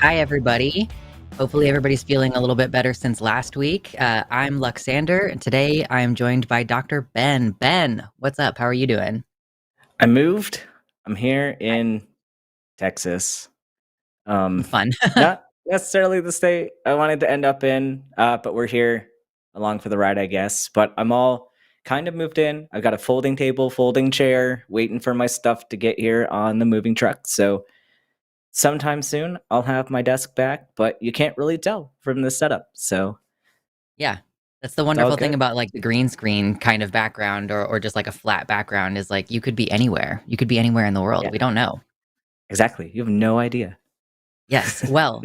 Hi, everybody. Hopefully everybody's feeling a little bit better since last week. I'm Luxander, and today I'm joined by Dr. Ben. Ben, what's up? How are you doing? I moved. I'm here in Texas. Fun. Not necessarily the state I wanted to end up in, but we're here along for the ride, I guess. But I'm all kind of moved in. I've got a folding table, folding chair, waiting for my stuff to get here on the moving truck. So sometime soon I'll have my desk back, but you can't really tell from this setup. So Yeah, that's the it's all wonderful thing good. about like the green screen kind of background or just like a flat background is like you could be anywhere. You could be anywhere in the world. Yeah, We don't know. exactly. You have no idea. Yes. Well,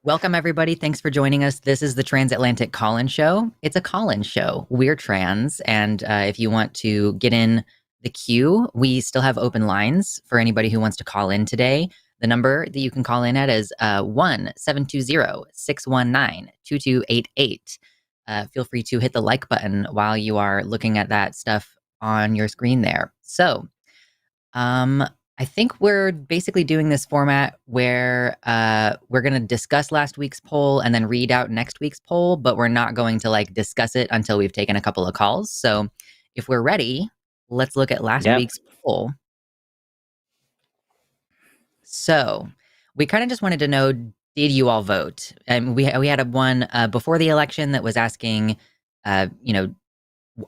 welcome everybody. Thanks for joining us. This is the Transatlantic Call-In Show. It's a call-in show. We're trans, and if you want to get in the queue, we still have open lines for anybody who wants to call in today. The number that you can call in at is 1-720-619-2288. Feel free to hit the like button while you are looking at that stuff on your screen there. So, I think we're basically doing this format where we're going to discuss last week's poll and then read out next week's poll, but we're not going to like discuss it until we've taken a couple of calls. So if we're ready, let's look at last Yep. week's poll. So we kind of just wanted to know, did you all vote? And we had a one before the election that was asking, you know,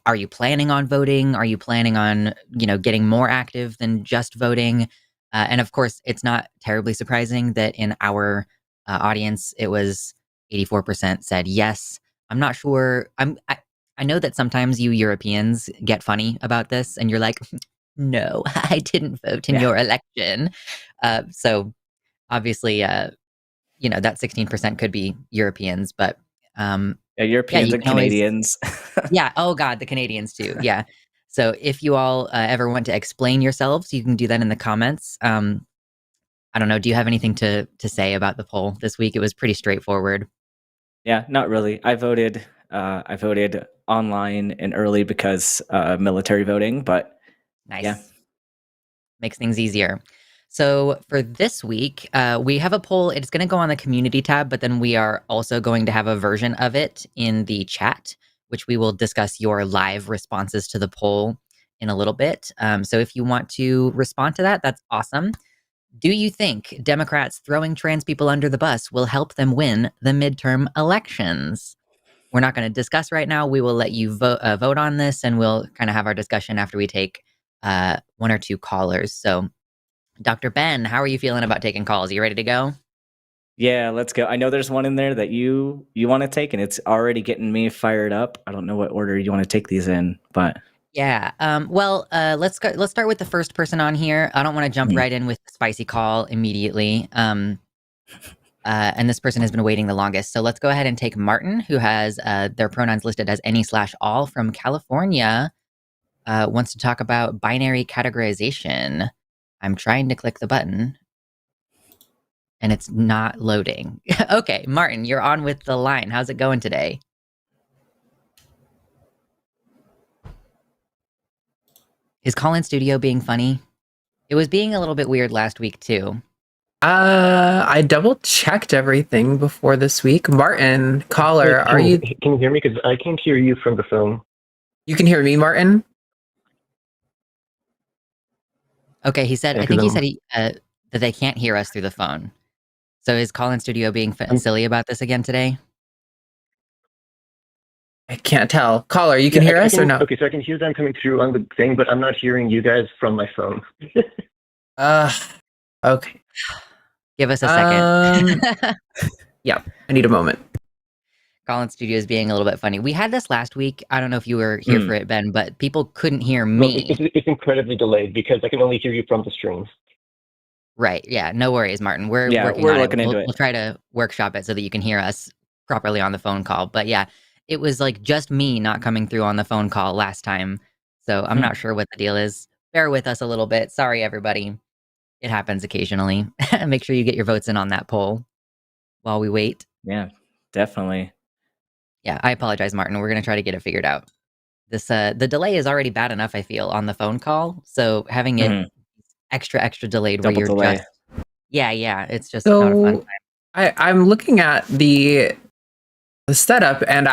are you planning on voting? Are you planning on, getting more active than just voting? And of course, it's not terribly surprising that in our audience, it was 84% said yes. I'm not sure. I know that sometimes you Europeans get funny about this and you're like, no, I didn't vote in Yeah. your election. So obviously, that 16% could be Europeans, but Europeans you and can always. Canadians. Yeah. Oh God, the Canadians too. Yeah. So if you all ever want to explain yourselves, you can do that in the comments. I don't know. Do you have anything to say about the poll this week? It was pretty straightforward. Yeah, not really. I voted. I voted online and early because military voting, but Nice. yeah. Makes things easier. So for this week, we have a poll. It's going to go on the community tab, but then we are also going to have a version of it in the chat, which we will discuss your live responses to the poll in a little bit. So if you want to respond to that, that's awesome. Do you think Democrats throwing trans people under the bus will help them win the midterm elections? We're not going to discuss right now. We will let you vote on this, and we'll kind of have our discussion after we take one or two callers. So, Dr. Ben, how are you feeling about taking calls? Are you ready to go? Yeah, let's go. I know there's one in there that you want to take, and it's already getting me fired up. I don't know what order you want to take these in, but Yeah. Well, let's go. Let's start with the first person on here. I don't want to jump Hmm. right in with the spicy call immediately. And this person has been waiting the longest. So let's go ahead and take Martin, who has their pronouns listed as any/all from California. Wants to talk about binary categorization. I'm trying to click the button and it's not loading. Okay, Martin, you're on with the line. How's it going today? Is Call-In Studio being funny? It was being a little bit weird last week too. I double checked everything before this week. Martin, caller, are you? Can you hear me? Because I can't hear you from the phone. You can hear me, Martin. Okay, he said. Yeah, I think 'cause he said that they can't hear us through the phone. So is Call-In Studio being silly about this again today? I can't tell. Caller, you can hear us or no? Okay, so I can hear them coming through on the thing, but I'm not hearing you guys from my phone. Okay. Give us a second. Yeah, I need a moment. Call-In Studio is being a little bit funny. We had this last week. I don't know if you were here for it, Ben, but people couldn't hear me. Well, it's incredibly delayed because I can only hear you from the streams. Right. Yeah. No worries, Martin. We're working we're on looking it. into it. We'll try to workshop it so that you can hear us properly on the phone call. But yeah, it was like just me not coming through on the phone call last time. So I'm not sure what the deal is. Bear with us a little bit. Sorry, everybody. It happens occasionally. Make sure you get your votes in on that poll while we wait. Yeah, definitely. Yeah, I apologize, Martin. We're going to try to get it figured out. This the delay is already bad enough, I feel, on the phone call. So having it extra delayed Double where you're delay. just yeah, it's just not a fun time. I'm looking at the setup, and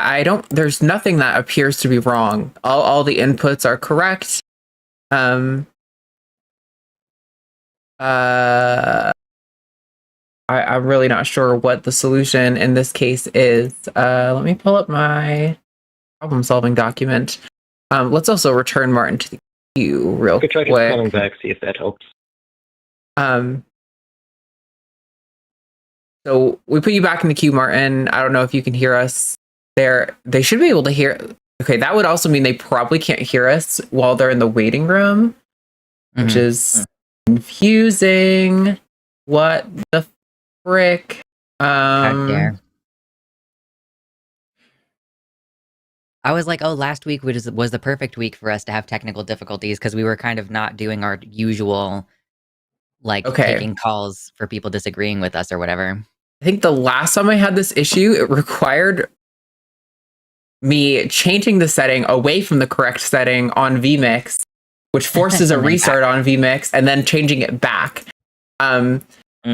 there's nothing that appears to be wrong. All the inputs are correct. I'm really not sure what the solution in this case is. Let me pull up my problem-solving document. Let's also return Martin to the queue real I could try quick. just calling back, see if that helps. So we put you back in the queue, Martin. I don't know if you can hear us there. They should be able to hear. Okay, that would also mean they probably can't hear us while they're in the waiting room, which is confusing. What the frick? How dare. I was like, oh, last week was the perfect week for us to have technical difficulties because we were kind of not doing our usual, like, taking calls for people disagreeing with us or whatever. I think the last time I had this issue, it required me changing the setting away from the correct setting on vMix, which forces a restart on vMix, and then changing it back.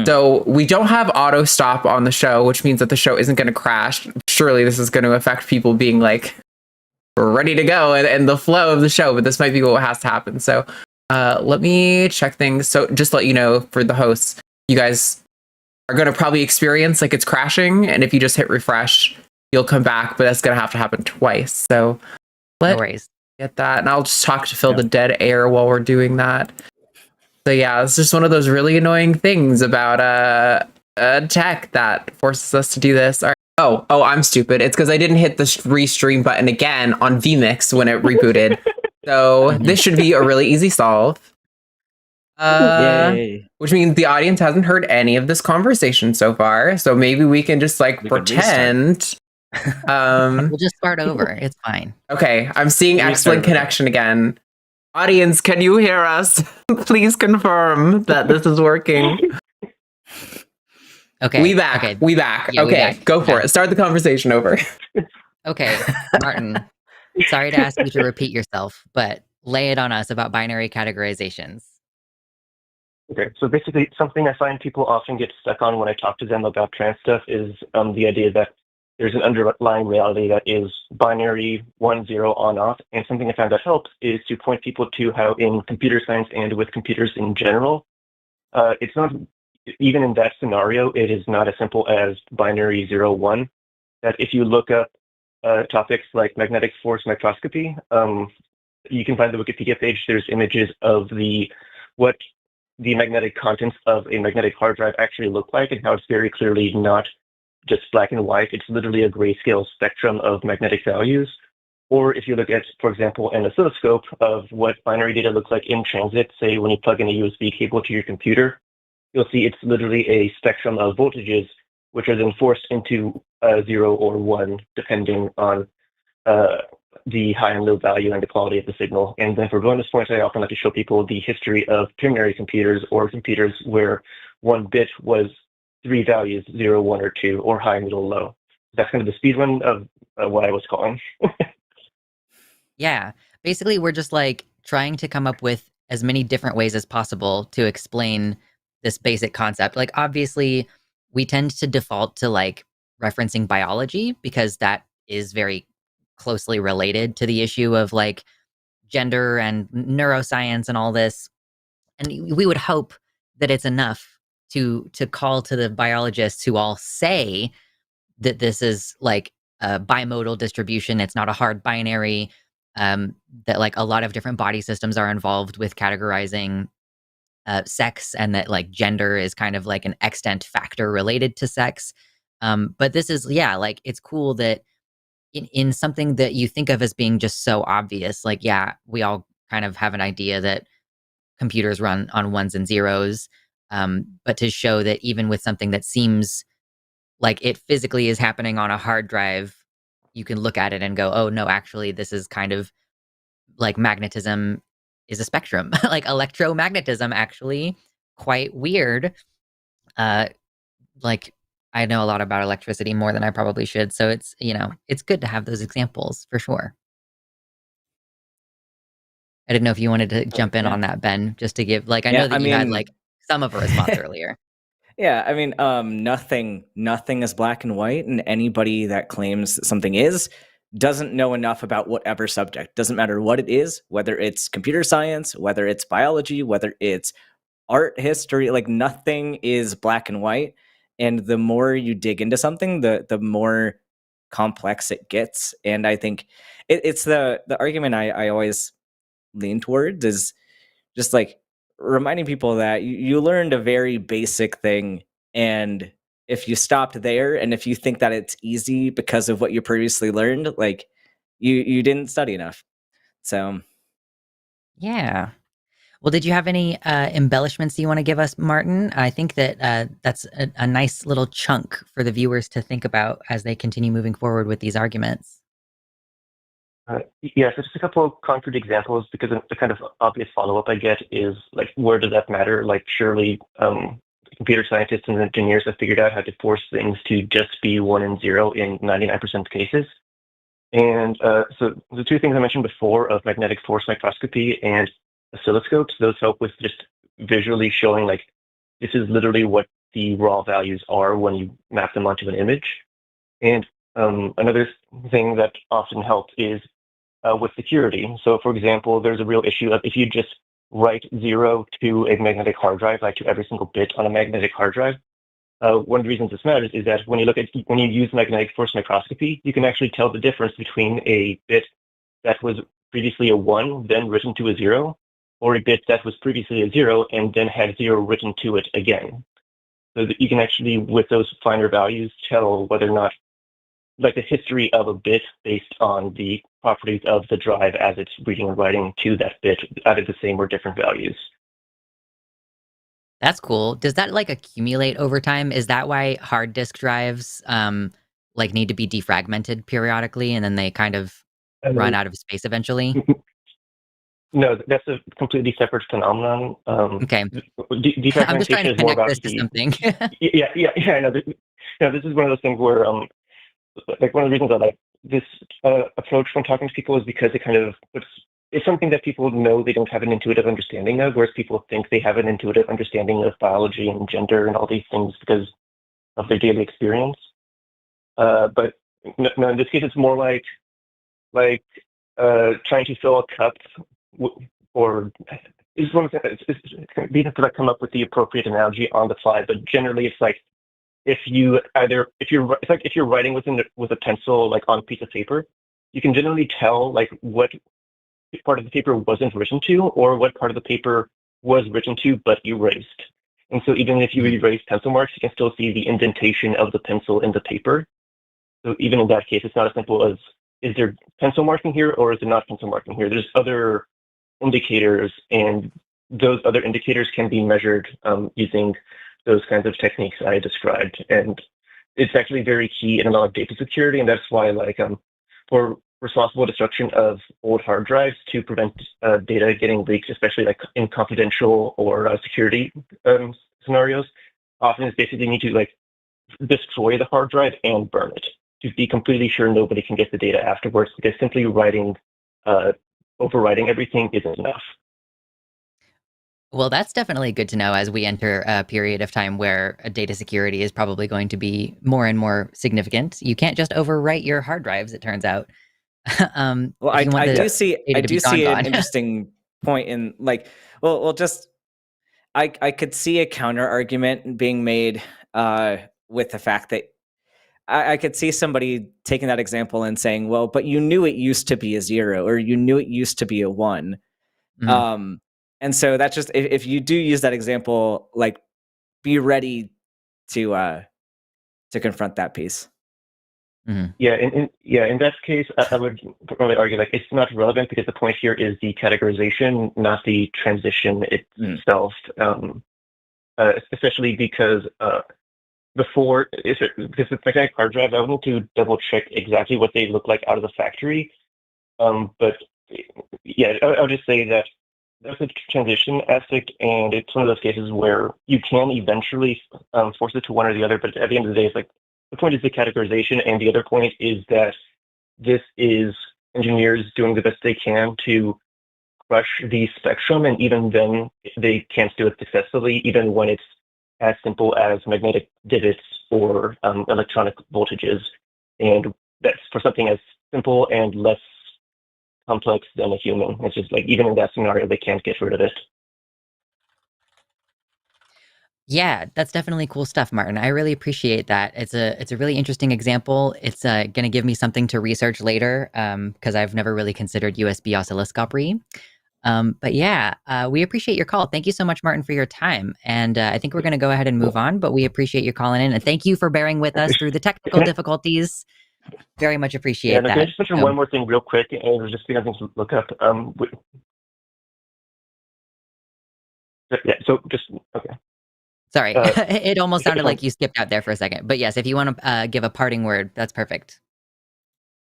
So we don't have auto stop on the show, which means that the show isn't going to crash. Surely this is going to affect people being like ready to go and the flow of the show, but this might be what has to happen. So let me check things. So just to let you know, for the hosts, you guys are going to probably experience like it's crashing, and if you just hit refresh, you'll come back, but that's going to happen twice. So let's get that, and I'll just talk to fill the dead air while we're doing that. So yeah, it's just one of those really annoying things about tech that forces us to do this. All right. Oh, I'm stupid. It's because I didn't hit the restream button again on vMix when it rebooted. So this should be a really easy solve. Yay. Which means the audience hasn't heard any of this conversation so far. So maybe we can just pretend. We'll just start over. It's fine. Okay, I'm seeing excellent connection again. Audience, can you hear us? Please confirm that this is working. Okay. We back. Okay. We back. Yeah, okay, go for it. Start the conversation over. Okay, Martin. Sorry to ask you to repeat yourself, but lay it on us about binary categorizations. Okay, so basically something I find people often get stuck on when I talk to them about trans stuff is the idea that there's an underlying reality that is binary 1, 0, on, off. And something I found that helps is to point people to how in computer science and with computers in general, it's not, even in that scenario, it is not as simple as binary 0, 1. That if you look up topics like magnetic force microscopy, you can find the Wikipedia page. There's images of what the magnetic contents of a magnetic hard drive actually look like, and how it's very clearly not just black and white. It's literally a grayscale spectrum of magnetic values. Or if you look at, for example, an oscilloscope of what binary data looks like in transit, say when you plug in a USB cable to your computer, you'll see it's literally a spectrum of voltages, which are then forced into 0 or 1, depending on the high and low value and the quality of the signal. And then for bonus points, I often like to show people the history of ternary computers, or computers where one bit was 3 values, 0, 1, or 2, or high, middle, low. That's kind of the speed run of what I was calling. Yeah, basically we're just like trying to come up with as many different ways as possible to explain this basic concept. Like obviously we tend to default to like referencing biology because that is very closely related to the issue of like gender and neuroscience and all this. And we would hope that it's enough to call to the biologists who all say that this is like a bimodal distribution. It's not a hard binary. That like a lot of different body systems are involved with categorizing sex, and that like gender is kind of like an extant factor related to sex. But this is, yeah, like it's cool that in something that you think of as being just so obvious, like, yeah, we all kind of have an idea that computers run on ones and zeros. But to show that even with something that seems like it physically is happening on a hard drive, you can look at it and go, oh no, actually this is kind of like magnetism is a spectrum. Like electromagnetism, actually quite weird. Like I know a lot about electricity, more than I probably should. So it's, it's good to have those examples for sure. I didn't know if you wanted to jump in on that, Ben, just to give, like, I know that you had like some of a response earlier. Yeah, I mean, nothing is black and white, and anybody that claims that something is doesn't know enough about whatever subject. Doesn't matter what it is, whether it's computer science, whether it's biology, whether it's art history, like nothing is black and white. And the more you dig into something, the more complex it gets. And I think it's the argument I always lean towards is just like reminding people that you learned a very basic thing, and if you stopped there and if you think that it's easy because of what you previously learned, like you didn't study enough. So Yeah. Well, did you have any embellishments you want to give us, Martin? I think that that's a nice little chunk for the viewers to think about as they continue moving forward with these arguments. Yeah, so just a couple of concrete examples, because the kind of obvious follow-up I get is like, where does that matter? Like, surely computer scientists and engineers have figured out how to force things to just be 1 and 0 in 99% of cases. And so the two things I mentioned before of magnetic force microscopy and oscilloscopes, those help with just visually showing like, this is literally what the raw values are when you map them onto an image. And another thing that often helps is with security. So for example, there's a real issue of if you just write 0 to a magnetic hard drive, like to every single bit on a magnetic hard drive, one of the reasons this matters is that when you use magnetic force microscopy, you can actually tell the difference between a bit that was previously a 1, then written to a 0, or a bit that was previously a 0 and then had 0 written to it again. So that you can actually, with those finer values, tell whether or not, like, the history of a bit based on the properties of the drive as it's reading and writing to that bit, either the same or different values. That's cool. Does that like accumulate over time? Is that why hard disk drives like need to be defragmented periodically and then they kind of run out of space eventually? No, that's a completely separate phenomenon. Okay. I'm just trying Defragmentation to is more connect about this to the something. yeah. No, this is one of those things where like one of the reasons I like this approach when talking to people is because it kind of it's something that people know they don't have an intuitive understanding of, whereas people think they have an intuitive understanding of biology and gender and all these things because of their daily experience. But no, in this case, it's more like trying to fill a cup or it's one of the it's be to like come up with the appropriate analogy on the fly. But generally, it's like if you're writing with a pencil like on a piece of paper, you can generally tell like what part of the paper wasn't written to or what part of the paper was written to but erased. And so even if you erase pencil marks, you can still see the indentation of the pencil in the paper. So even in that case, it's not as simple as, is there pencil marking here or is it not pencil marking here? There's other indicators, and those other indicators can be measured using those kinds of techniques I described. And it's actually very key in a lot of data security, and that's why like for responsible destruction of old hard drives to prevent data getting leaked, especially like in confidential or security scenarios, often it's basically need to like destroy the hard drive and burn it to be completely sure nobody can get the data afterwards, because simply overwriting everything isn't enough. Well, that's definitely good to know as we enter a period of time where data security is probably going to be more and more significant. You can't just overwrite your hard drives, it turns out. well, if you want I the do see data to be an gone. interesting point in like well just I could see a counter argument being made with the fact that I could see somebody taking that example and saying, well, but you knew it used to be a 0 or you knew it used to be a 1. Mhm. And so that's just if you do use that example, like be ready to confront that piece. Mhm. Yeah, in that case, I would probably argue like it's not relevant because the point here is the categorization, not the transition itself. Especially because because with magnetic hard drives, I would need to double check exactly what they look like out of the factory. But yeah, I'll just say that there's a transition aspect, and it's one of those cases where you can eventually force it to one or the other. But at the end of the day, it's like the point is the categorization, and the other point is that this is engineers doing the best they can to crush the spectrum, and even then they can't do it successfully, even when it's as simple as magnetic divots or electronic voltages. And that's for something as simple and less complex than a human. It's just like, even in that scenario, they can't get rid of it. Yeah, that's definitely cool stuff, Martin. I really appreciate that. It's a really interesting example. It's going to give me something to research later because I've never really considered USB oscilloscopy. But yeah, we appreciate your call. Thank you so much, Martin, for your time. And I think we're going to go ahead and move on, but we appreciate you calling in. And thank you for bearing with us through the technical difficulties. Very much Yeah, appreciate no, can I that. just mention one more thing real quick? And it was just because things to look up. Yeah, so just, okay. Sorry, it almost sounded fine. like you skipped out there for a second. But yes, if you want to give a parting word, that's perfect.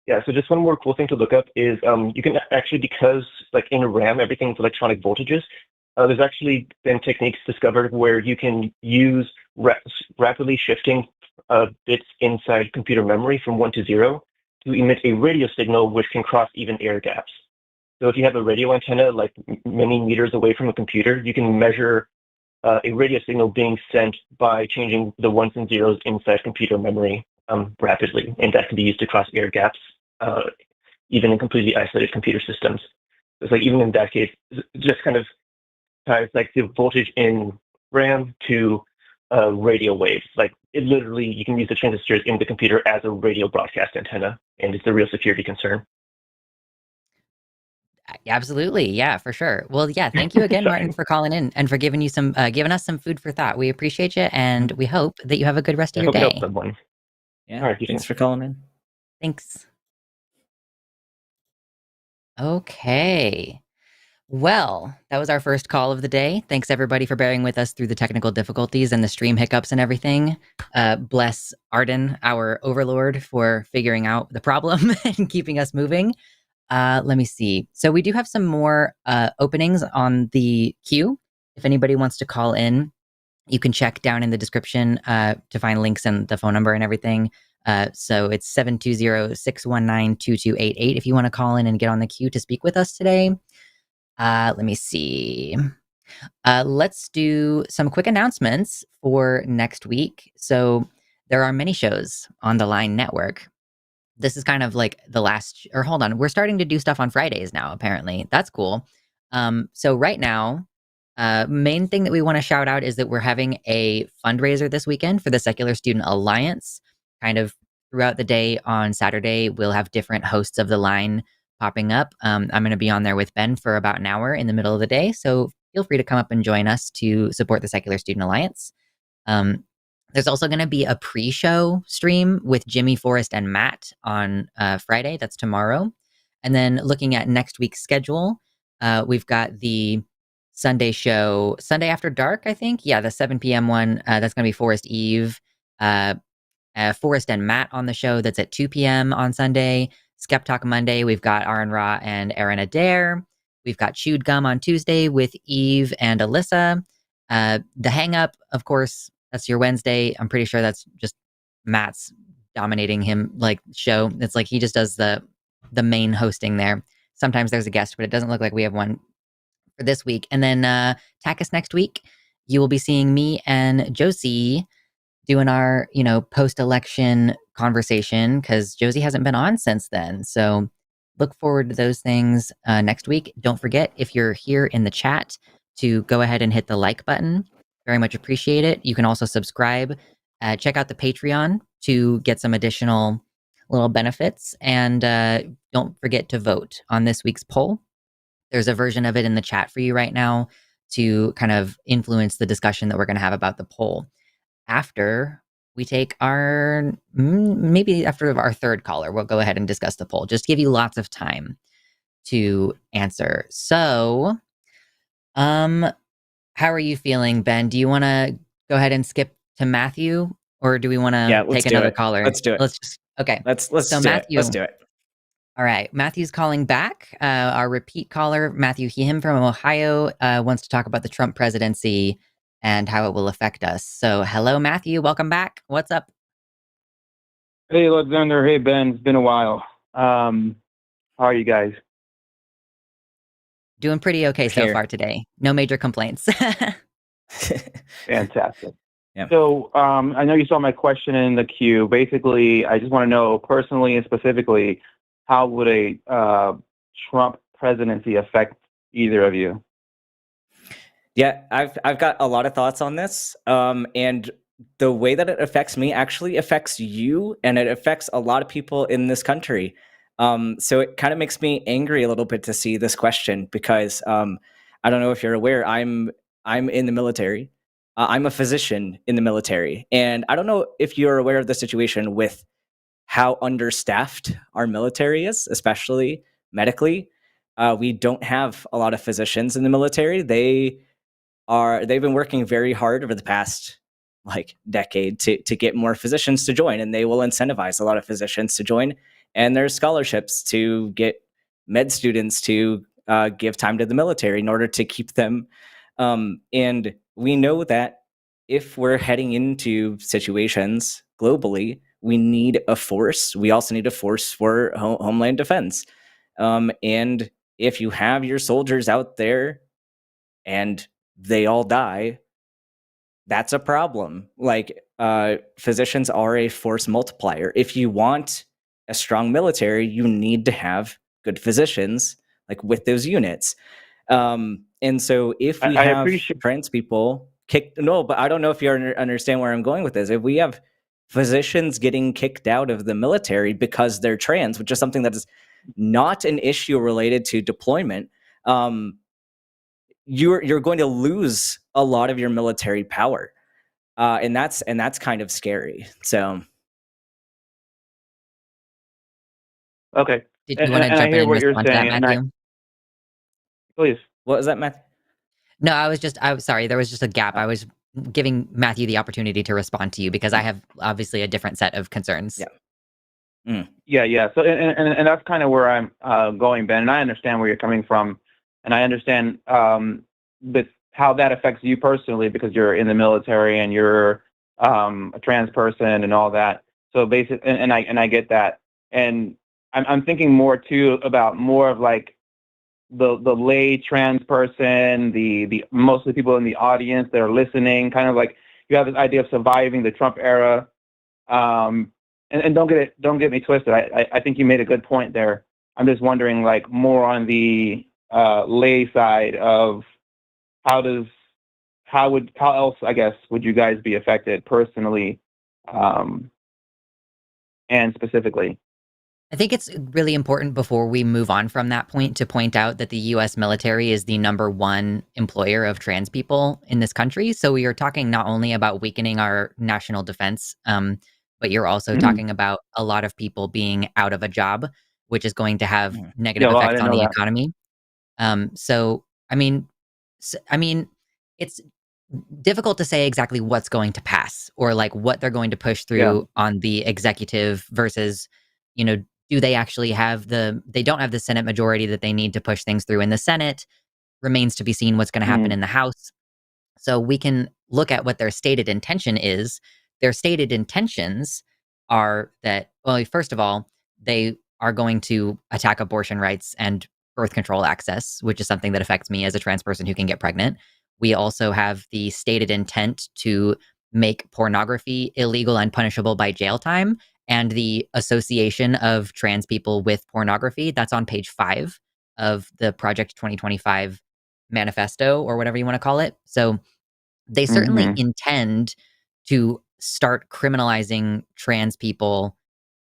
Yeah, so just one more cool thing to look up is you can actually, because like in RAM, everything's electronic voltages, there's actually been techniques discovered where you can use rapidly shifting bits inside computer memory from 1 to 0 to emit a radio signal which can cross even air gaps. So if you have a radio antenna like many meters away from a computer, you can measure a radio signal being sent by changing the ones and zeros inside computer memory rapidly, and that can be used to cross air gaps, even in completely isolated computer systems. It's like, even in that case, just kind of ties like the voltage in RAM to radio waves. Like, it literally, you can use the transistors in the computer as a radio broadcast antenna, and it's a real security concern. Absolutely, yeah, for sure. Well, yeah, thank you again, Martin, for calling in and for giving giving us some food for thought. We appreciate you, and we hope that you have a good rest of I your hope it day. helps someone. Yeah. All right, Thanks for calling in. Thanks. Okay. Well, that was our first call of the day. Thanks everybody for bearing with us through the technical difficulties and the stream hiccups and everything. Bless Arden, our overlord, for figuring out the problem and keeping us moving. Let me see. So we do have some more openings on the queue. If anybody wants to call in, you can check down in the description to find links and the phone number and everything. So it's 720-619-2288 if you want to call in and get on the queue to speak with us today. Let me see. Let's do some quick announcements for next week. So there are many shows on the Line Network. This is kind of like the last, or hold on, we're starting to do stuff on Fridays now, apparently. That's cool. So right now, main thing that we want to shout out is that we're having a fundraiser this weekend for the Secular Student Alliance. Kind of throughout the day on Saturday, we'll have different hosts of the line popping up. I'm going to be on there with Ben for about an hour in the middle of the day. So feel free to come up and join us to support the Secular Student Alliance. There's also going to be a pre-show stream with Jimmy, Forrest, and Matt on Friday. That's tomorrow. And then looking at next week's schedule, we've got the Sunday show, Sunday After Dark, I think. Yeah, the 7 p.m. one. That's going to be Forrest Eve. Forrest and Matt on the show. That's at 2 p.m. on Sunday. Skep Talk Monday, we've got Aron Ra and Adair. We've got Chewed Gum on Tuesday with Eve and Alyssa. The Hang Up, of course, that's your Wednesday. I'm pretty sure that's just Matt's dominating him like show. It's like he just does the main hosting there. Sometimes there's a guest, but it doesn't look like we have one for this week. And then Takis next week, you will be seeing me and Josie doing our, post-election conversation because Josie hasn't been on since then. So look forward to those things next week. Don't forget, if you're here in the chat, to go ahead and hit the like button. Very much appreciate it. You can also subscribe. Check out the Patreon to get some additional little benefits. And don't forget to vote on this week's poll. There's a version of it in the chat for you right now to kind of influence the discussion that we're going to have about the poll after we take maybe after our third caller, we'll go ahead and discuss the poll. Just give you lots of time to answer. So, how are you feeling, Ben? Do you want to go ahead and skip to Matthew, or do we want to take another caller? Let's do it. Okay. Let's so do Matthew, it. Let's do it. All right. Matthew's calling back. Our repeat caller, Matthew Him from Ohio, wants to talk about the Trump presidency and how it will affect us. So hello, Matthew. Welcome back. What's up? Hey, Luxander. Hey, Ben. It's been a while. How are you guys? Doing pretty okay so far today. No major complaints. Fantastic. So I know you saw my question in the queue. Basically, I just want to know personally and specifically, how would a Trump presidency affect either of you? Yeah, I've got a lot of thoughts on this. And the way that it affects me actually affects you, and it affects a lot of people in this country. So it kind of makes me angry a little bit to see this question because I don't know if you're aware, I'm in the military. I'm a physician in the military, and I don't know if you're aware of the situation with how understaffed our military is, especially medically. We don't have a lot of physicians in the military. They've been working very hard over the past like decade to get more physicians to join, and they will incentivize a lot of physicians to join, and there's scholarships to get med students to give time to the military in order to keep them. And we know that if we're heading into situations globally, we need a force. We also need a force for homeland defense. And if you have your soldiers out there and they all die, that's a problem. Like, physicians are a force multiplier. If you want a strong military, you need to have good physicians, like with those units. And so if we I have appreciate. trans people kicked, no, but I don't know if you understand where I'm going with this. If we have physicians getting kicked out of the military because they're trans, which is something that is not an issue related to deployment, um, you're going to lose a lot of your military power, and that's kind of scary. So Okay, Did you want to and I jump in hear and what you're respond to that, saying, and I Matthew? please. what was that, Matt? No, I was sorry. There was just a gap. I was giving Matthew the opportunity to respond to you because I have obviously a different set of concerns. Yeah. Mm. Yeah. So, and that's kind of where I'm going, Ben. And I understand where you're coming from, and I understand but how that affects you personally because you're in the military and you're a trans person and all that. So basic, and I get that, and I'm thinking more too about more of like the lay trans person, the mostly people in the audience that are listening, kind of like you have this idea of surviving the Trump era. And don't get me twisted. I think you made a good point there. I'm just wondering, like, more on the lay side of how does how else, I guess, would you guys be affected personally, um, and specifically? I think it's really important before we move on from that point to point out that the US military is the number one employer of trans people in this country. So we are talking not only about weakening our national defense, but you're also Mhm. talking about a lot of people being out of a job, which is going to have Mm. negative Yeah, well, I effects didn't on know the that. economy. So I mean, I mean, it's difficult to say exactly what's going to pass or like what they're going to push Yeah. through on the executive versus, you know, do they actually have they don't have the Senate majority that they need to push things through in the Senate. Remains to be seen what's going to happen Mhm. in the House. So we can look at what their stated intention is. Their stated intentions are that, well, first of all, they are going to attack abortion rights and birth control access, which is something that affects me as a trans person who can get pregnant. We also have the stated intent to make pornography illegal and punishable by jail time and the association of trans people with pornography. That's on page 5 of the Project 2025 manifesto or whatever you want to call it. So they certainly Mhm. intend to start criminalizing trans people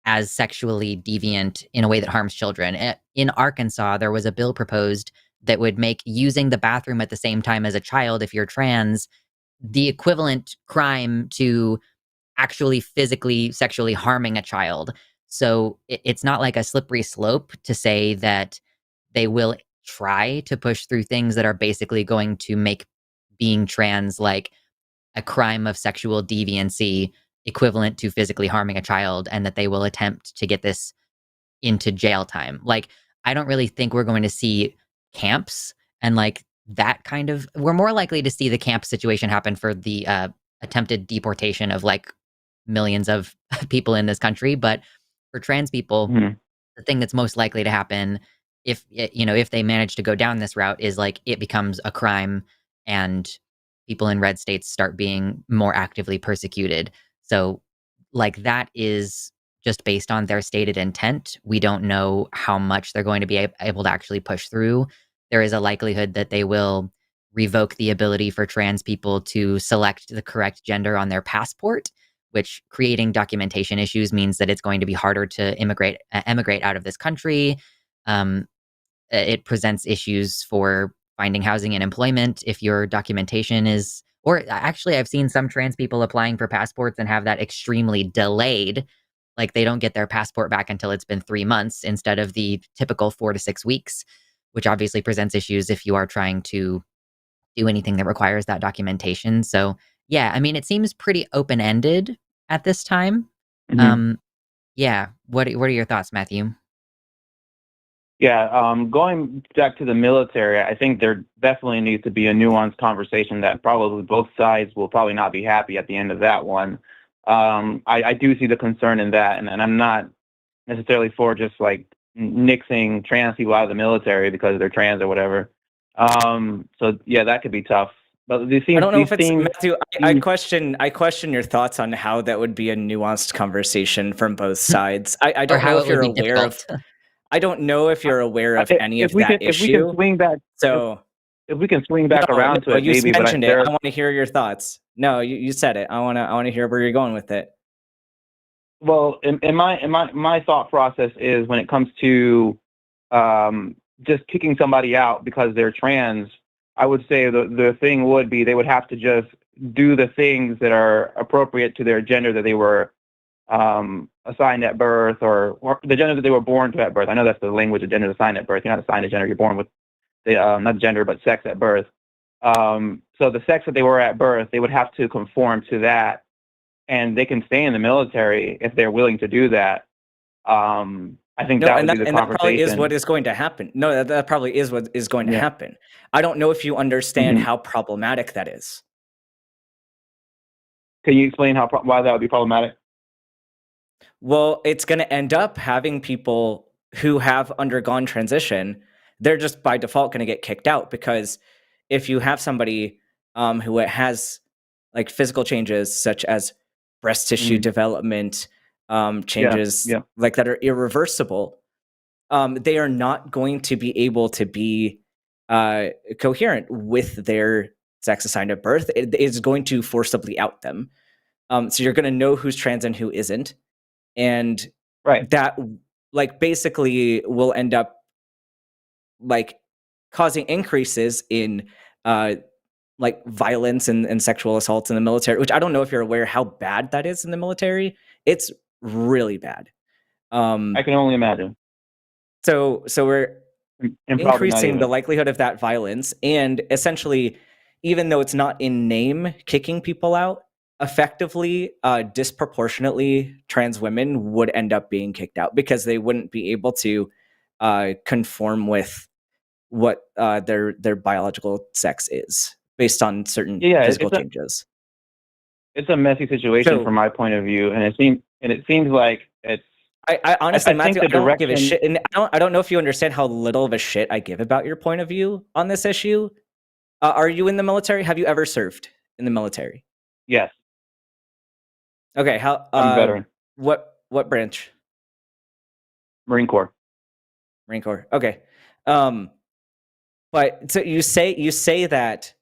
as sexually deviant in a way that harms children. In Arkansas, there was a bill proposed that would make using the bathroom at the same time as a child, if you're trans, the equivalent crime to actually physically sexually harming a child. So it's not like a slippery slope to say that they will try to push through things that are basically going to make being trans like a crime of sexual deviancy equivalent to physically harming a child, and that they will attempt to get this into jail time. Like, I don't really think we're going to see camps and like that kind of. We're more likely to see the camp situation happen for the attempted deportation of like millions of people in this country. But for trans people, Mhm. the thing that's most likely to happen if if they manage to go down this route is like it becomes a crime and people in red states start being more actively persecuted. So, like, that is just based on their stated intent. We don't know how much they're going to be able to actually push through. There is a likelihood that they will revoke the ability for trans people to select the correct gender on their passport, which creating documentation issues means that it's going to be harder to emigrate out of this country. It presents issues for finding housing and employment if your documentation is, or actually I've seen some trans people applying for passports and have that extremely delayed. Like, they don't get their passport back until it's been 3 months instead of the typical 4 to 6 weeks, which obviously presents issues if you are trying to do anything that requires that documentation. So yeah, I mean, it seems pretty open-ended at this time. Yeah. What are your thoughts, Matthew? Yeah, going back to the military, I think there definitely needs to be a nuanced conversation that probably both sides will probably not be happy at the end of that one. I do see the concern in that, and I'm not necessarily for just like nixing trans people out of the military because they're trans or whatever. So yeah, that could be tough. But these seem, I don't know if it's seem, Matthew. I question your thoughts on how that would be a nuanced conversation from both sides. I don't know if you're aware of. I don't know if you're aware of any of that issue. If we can swing back, so if we can swing back around to it, you maybe. Mentioned it. I want to hear your thoughts. No, you said it. I want to hear where you're going with it. Well, in my thought process is when it comes to just kicking somebody out because they're trans, I would say the thing would be they would have to just do the things that are appropriate to their gender that they were assigned at birth, or the gender that they were born to at birth. I know that's the language of gender assigned at birth. You're not assigned a gender, you're born with not gender, but sex at birth. So the sex that they were at birth, they would have to conform to that, and they can stay in the military if they're willing to do that. I think that would be the conversation. That probably is what is going to happen. No, that probably is what is going to happen. I don't know if you understand how problematic that is. Can you explain why that would be problematic? Well, it's going to end up having people who have undergone transition, they're just by default going to get kicked out, because if you have somebody who has like physical changes such as breast tissue development, changes like that are irreversible, they are not going to be able to be coherent with their sex assigned at birth. It is going to forcibly out them. So you're going to know who's trans and who isn't. And that like basically will end up like causing increases in like violence and sexual assaults in the military, which I don't know if you're aware how bad that is in the military. It's really bad. I can only imagine. So we're increasing the likelihood of that violence, and essentially, even though it's not in name kicking people out, effectively, disproportionately, trans women would end up being kicked out because they wouldn't be able to conform with what their biological sex is based on certain physical changes. It's a messy situation from my point of view, and it seems like it's. I honestly, Matthew, I don't give a shit, and I don't know if you understand how little of a shit I give about your point of view on this issue. Are you in the military? Have you ever served in the military? Yes. Okay. I'm a veteran. What branch? Marine Corps. Marine Corps. Okay. But so you say that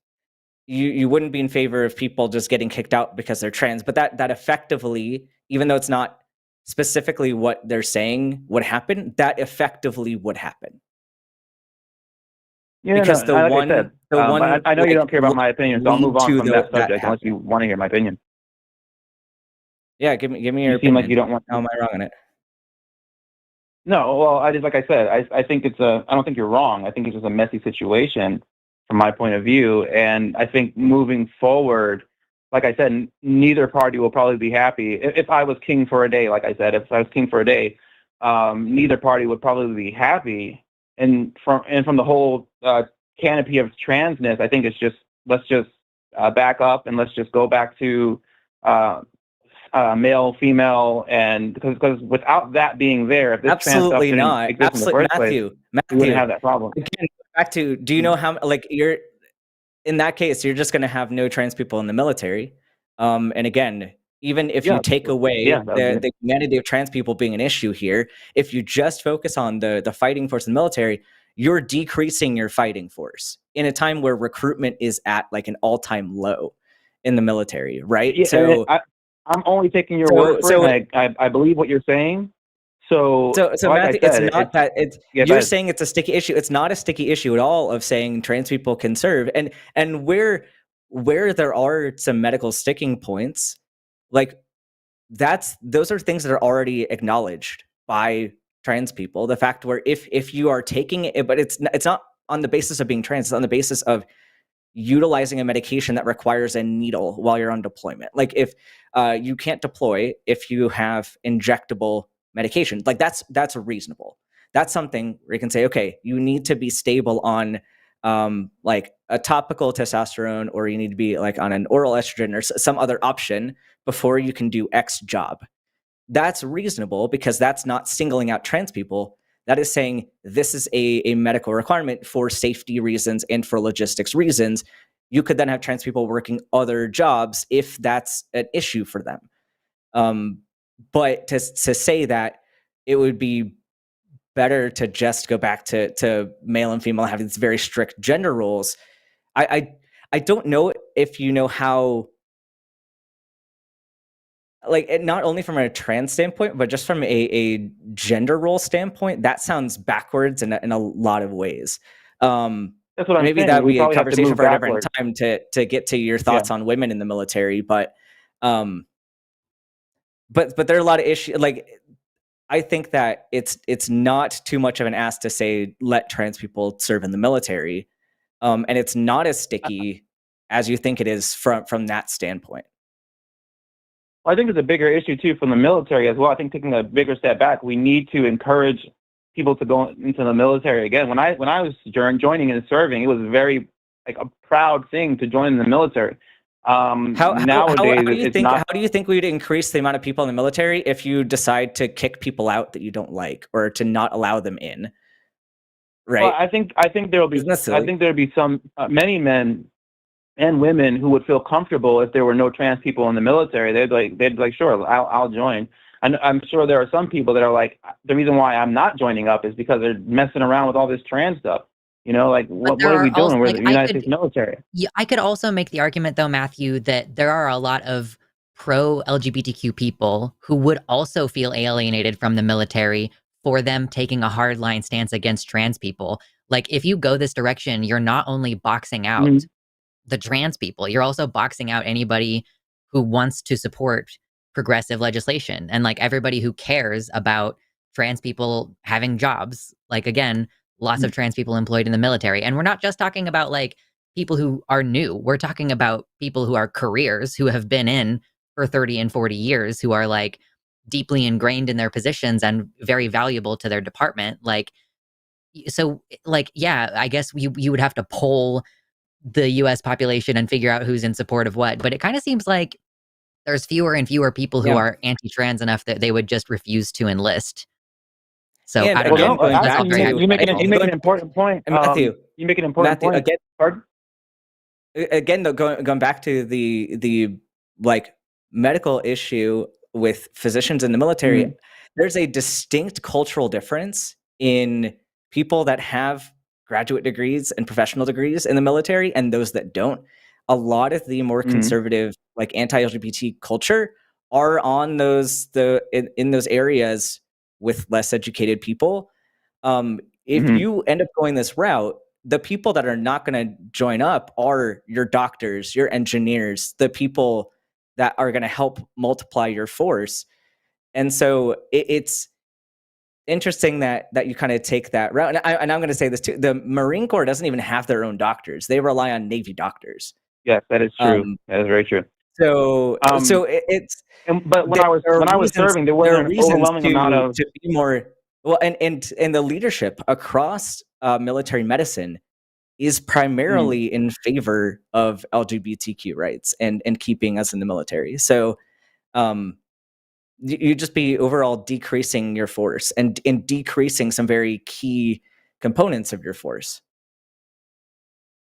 you wouldn't be in favor of people just getting kicked out because they're trans, but that effectively, even though it's not specifically what they're saying would happen, that effectively would happen. Yeah, because I know you don't care about my opinion, so I'll move on from that subject unless you want to hear my opinion. Yeah, give me your opinion. You seem like you don't want. How am I wrong on it? No, well, like I said, I think I don't think you're wrong. I think it's just a messy situation from my point of view, and I think moving forward, like I said, neither party will probably be happy. If I was king for a day, like I said, if I was king for a day, neither party would probably be happy. And from the whole canopy of transness, I think it's just let's just back up and let's just go back to male, female, and because without that being there, if this absolutely trans stuff not didn't exist in the first place, Matthew, we wouldn't have that problem. Again, back to, do you know how like in that case, you're just going to have no trans people in the military. And again, even if you take away the humanity of trans people being an issue here, if you just focus on the fighting force in the military, you're decreasing your fighting force in a time where recruitment is at like an all-time low in the military, right? Yeah, so I'm only taking your word for it. I believe what you're saying. So like Matthew, I said, it's not that it's you're saying it's a sticky issue. It's not a sticky issue at all of saying trans people can serve. And where there are some medical sticking points, like those are things that are already acknowledged by trans people. The fact where if you are taking it, but it's not on the basis of being trans, it's on the basis of utilizing a medication that requires a needle while you're on deployment. Like if you can't deploy if you have injectable medication, like that's reasonable. That's something where you can say, okay, you need to be stable on like a topical testosterone, or you need to be like on an oral estrogen or some other option before you can do X job. That's reasonable because that's not singling out trans people. That is saying this is a medical requirement for safety reasons and for logistics reasons. You could then have trans people working other jobs if that's an issue for them. But to say that it would be better to just go back to male and female having these very strict gender roles, I don't know if you know how, like, not only from a trans standpoint, but just from a gender role standpoint, that sounds backwards in a lot of ways. That's what I'm maybe saying. that would be a probably have to conversation move for a different backwards. time to get to your thoughts on women in the military. But there are a lot of issues. Like, I think that it's not too much of an ask to say let trans people serve in the military, and it's not as sticky as you think it is from that standpoint. Well, I think it's a bigger issue too from the military as well. I think taking a bigger step back, we need to encourage people to go into the military again. When I was joining and serving, it was very like a proud thing to join the military. Nowadays, how do you think we would increase the amount of people in the military if you decide to kick people out that you don't like or to not allow them in? Right. Well, I think there'll be some many men and women who would feel comfortable if there were no trans people in the military. They'd like, sure, I'll join. And I'm sure there are some people that are like, the reason why I'm not joining up is because they're messing around with all this trans stuff. You know, like what are we doing? We're the United States military. Yeah, I could also make the argument though, Matthew, that there are a lot of pro LGBTQ people who would also feel alienated from the military for them taking a hardline stance against trans people. Like, if you go this direction, you're not only boxing out the trans people, you're also boxing out anybody who wants to support progressive legislation and like everybody who cares about trans people having jobs. Like, again, lots of trans people employed in the military. And we're not just talking about like people who are new. We're talking about people who are careers, who have been in for 30 and 40 years, who are like deeply ingrained in their positions and very valuable to their department. Like, so like, yeah, I guess you would have to poll the US population and figure out who's in support of what. But it kind of seems like there's fewer and fewer people who are anti-trans enough that they would just refuse to enlist. So and I don't know. You make an important point, Matthew. You make an important point. Again, though, going back to the like medical issue with physicians in the military, there's a distinct cultural difference in people that have graduate degrees and professional degrees in the military and those that don't. A lot of the more conservative, like anti-LGBT culture, are on in those areas with less educated people. If you end up going this route, the people that are not going to join up are your doctors, your engineers, the people that are going to help multiply your force. And so it's interesting that you kind of take that route. And I'm going to say this too: the Marine Corps doesn't even have their own doctors; they rely on Navy doctors. Yes, that is true. That is very true. So it's. But when I was serving, there wasn't an overwhelming amount of to be more well, and the leadership across military medicine is primarily in favor of LGBTQ rights and keeping us in the military. So you just be overall decreasing your force and decreasing some very key components of your force.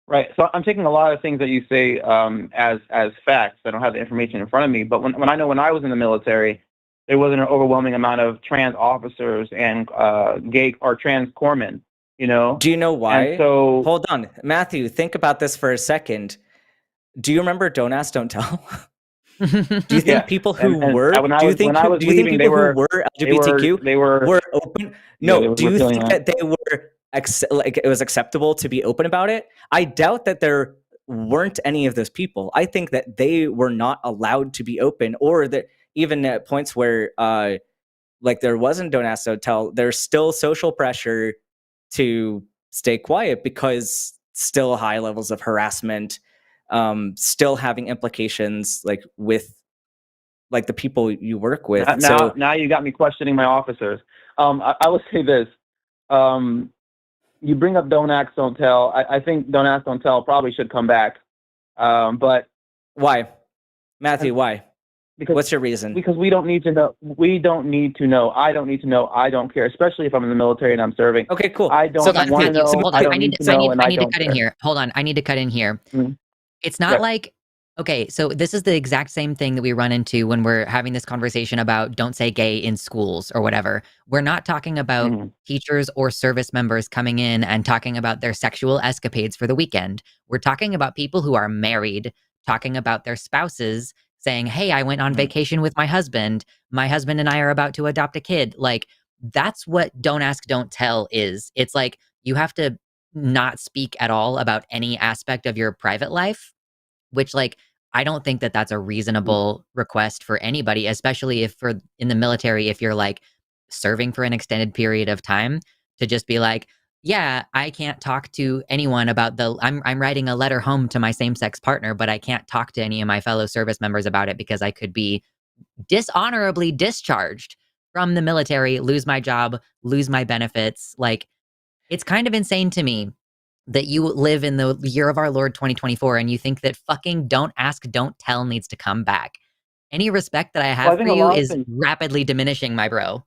Right. So I'm taking a lot of things that you say as facts. I don't have the information in front of me, but when I know when I was in the military, there wasn't an overwhelming amount of trans officers and gay or trans corpsmen. You know. Do you know why? And so hold on, Matthew. Think about this for a second. Do you remember Don't Ask, Don't Tell? Do you think people who were? Do you think people who were LGBTQ were open? No. Do you think that they were like it was acceptable to be open about it? I doubt that there weren't any of those people. I think that they were not allowed to be open, or that even at points where like there wasn't Don't Ask, Don't Tell, there's still social pressure to stay quiet because still high levels of harassment, still having implications like with like the people you work with. Now you got me questioning my officers. I will say this. You bring up Don't Ask, Don't Tell. I think Don't Ask, Don't Tell probably should come back. But why, Matthew? Why? Because what's your reason? Because we don't need to know. We don't need to know. I don't need to know. I don't care, especially if I'm in the military and I'm serving. Okay, cool. I don't want to know. I need to cut in here. Hold on. I need to cut in here. Mm-hmm. It's not like, okay, so this is the exact same thing that we run into when we're having this conversation about don't say gay in schools or whatever. We're not talking about teachers or service members coming in and talking about their sexual escapades for the weekend. We're talking about people who are married, talking about their spouses, saying, hey, I went on vacation with my husband. My husband and I are about to adopt a kid. Like, that's what Don't Ask, Don't Tell is. It's like you have to not speak at all about any aspect of your private life, which, like, I don't think that that's a reasonable request for anybody, especially if for in the military, if you're like serving for an extended period of time, to just be like, yeah, I can't talk to anyone about I'm writing a letter home to my same-sex partner, but I can't talk to any of my fellow service members about it because I could be dishonorably discharged from the military, lose my job, lose my benefits. Like, it's kind of insane to me that you live in the year of our Lord 2024 and you think that fucking Don't Ask, Don't Tell needs to come back. Any respect that I have for you is rapidly diminishing, my bro.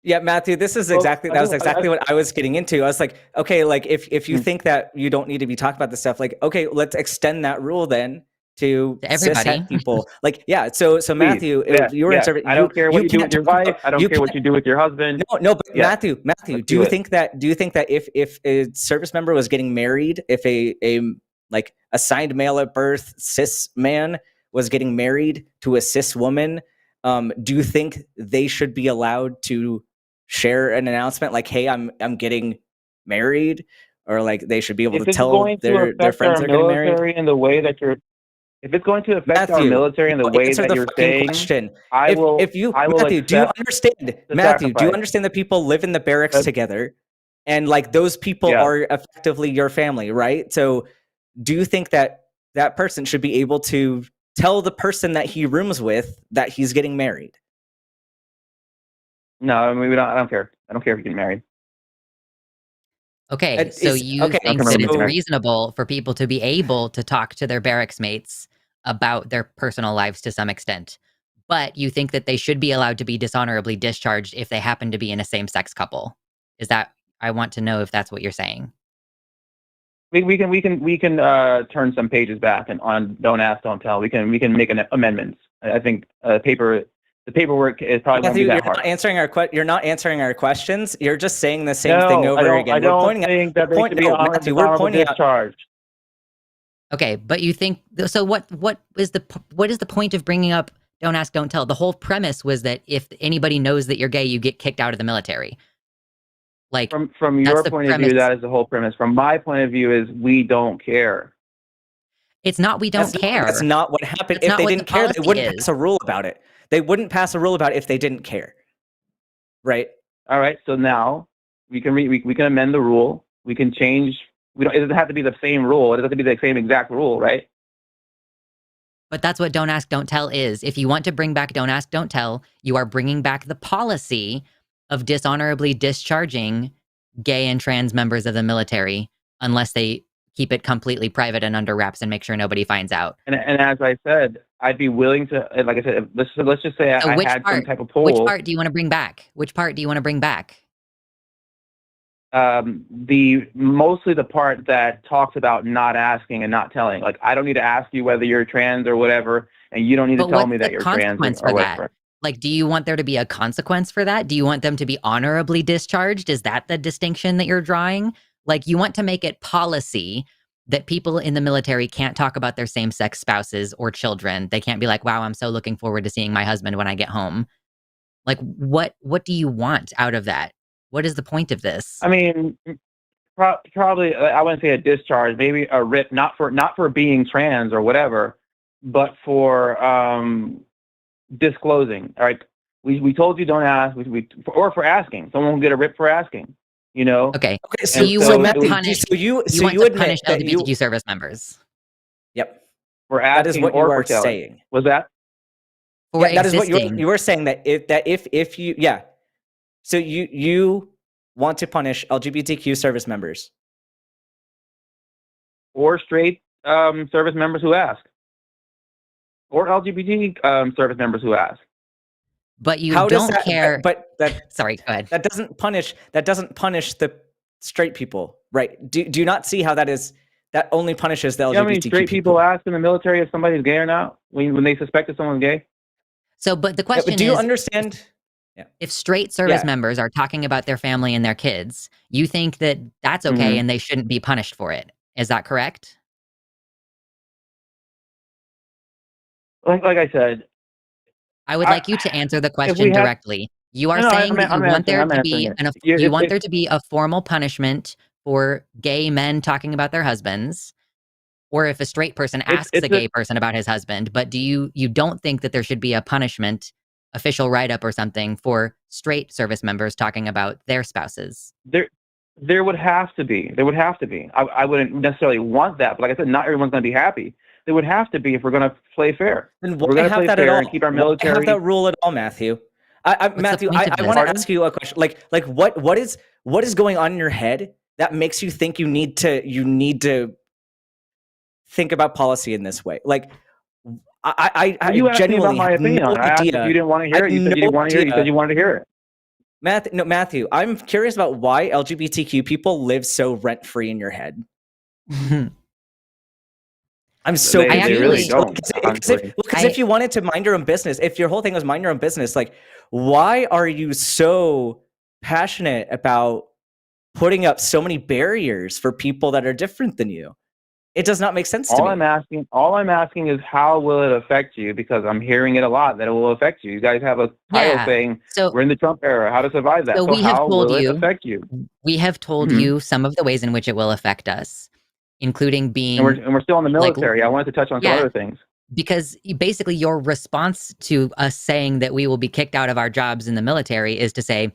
Yeah, Matthew, this is exactly what I was getting into. I was like, okay, like if you think that you don't need to be talking about this stuff, like, okay, let's extend that rule then to everybody. People. Like, yeah, so Matthew, if you're in service, I don't care what you do with your wife. I don't care what you do with your husband. No, but Matthew, do you think that if a service member was getting married, if a like assigned male at birth cis man was getting married to a cis woman, do you think they should be allowed to share an announcement like, hey, I'm getting married, or like they should be able to tell their friends they're getting married? In the way that you're, if it's going to affect our military in the way that you're saying, question. I will. Matthew, do you understand? Matthew, do you understand that people live in the barracks together, and like those people are effectively your family, right? So, do you think that that person should be able to tell the person that he rooms with that he's getting married? No, I mean, I don't care. I don't care if you get married. Okay, so you think that it's reasonable for people to be able to talk to their barracks mates about their personal lives to some extent, but you think that they should be allowed to be dishonorably discharged if they happen to be in a same-sex couple. Is that? I want to know if that's what you're saying. We can turn some pages back and on Don't Ask, Don't Tell. We can make amendments. I think the paperwork is probably going to be that hard. You're not answering our questions. You're just saying the same thing over again. I don't think that they should be honorably discharged. Okay, but you think so? What is the point of bringing up Don't Ask, Don't Tell? The whole premise was that if anybody knows that you're gay, you get kicked out of the military. Like, from your point of view, that is the whole premise. From my point of view, is we don't care. It's not we don't care. That's not what happened. If they didn't care, they wouldn't pass a rule about it. They wouldn't pass a rule about it if they didn't care, right? All right. So now we can amend the rule. We can change. It doesn't have to be the same rule. It doesn't have to be the same exact rule, right? But that's what Don't Ask, Don't Tell is. If you want to bring back Don't Ask, Don't Tell, you are bringing back the policy of dishonorably discharging gay and trans members of the military unless they keep it completely private and under wraps and make sure nobody finds out. And as I said, I'd be willing to, like I said, let's just say I had some type of poll. Which part do you want to bring back? Which part do you want to bring back? mostly the part that talks about not asking and not telling. Like, I don't need to ask you whether you're trans or whatever, and you don't need to tell me that you're trans or whatever. Like, do you want there to be a consequence for that? Do you want them to be honorably discharged? Is that the distinction that you're drawing? Like, you want to make it policy that people in the military can't talk about their same-sex spouses or children. They can't be like, wow, I'm so looking forward to seeing my husband when I get home. Like, what do you want out of that? What is the point of this? I mean, probably, I wouldn't say a discharge, maybe a RIP, not for being trans or whatever, but for disclosing. All right, we told you don't ask, or for asking. Someone will get a RIP for asking. You know. Okay. So you want to punish LGBTQ service members. Yep. For asking, that is what you are saying. Was that? That is what you were saying. That if you So you want to punish LGBTQ service members or straight service members who ask, or LGBT service members who ask. But you don't care. But that sorry, go ahead. That doesn't punish the straight people, right? Do you not see how that only punishes the LGBTQ? You know how many straight people ask in the military if somebody's gay or not when they suspect that someone's gay? So, but the question is, do you understand? If straight service members are talking about their family and their kids, you think that that's okay and they shouldn't be punished for it. Is that correct? Like I said, I would like you to answer the question directly. You are saying that you want there to be a formal punishment for gay men talking about their husbands, or if a straight person asks a gay person about his husband. But you don't think that there should be a punishment, official write-up or something, for straight service members talking about their spouses? There would have to be. There would have to be. I wouldn't necessarily want that, but like I said, not everyone's going to be happy. There would have to be if we're going to play fair. Then we're going to play fair and keep our military. Why have that rule at all, Matthew? Matthew, I want to ask you a question. Like what is going on in your head that makes you think you need to think about policy in this way? Like, I you genuinely about my opinion. No I asked if you didn't want to hear it. You said you didn't want to hear it. You said you wanted to hear it. Matthew, I'm curious about why LGBTQ people live so rent-free in your head. I'm so confused. They really don't. Because if you wanted to mind your own business, if your whole thing was mind your own business, like, why are you so passionate about putting up so many barriers for people that are different than you? It does not make sense to me. All I'm asking is, how will it affect you? Because I'm hearing it a lot that it will affect you. You guys have a title saying we're in the Trump era, how to survive that. So how will it affect you? We have told you some of the ways in which it will affect us, including being... And we're still in the military. I wanted to touch on some other things. Because basically your response to us saying that we will be kicked out of our jobs in the military is to say,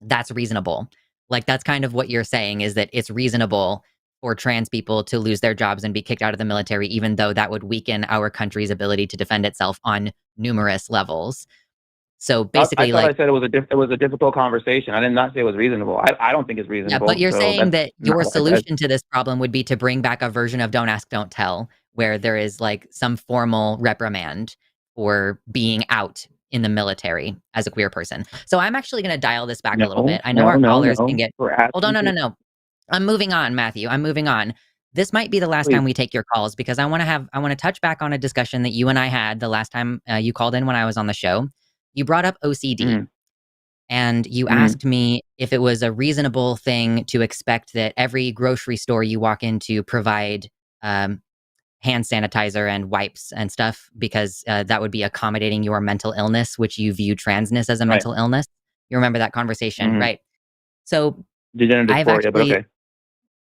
that's reasonable. Like, that's kind of what you're saying, is that it's reasonable for trans people to lose their jobs and be kicked out of the military, even though that would weaken our country's ability to defend itself on numerous levels. So basically, I said it was a difficult conversation. I did not say it was reasonable. I don't think it's reasonable. Yeah, but you're saying that your solution to this problem would be to bring back a version of Don't Ask, Don't Tell, where there is like some formal reprimand for being out in the military as a queer person. So I'm actually going to dial this back a little bit. I know our callers can get... Hold on, no. I'm moving on, Matthew. I'm moving on. This might be the last time we take your calls, because I want to touch back on a discussion that you and I had the last time you called in when I was on the show. You brought up OCD, and you asked me if it was a reasonable thing to expect that every grocery store you walk into provide hand sanitizer and wipes and stuff, because that would be accommodating your mental illness, which you view transness as a mental illness. You remember that conversation, right? So I've actually...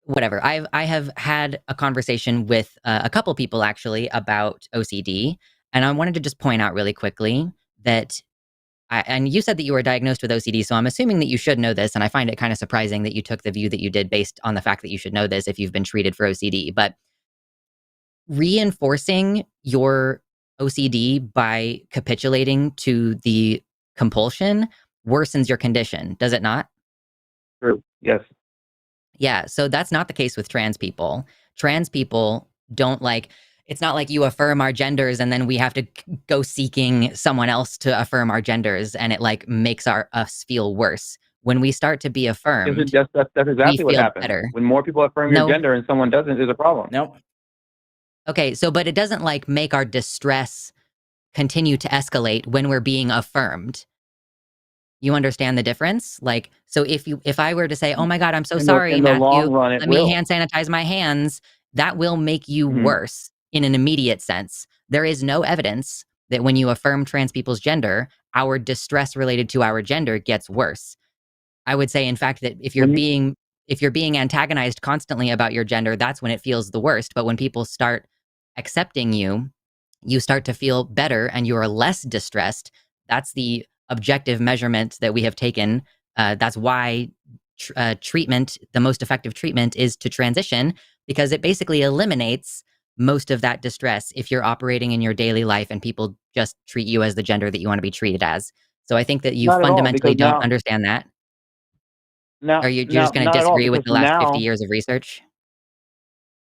Whatever. I have had a conversation with a couple people actually about OCD, and I wanted to just point out really quickly that and you said that you were diagnosed with OCD, so I'm assuming that you should know this, and I find it kind of surprising that you took the view that you did based on the fact that you should know this if you've been treated for OCD. But reinforcing your OCD by capitulating to the compulsion worsens your condition, does it not? True. Yes. Yeah, so that's not the case with trans people. Trans people don't it's not like you affirm our genders and then we have to go seeking someone else to affirm our genders, and it makes us feel worse. when we start to be affirmed, That's we exactly what feel happens. better. When more people affirm your No. gender and someone doesn't, there's a problem. Nope. Okay, so but it doesn't like make our distress continue to escalate when we're being affirmed. You understand the difference? Like, so if I were to say, "Oh my God, I'm so sorry, In the Matthew, long run, it let me will. hand sanitize my hands," that will make you Mhm. worse in an immediate sense. There is no evidence that when you affirm trans people's gender, our distress related to our gender gets worse. I would say, in fact, that if you're being antagonized constantly about your gender, that's when it feels the worst. But when people start accepting you, you start to feel better and you are less distressed. That's the objective measurement that we have taken. That's why treatment, the most effective treatment, is to transition, because it basically eliminates most of that distress if you're operating in your daily life and people just treat you as the gender that you want to be treated as. So I think that you Not at all, fundamentally because don't understand that. Or you're just going to not at all, disagree with because the last 50 now, years of research?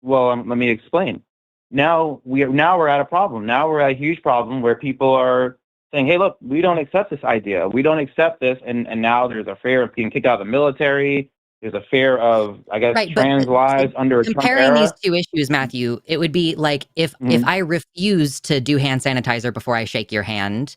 well, let me explain. Now we're at a problem. Now we're at a huge problem where people are saying, "Hey, look, we don't accept this idea. We don't accept this," and now there's a fear of being kicked out of the military. There's a fear of, I guess, Right, but trans lives under a Trump comparing these era. two issues, Matthew, it would be like if Mhm. I refuse to do hand sanitizer before I shake your hand,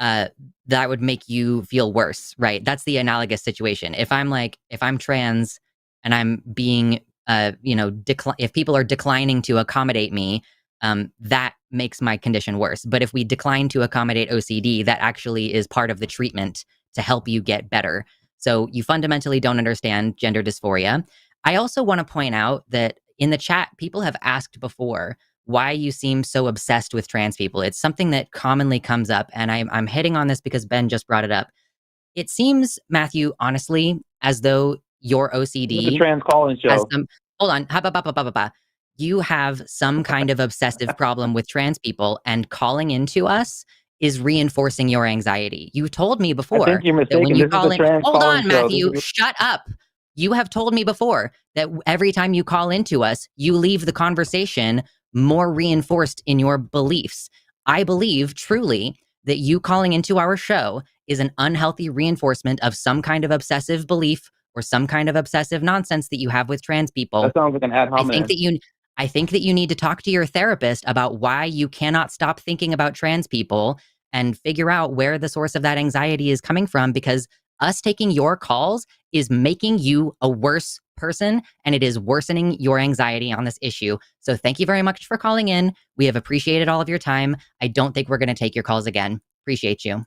uh, that would make you feel worse, right? That's the analogous situation. If I'm trans and I'm being, if people are declining to accommodate me, that makes my condition worse. But if we decline to accommodate OCD, that actually is part of the treatment to help you get better. So you fundamentally don't understand gender dysphoria. I also want to point out that in the chat, people have asked before why you seem so obsessed with trans people. It's something that commonly comes up, and I'm hitting on this because Ben just brought it up. It seems, Matthew, honestly, as though your This is the OCD trans call-in has show. some. Hold on, you have some kind of obsessive problem with trans people, and calling into us is reinforcing your anxiety. You told me I before think you're that when mistaken. you This is call the in, trans hold call-in on, show. This Matthew, is shut up. You have told me before that every time you call into us, you leave the conversation more reinforced in your beliefs. I believe truly that you calling into our show is an unhealthy reinforcement of some kind of obsessive belief or some kind of obsessive nonsense that you have with trans people. that sounds like an ad I think hominem. that you need to talk to your therapist about why you cannot stop thinking about trans people and figure out where the source of that anxiety is coming from, because us taking your calls is making you a worse person and it is worsening your anxiety on this issue. So thank you very much for calling in. We have appreciated all of your time. I don't think we're going to take your calls again. Appreciate you.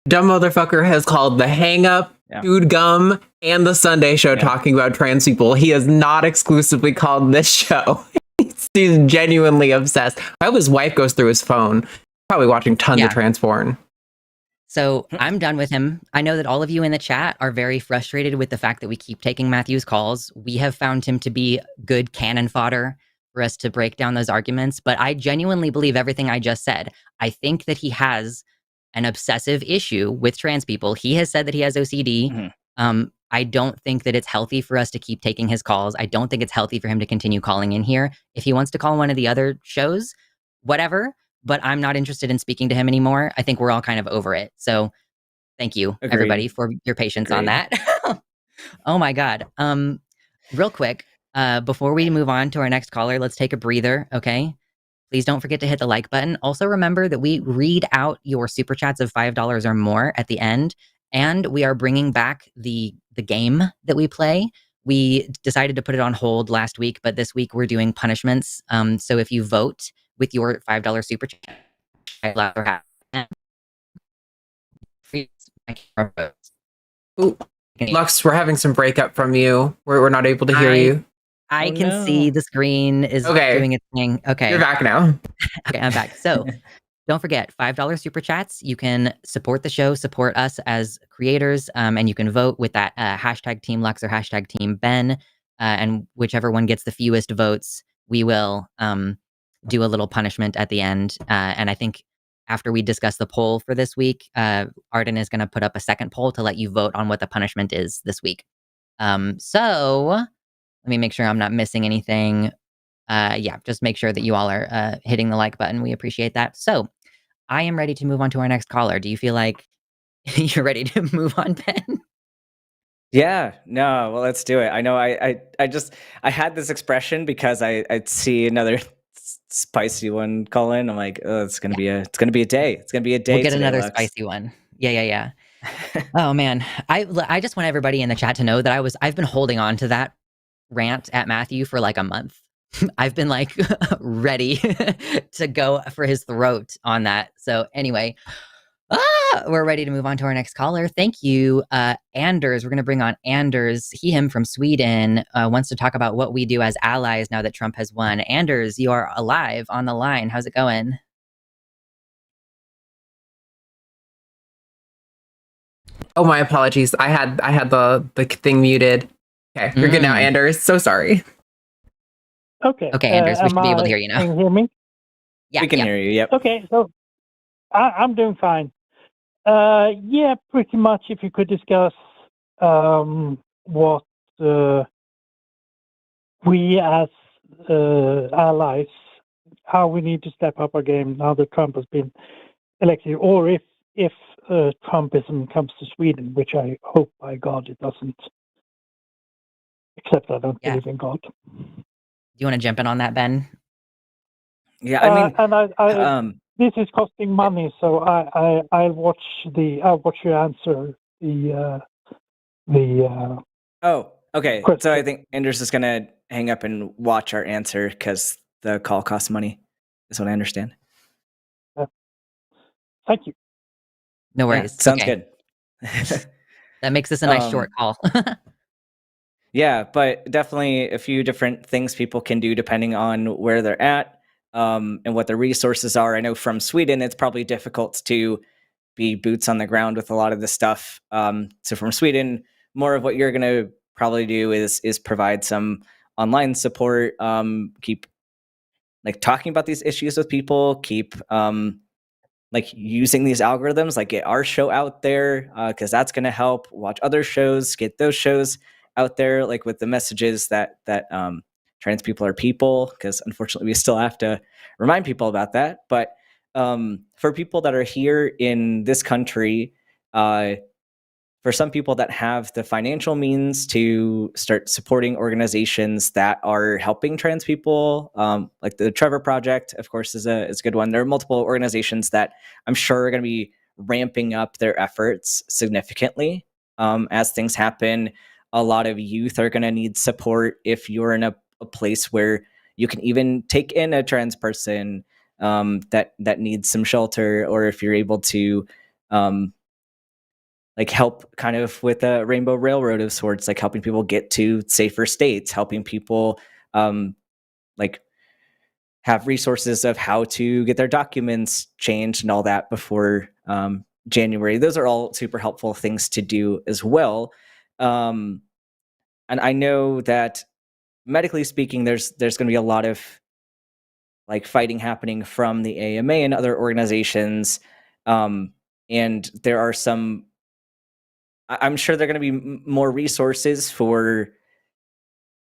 Dumb motherfucker has called the Hang Up, Yeah. Chewed Gum, and the Sunday Show Yeah. talking about trans people. He has not exclusively called this show. He's genuinely obsessed. I hope his wife goes through his phone. Probably watching tons of trans porn. So I'm done with him. I know that all of you in the chat are very frustrated with the fact that we keep taking Matthew's calls. We have found him to be good cannon fodder for us to break down those arguments, but I genuinely believe everything I just said. I think that he has an obsessive issue with trans people. He has said that he has OCD. Mhm. I don't think that it's healthy for us to keep taking his calls. I don't think it's healthy for him to continue calling in here. If he wants to call one of the other shows, whatever, but I'm not interested in speaking to him anymore. I think we're all kind of over it. So thank you, Agreed. everybody, for your patience on Agreed. that. Oh my God. Real quick, before we move on to our next caller, let's take a breather, okay? Please don't forget to hit the like button. Also remember that we read out your super chats of $5 or more at the end, and we are bringing back the game that we play. We decided to put it on hold last week, but this week we're doing punishments. So if you vote with your $5 super chat, I allow or have Ooh, Lux, we're having some breakup from you. We're not able to hear you. I Oh, can no. see the screen is Okay. doing its thing. Okay. You're back now. Okay, I'm back. So don't forget, $5 super chats. You can support the show, support us as creators, and you can vote with that hashtag Team Lux or hashtag Team Ben. And whichever one gets the fewest votes, we will do a little punishment at the end. And I think after we discuss the poll for this week, Arden is going to put up a second poll to let you vote on what the punishment is this week. So let me make sure I'm not missing anything. Yeah, just make sure that you all are hitting the like button. We appreciate that. So I am ready to move on to our next caller. Do you feel like you're ready to move on, Ben? Yeah, no, well, let's do it. I know I had this expression because I'd see another spicy one call in. I'm like, oh, it's gonna Yeah. be a day. It's gonna be a We'll day get today, another Lux. spicy one. Yeah. Oh man, I just want everybody in the chat to know that I've been holding on to that rant at Matthew for like a month. I've been like ready to go for his throat on that. So anyway, we're ready to move on to our next caller. Thank you, Anders. We're going to bring on Anders, him from Sweden, wants to talk about what we do as allies now that Trump has won. Anders, you are alive on the line. How's it going? Oh, my apologies. I had the thing muted. Okay, you're good now, Anders. So sorry. Okay. Okay, Anders, we should be able to hear you now. Can you hear me? Yeah, we can hear you. Yep. Okay, so I'm doing fine. Yeah, pretty much. If you could discuss what we as allies, how we need to step up our game now that Trump has been elected, or if Trumpism comes to Sweden, which I hope by God it doesn't. Except I don't believe in God. Do you want to jump in on that, Ben? Yeah, I mean, and I this is costing money, so I'll watch your answer. Oh, okay. question. So I think Anders is gonna hang up and watch our answer because the call costs money. Is what I understand. Thank you. No worries. Yeah, sounds okay. good. That makes this a nice short call. Yeah, but definitely a few different things people can do depending on where they're at and what their resources are. I know from Sweden, it's probably difficult to be boots on the ground with a lot of this stuff. So from Sweden, more of what you're going to probably do is provide some online support, keep like talking about these issues with people, keep like using these algorithms, like get our show out there because that's going to help. Watch other shows, get those shows out there, like with the messages that trans people are people, because unfortunately we still have to remind people about that. But for people that are here in this country, for some people that have the financial means to start supporting organizations that are helping trans people, like the Trevor Project, of course, is a good one. There are multiple organizations that I'm sure are going to be ramping up their efforts significantly as things happen. A lot of youth are going to need support if you're in a place where you can even take in a trans person that needs some shelter, or if you're able to like help kind of with a Rainbow Railroad of sorts, like helping people get to safer states, helping people like have resources of how to get their documents changed and all that before January. Those are all super helpful things to do as well. And I know that medically speaking, there's going to be a lot of like fighting happening from the AMA and other organizations. And there are some, I'm sure there are going to be more resources for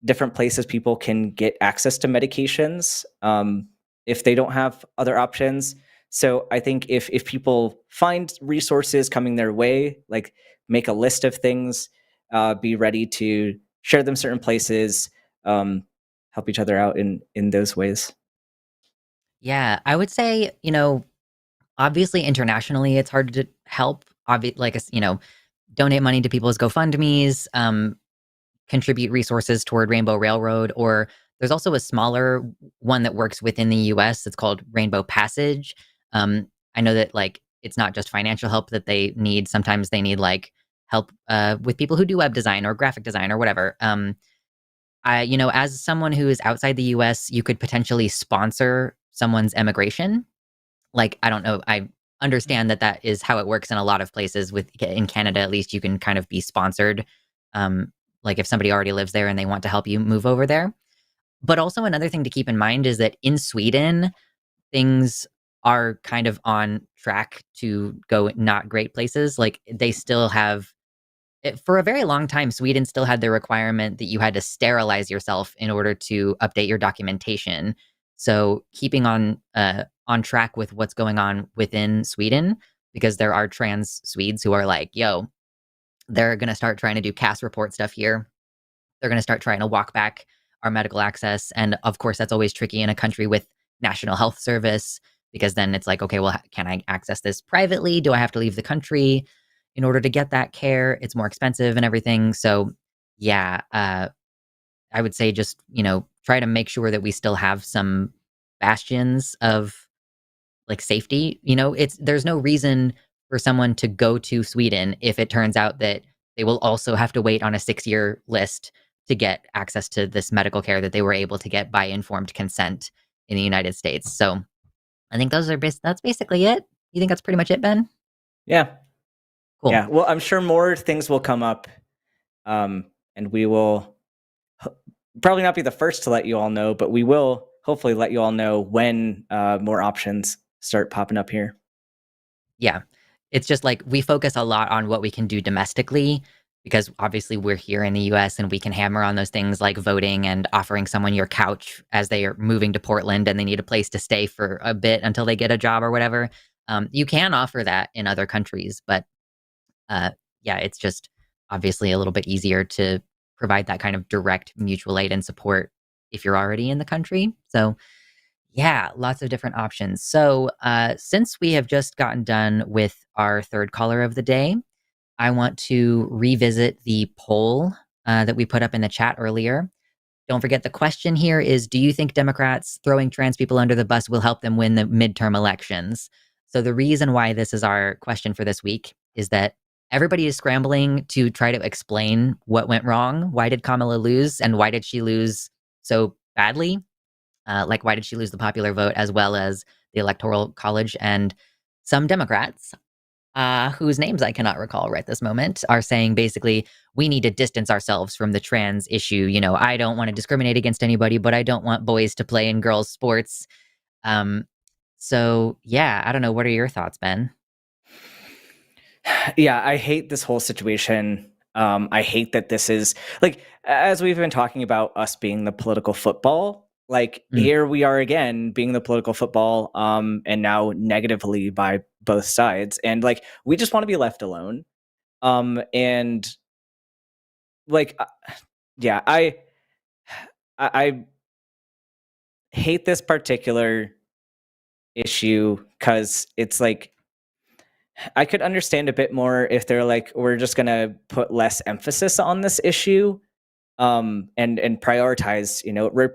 different places people can get access to medications if they don't have other options. So I think if people find resources coming their way, like make a list of things, be ready to share them certain places, help each other out in those ways. Yeah, I would say, obviously internationally it's hard to help. Donate money to people's GoFundMe's, contribute resources toward Rainbow Railroad, or there's also a smaller one that works within the US. It's called Rainbow Passage. I know that like it's not just financial help that they need. Sometimes they need like help with people who do web design or graphic design or whatever. As someone who is outside the US, you could potentially sponsor someone's emigration. Like, I don't know, I understand that is how it works in a lot of places. In Canada, at least, you can kind of be sponsored. Like if somebody already lives there and they want to help you move over there. But also another thing to keep in mind is that in Sweden, things are kind of on track to go not great places. Like they still have, for a very long time, Sweden still had the requirement that you had to sterilize yourself in order to update your documentation. So keeping on track with what's going on within Sweden, because there are trans Swedes who are like, yo, They're going to start trying to do CAS report stuff here. They're going to start trying to walk back our medical access. And of course, that's always tricky in a country with National Health Service, because then it's like, okay, well, can I access this privately? Do I have to leave the country in order to get that care? It's more expensive and everything. So yeah, I would say just, try to make sure that we still have some bastions of like safety. There's no reason for someone to go to Sweden if it turns out that they will also have to wait on a 6-year list to get access to this medical care that they were able to get by informed consent in the United States. So I think that's basically it. You think that's pretty much it, Ben? Yeah. Cool. Yeah. Well, I'm sure more things will come up, and we will probably not be the first to let you all know, but we will hopefully let you all know when more options start popping up here. Yeah. It's just like we focus a lot on what we can do domestically, because obviously we're here in the US and we can hammer on those things like voting and offering someone your couch as they are moving to Portland and they need a place to stay for a bit until they get a job or whatever. You can offer that in other countries, but yeah, it's just obviously a little bit easier to provide that kind of direct mutual aid and support if you're already in the country. So yeah, lots of different options. So since we have just gotten done with our third caller of the day, I want to revisit the poll that we put up in the chat earlier. Don't forget, the question here is, do you think Democrats throwing trans people under the bus will help them win the midterm elections? So the reason why this is our question for this week is that everybody is scrambling to try to explain what went wrong. Why did Kamala lose? And why did she lose so badly? Like, why did she lose the popular vote as well as the Electoral College? And some Democrats, whose names I cannot recall right this moment, are saying basically, we need to distance ourselves from the trans issue. I don't want to discriminate against anybody, but I don't want boys to play in girls' sports. So yeah, I don't know. What are your thoughts, Ben? Yeah, I hate this whole situation. I hate that this is like, as we've been talking about us being the political football, like here we are again being the political football, and now negatively by both sides. And like, we just want to be left alone. And like, yeah, I hate this particular issue because it's like, I could understand a bit more if they're like, we're just gonna put less emphasis on this issue, and prioritize,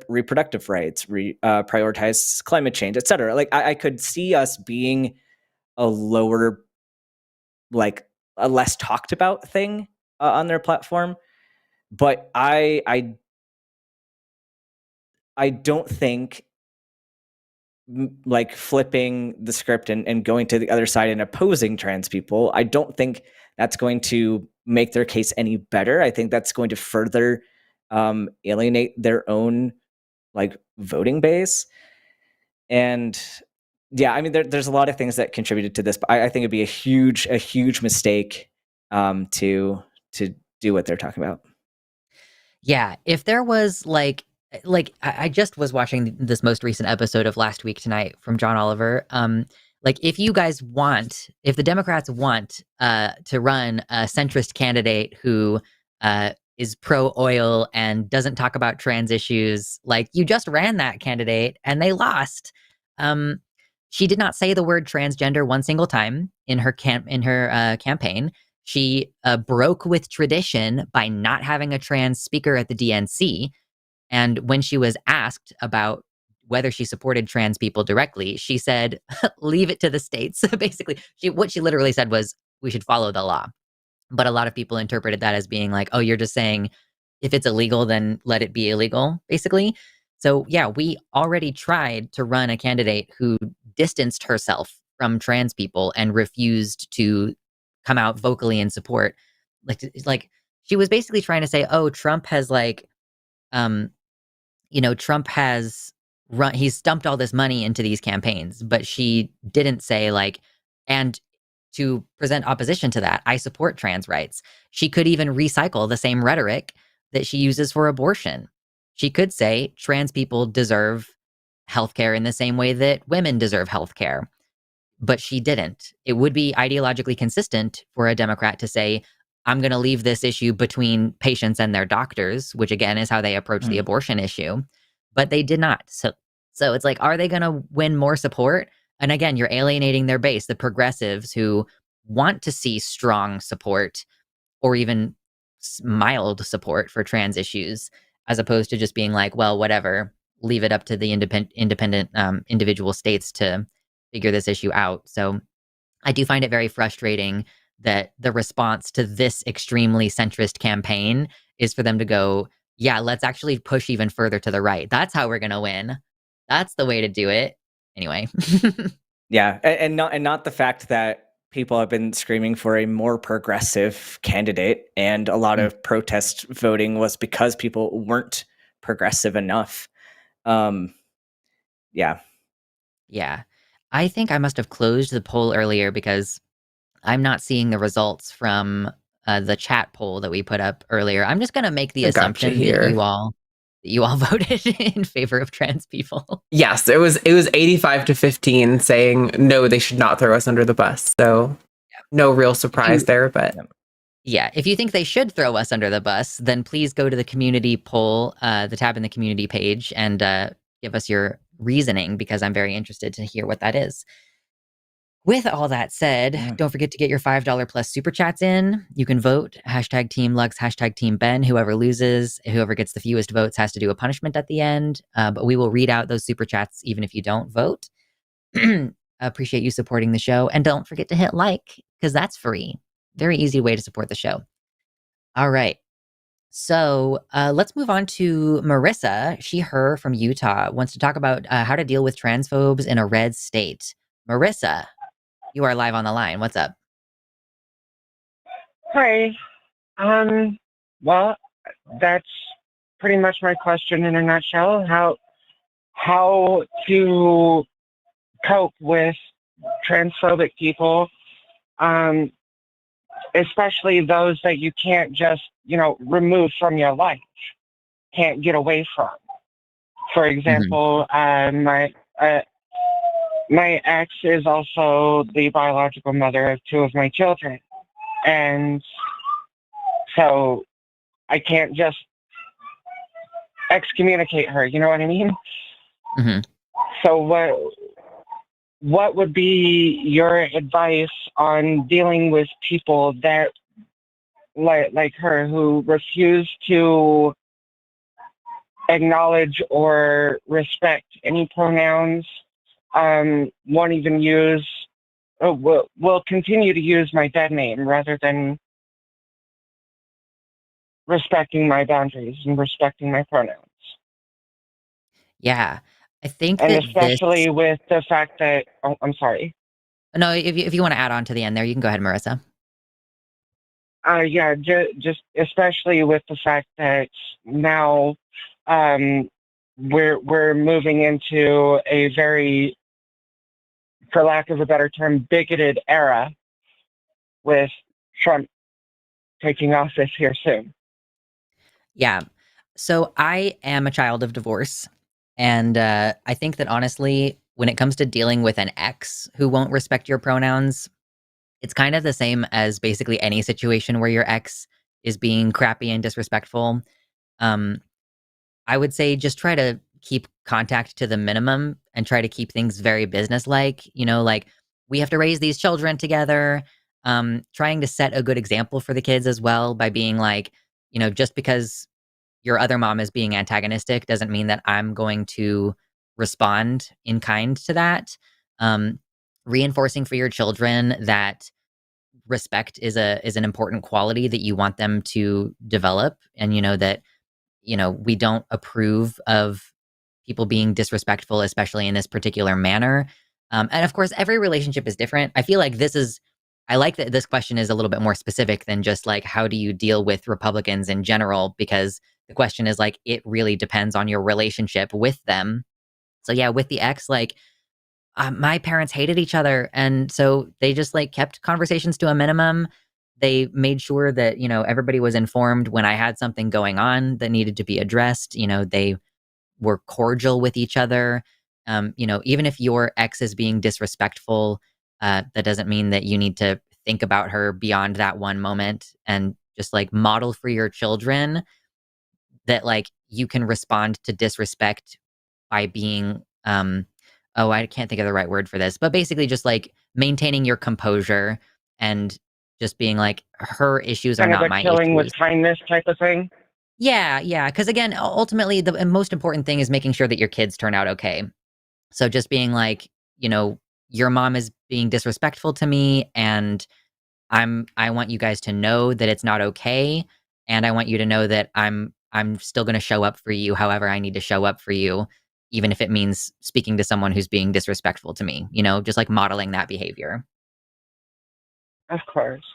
reproductive rights, prioritize climate change, etc. Like, I could see us being a lower, like a less talked about thing on their platform, but I don't think like flipping the script and going to the other side and opposing trans people, I don't think that's going to make their case any better. I think that's going to further alienate their own like voting base. And yeah, I mean, there's a lot of things that contributed to this, but I think it'd be a huge mistake to do what they're talking about. Yeah, if there was like I just was watching this most recent episode of Last Week Tonight from John Oliver. Like, if the Democrats want to run a centrist candidate who is pro oil and doesn't talk about trans issues, like, you just ran that candidate and they lost. She did not say the word transgender one single time in her campaign. She broke with tradition by not having a trans speaker at the DNC. And when she was asked about whether she supported trans people directly, she said, leave it to the states. Basically, what she literally said was, we should follow the law. But a lot of people interpreted that as being like, oh, you're just saying if it's illegal, then let it be illegal, basically. So yeah, we already tried to run a candidate who distanced herself from trans people and refused to come out vocally in support. Like she was basically trying to say, oh, Trump has Trump has he's dumped all this money into these campaigns, but she didn't say like, and to present opposition to that, I support trans rights. She could even recycle the same rhetoric that she uses for abortion. She could say trans people deserve healthcare in the same way that women deserve healthcare, but she didn't. It would be ideologically consistent for a Democrat to say, I'm going to leave this issue between patients and their doctors, which again is how they approach the abortion issue. But they did not. So it's like, are they going to win more support? And again, you're alienating their base, the progressives who want to see strong support or even mild support for trans issues, as opposed to just being like, well, whatever, leave it up to the independent individual states to figure this issue out. So I do find it very frustrating that the response to this extremely centrist campaign is for them to go, yeah, let's actually push even further to the right. That's how we're going to win. That's the way to do it. Anyway. Yeah, and not the fact that people have been screaming for a more progressive candidate, and a lot of protest voting was because people weren't progressive enough. Yeah. Yeah. I think I must have closed the poll earlier because I'm not seeing the results from the chat poll that we put up earlier. I'm just going to make the assumption that you all voted in favor of trans people. Yes, it was 85-15 saying no, they should not throw us under the bus. So no real surprise there, but yeah, if you think they should throw us under the bus, then please go to the community poll, the tab in the community page, and give us your reasoning, because I'm very interested to hear what that is. With all that said, don't forget to get your $5 plus super chats in. You can vote, hashtag Team Lux, hashtag Team Ben. Whoever loses, whoever gets the fewest votes has to do a punishment at the end. But we will read out those super chats even if you don't vote. Appreciate you supporting the show. And don't forget to hit like, because that's free. Very easy way to support the show. All right. So let's move on to Marissa. Her from Utah wants to talk about how to deal with transphobes in a red state. Marissa, you are live on the line. What's up? Hi. Well, that's pretty much my question in a nutshell. How to cope with transphobic people, especially those that you can't just, remove from your life, can't get away from. For example, my ex is also the biological mother of two of my children. And so I can't just excommunicate her, you know what I mean? Mm-hmm. So what would be your advice on dealing with people that, like her, who refuse to acknowledge or respect any pronouns, won't even use, will continue to use my dead name rather than respecting my boundaries and respecting my pronouns? Yeah, I think and that especially with the fact that, I'm sorry. No, if you want to add on to the end there, you can go ahead, Marissa. Yeah, just especially with the fact that now we're moving into a very, for lack of a better term, bigoted era with Trump taking office here soon. Yeah. So I am a child of divorce. And I think that honestly, when it comes to dealing with an ex who won't respect your pronouns, it's kind of the same as basically any situation where your ex is being crappy and disrespectful. I would say just try to keep contact to the minimum and try to keep things very businesslike. Like, we have to raise these children together. Trying to set a good example for the kids as well by being like, just because your other mom is being antagonistic doesn't mean that I'm going to respond in kind to that. Reinforcing for your children that respect is an important quality that you want them to develop, and that we don't approve of people being disrespectful, especially in this particular manner. And of course, every relationship is different. I feel like I like that this question is a little bit more specific than just like, how do you deal with Republicans in general? Because the question is like, it really depends on your relationship with them. So yeah, with the ex, like, my parents hated each other. And so they just like kept conversations to a minimum. They made sure that, everybody was informed when I had something going on that needed to be addressed. They were cordial with each other. Even if your ex is being disrespectful, that doesn't mean that you need to think about her beyond that one moment and just like model for your children that like you can respond to disrespect by being oh, I can't think of the right word for this, but basically just like maintaining your composure and just being like her issues are Kind of not a my killing with issues. kindness type of thing. Yeah, because again, ultimately the most important thing is making sure that your kids turn out okay. So just being like, you know, your mom is being disrespectful to me and I want you guys to know that it's not okay, and I want you to know that I'm still gonna show up for you however I need to show up for you, even if it means speaking to someone who's being disrespectful to me, you know, just like modeling that behavior. Of course.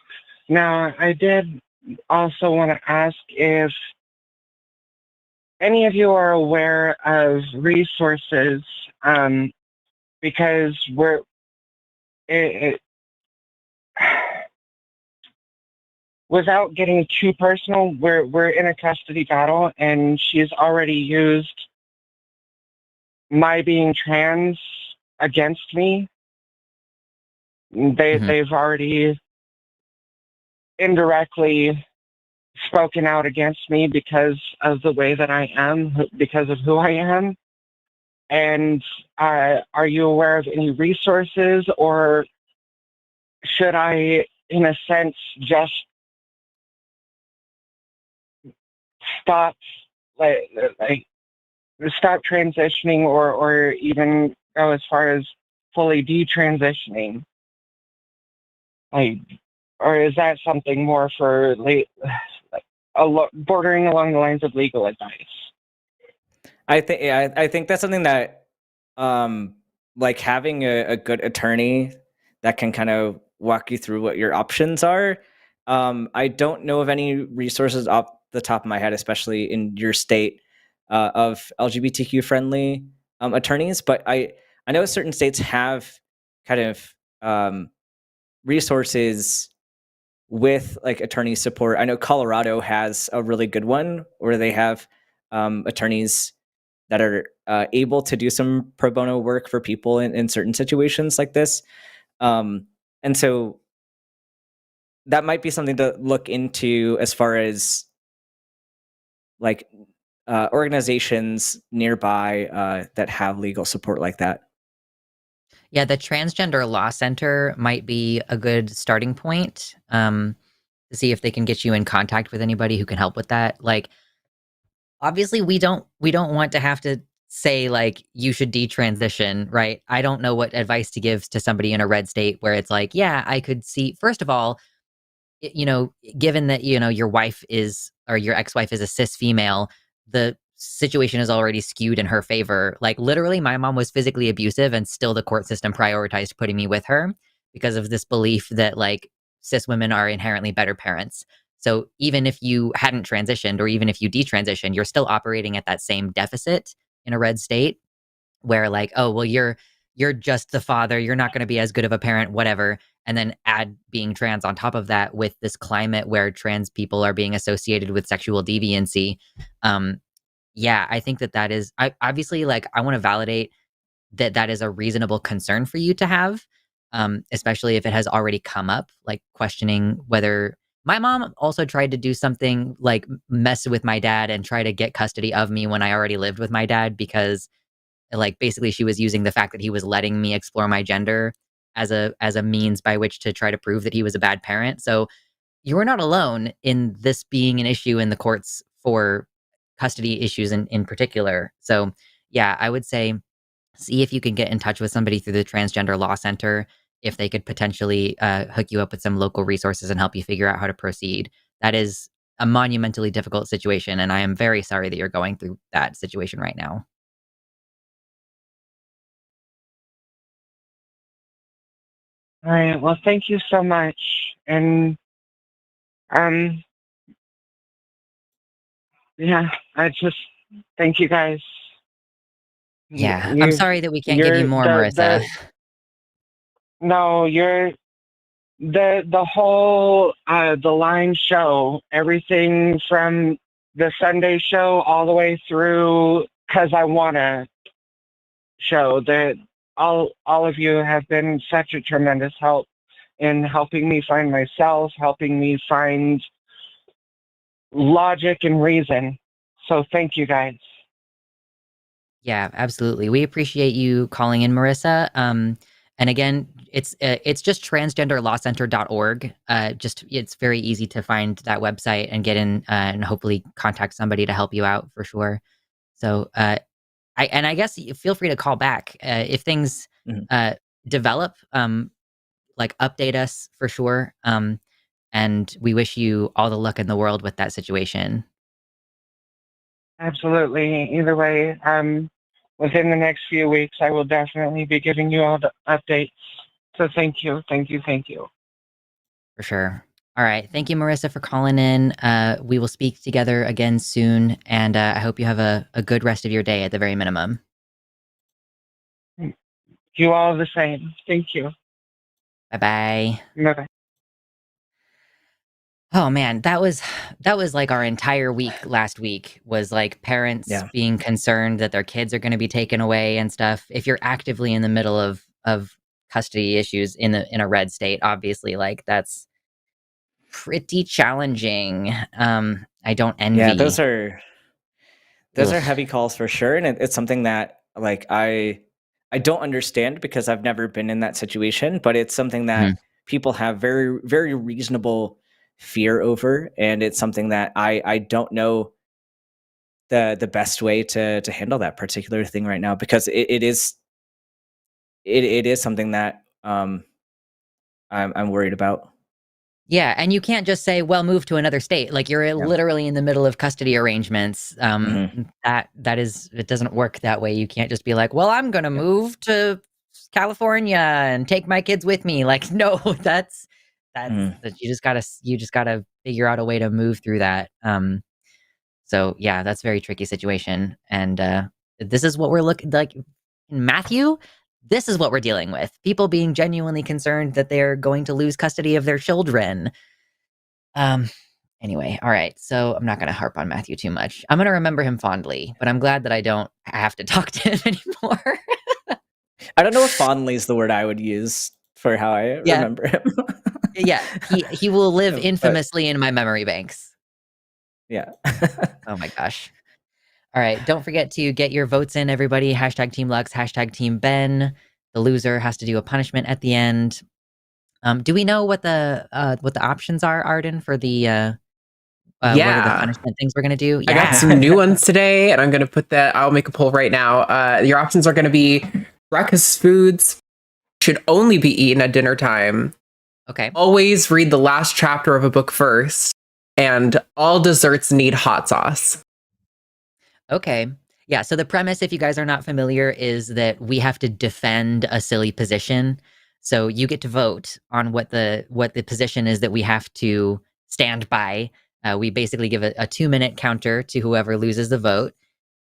Now, I did also want to ask if any of you are aware of resources, because it, without getting too personal, we're in a custody battle, and she's already used my being trans against me. They've already indirectly spoken out against me because of the way that I am, because of who I am. And are you aware of any resources, or should I, in a sense, just stop, like stop transitioning, or even go as far as fully detransitioning? Like, or is that something more for bordering along the lines of legal advice? I think that's something that like having a good attorney that can kind of walk you through what your options are. I don't know of any resources off the top of my head, especially in your state, of LGBTQ friendly attorneys, but I know certain states have kind of resources with like attorney support. I know Colorado has a really good one where they have attorneys that are able to do some pro bono work for people in certain situations like this. And so that might be something to look into as far as like organizations nearby that have legal support like that. Yeah, the Transgender Law Center might be a good starting point, to see if they can get you in contact with anybody who can help with that. Like, obviously, we don't want to have to say, like, you should detransition, right? I don't know what advice to give to somebody in a red state where it's like, yeah, I could see first of all, you know, given that, you know, your wife is or your ex-wife is a cis female, the situation is already skewed in her favor. Like literally my mom was physically abusive and still the court system prioritized putting me with her because of this belief that like cis women are inherently better parents. So even if you hadn't transitioned or even if you detransitioned, you're still operating at that same deficit in a red state where like, oh, well, you're just the father, you're not going to be as good of a parent, whatever. And then add being trans on top of that with this climate where trans people are being associated with sexual deviancy. Um, yeah, I think that is obviously like I want to validate that is a reasonable concern for you to have, especially if it has already come up, like questioning whether my mom also tried to do something like mess with my dad and try to get custody of me when I already lived with my dad because like basically she was using the fact that he was letting me explore my gender as a means by which to try to prove that he was a bad parent. So you are not alone in this being an issue in the courts for custody issues in particular. So yeah, I would say see if you can get in touch with somebody through the Transgender Law Center if they could potentially hook you up with some local resources and help you figure out how to proceed. That is a monumentally difficult situation, and I am very sorry that you're going through that situation right now. All right. Well, thank you so much. And um, yeah, I just thank you guys. Yeah, I'm sorry that we can't give you more, Marissa. No, you're the whole the line show, everything from the Sunday show all the way through because I wanna show that all of you have been such a tremendous help in helping me find myself, helping me find logic and reason. So thank you guys. Yeah, absolutely. We appreciate you calling in, Marissa. And again, it's just transgenderlawcenter.org. Just it's very easy to find that website and get in and hopefully contact somebody to help you out for sure. So I guess feel free to call back if things develop. Like update us for sure. And we wish you all the luck in the world with that situation. Absolutely. Either way, within the next few weeks, I will definitely be giving you all the updates. So thank you, thank you, thank you. For sure. All right. Thank you, Marissa, for calling in. We will speak together again soon. And I hope you have a good rest of your day at the very minimum. You all the same. Thank you. Bye-bye. Bye-bye. Oh man, that was like our entire week last week was like parents being concerned that their kids are going to be taken away and stuff. If you're actively in the middle of custody issues in a red state, obviously like that's pretty challenging. I don't envy. Yeah, those are heavy calls for sure, and it's something that like I don't understand because I've never been in that situation, but it's something that people have very, very reasonable fear over, and it's something that I don't know the best way to handle that particular thing right now, because it is something that I'm worried about. Yeah, and you can't just say, "Well, move to another state." Like you're literally in the middle of custody arrangements. That is, it doesn't work that way. You can't just be like, "Well, I'm going to move to California and take my kids with me." Like, no, that's you just gotta figure out a way to move through that. So yeah, that's a very tricky situation, and this is what we're looking like in Matthew. This is what we're dealing with. People being genuinely concerned that they're going to lose custody of their children. Anyway, all right. So I'm not going to harp on Matthew too much. I'm going to remember him fondly, but I'm glad that I don't have to talk to him anymore. I don't know if fondly is the word I would use for how I remember him. Yeah, he will live infamously in my memory banks. Yeah. Oh my gosh. All right. Don't forget to get your votes in, everybody. Hashtag Team Lux, hashtag Team Ben. The loser has to do a punishment at the end. Do we know what the options are, Arden, for the what are the punishment things we're gonna do? I got some new ones today, and I'm gonna put that. I'll make a poll right now. Your options are gonna be breakfast foods should only be eaten at dinner time. Okay. Always read the last chapter of a book first, and all desserts need hot sauce. Okay. Yeah, so the premise, if you guys are not familiar, is that we have to defend a silly position. So you get to vote on what the position is that we have to stand by. We basically give a 2-minute counter to whoever loses the vote,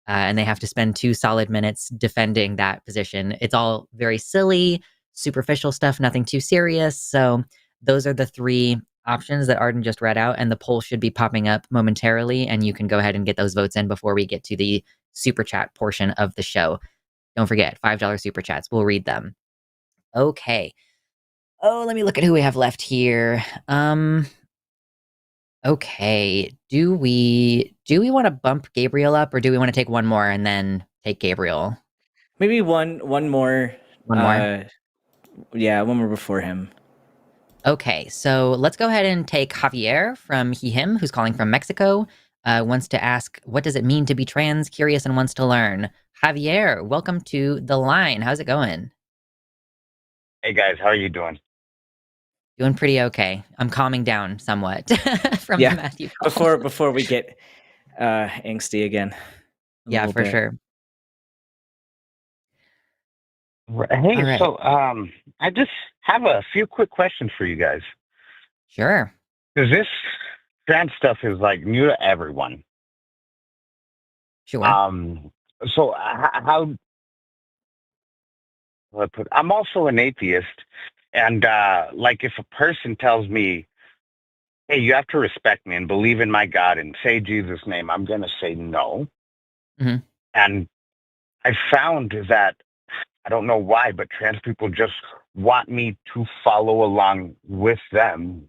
and they have to spend 2 solid minutes defending that position. It's all very silly, superficial stuff, nothing too serious. So those are the 3 options that Arden just read out, and the poll should be popping up momentarily, and you can go ahead and get those votes in before we get to the super chat portion of the show. Don't forget, $5 super chats. We'll read them. Okay. Oh, let me look at who we have left here. Okay. Do we want to bump Gabriel up, or do we want to take one more and then take Gabriel? Maybe one more. One more? Yeah, one more before him. Okay, so let's go ahead and take Javier from him, who's calling from Mexico. Wants to ask, what does it mean to be trans, curious, and wants to learn? Javier, welcome to the line. How's it going? Hey guys, how are you doing? Doing pretty okay. I'm calming down somewhat from the Matthew call. Before we get angsty again. Yeah, for sure. Hey, right. So I just have a few quick questions for you guys. Sure. Because this trans stuff is like new to everyone. Sure. So how? I'm also an atheist, and like if a person tells me, "Hey, you have to respect me and believe in my God and say Jesus' name," I'm gonna say no. Mm-hmm. And I found that I don't know why, but trans people just want me to follow along with them,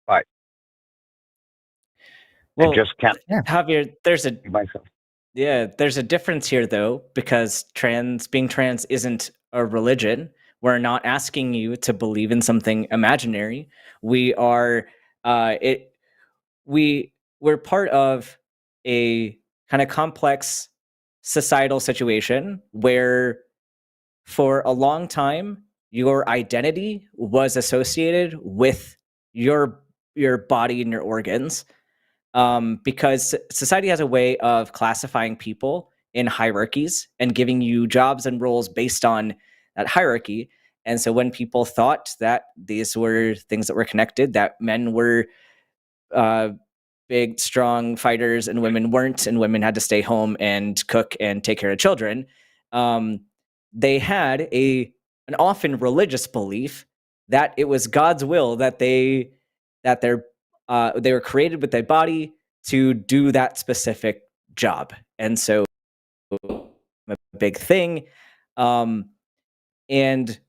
but I just can't Javier, be myself. there's a difference here though, because being trans isn't a religion. We're not asking you to believe in something imaginary. We are we're part of a kind of complex societal situation where for a long time your identity was associated with your body and your organs, because society has a way of classifying people in hierarchies and giving you jobs and roles based on that hierarchy. And so when people thought that these were things that were connected, that men were big, strong fighters and women weren't, and women had to stay home and cook and take care of children, they had an often religious belief that it was God's will that they were created with their body to do that specific job. And so a big thing. And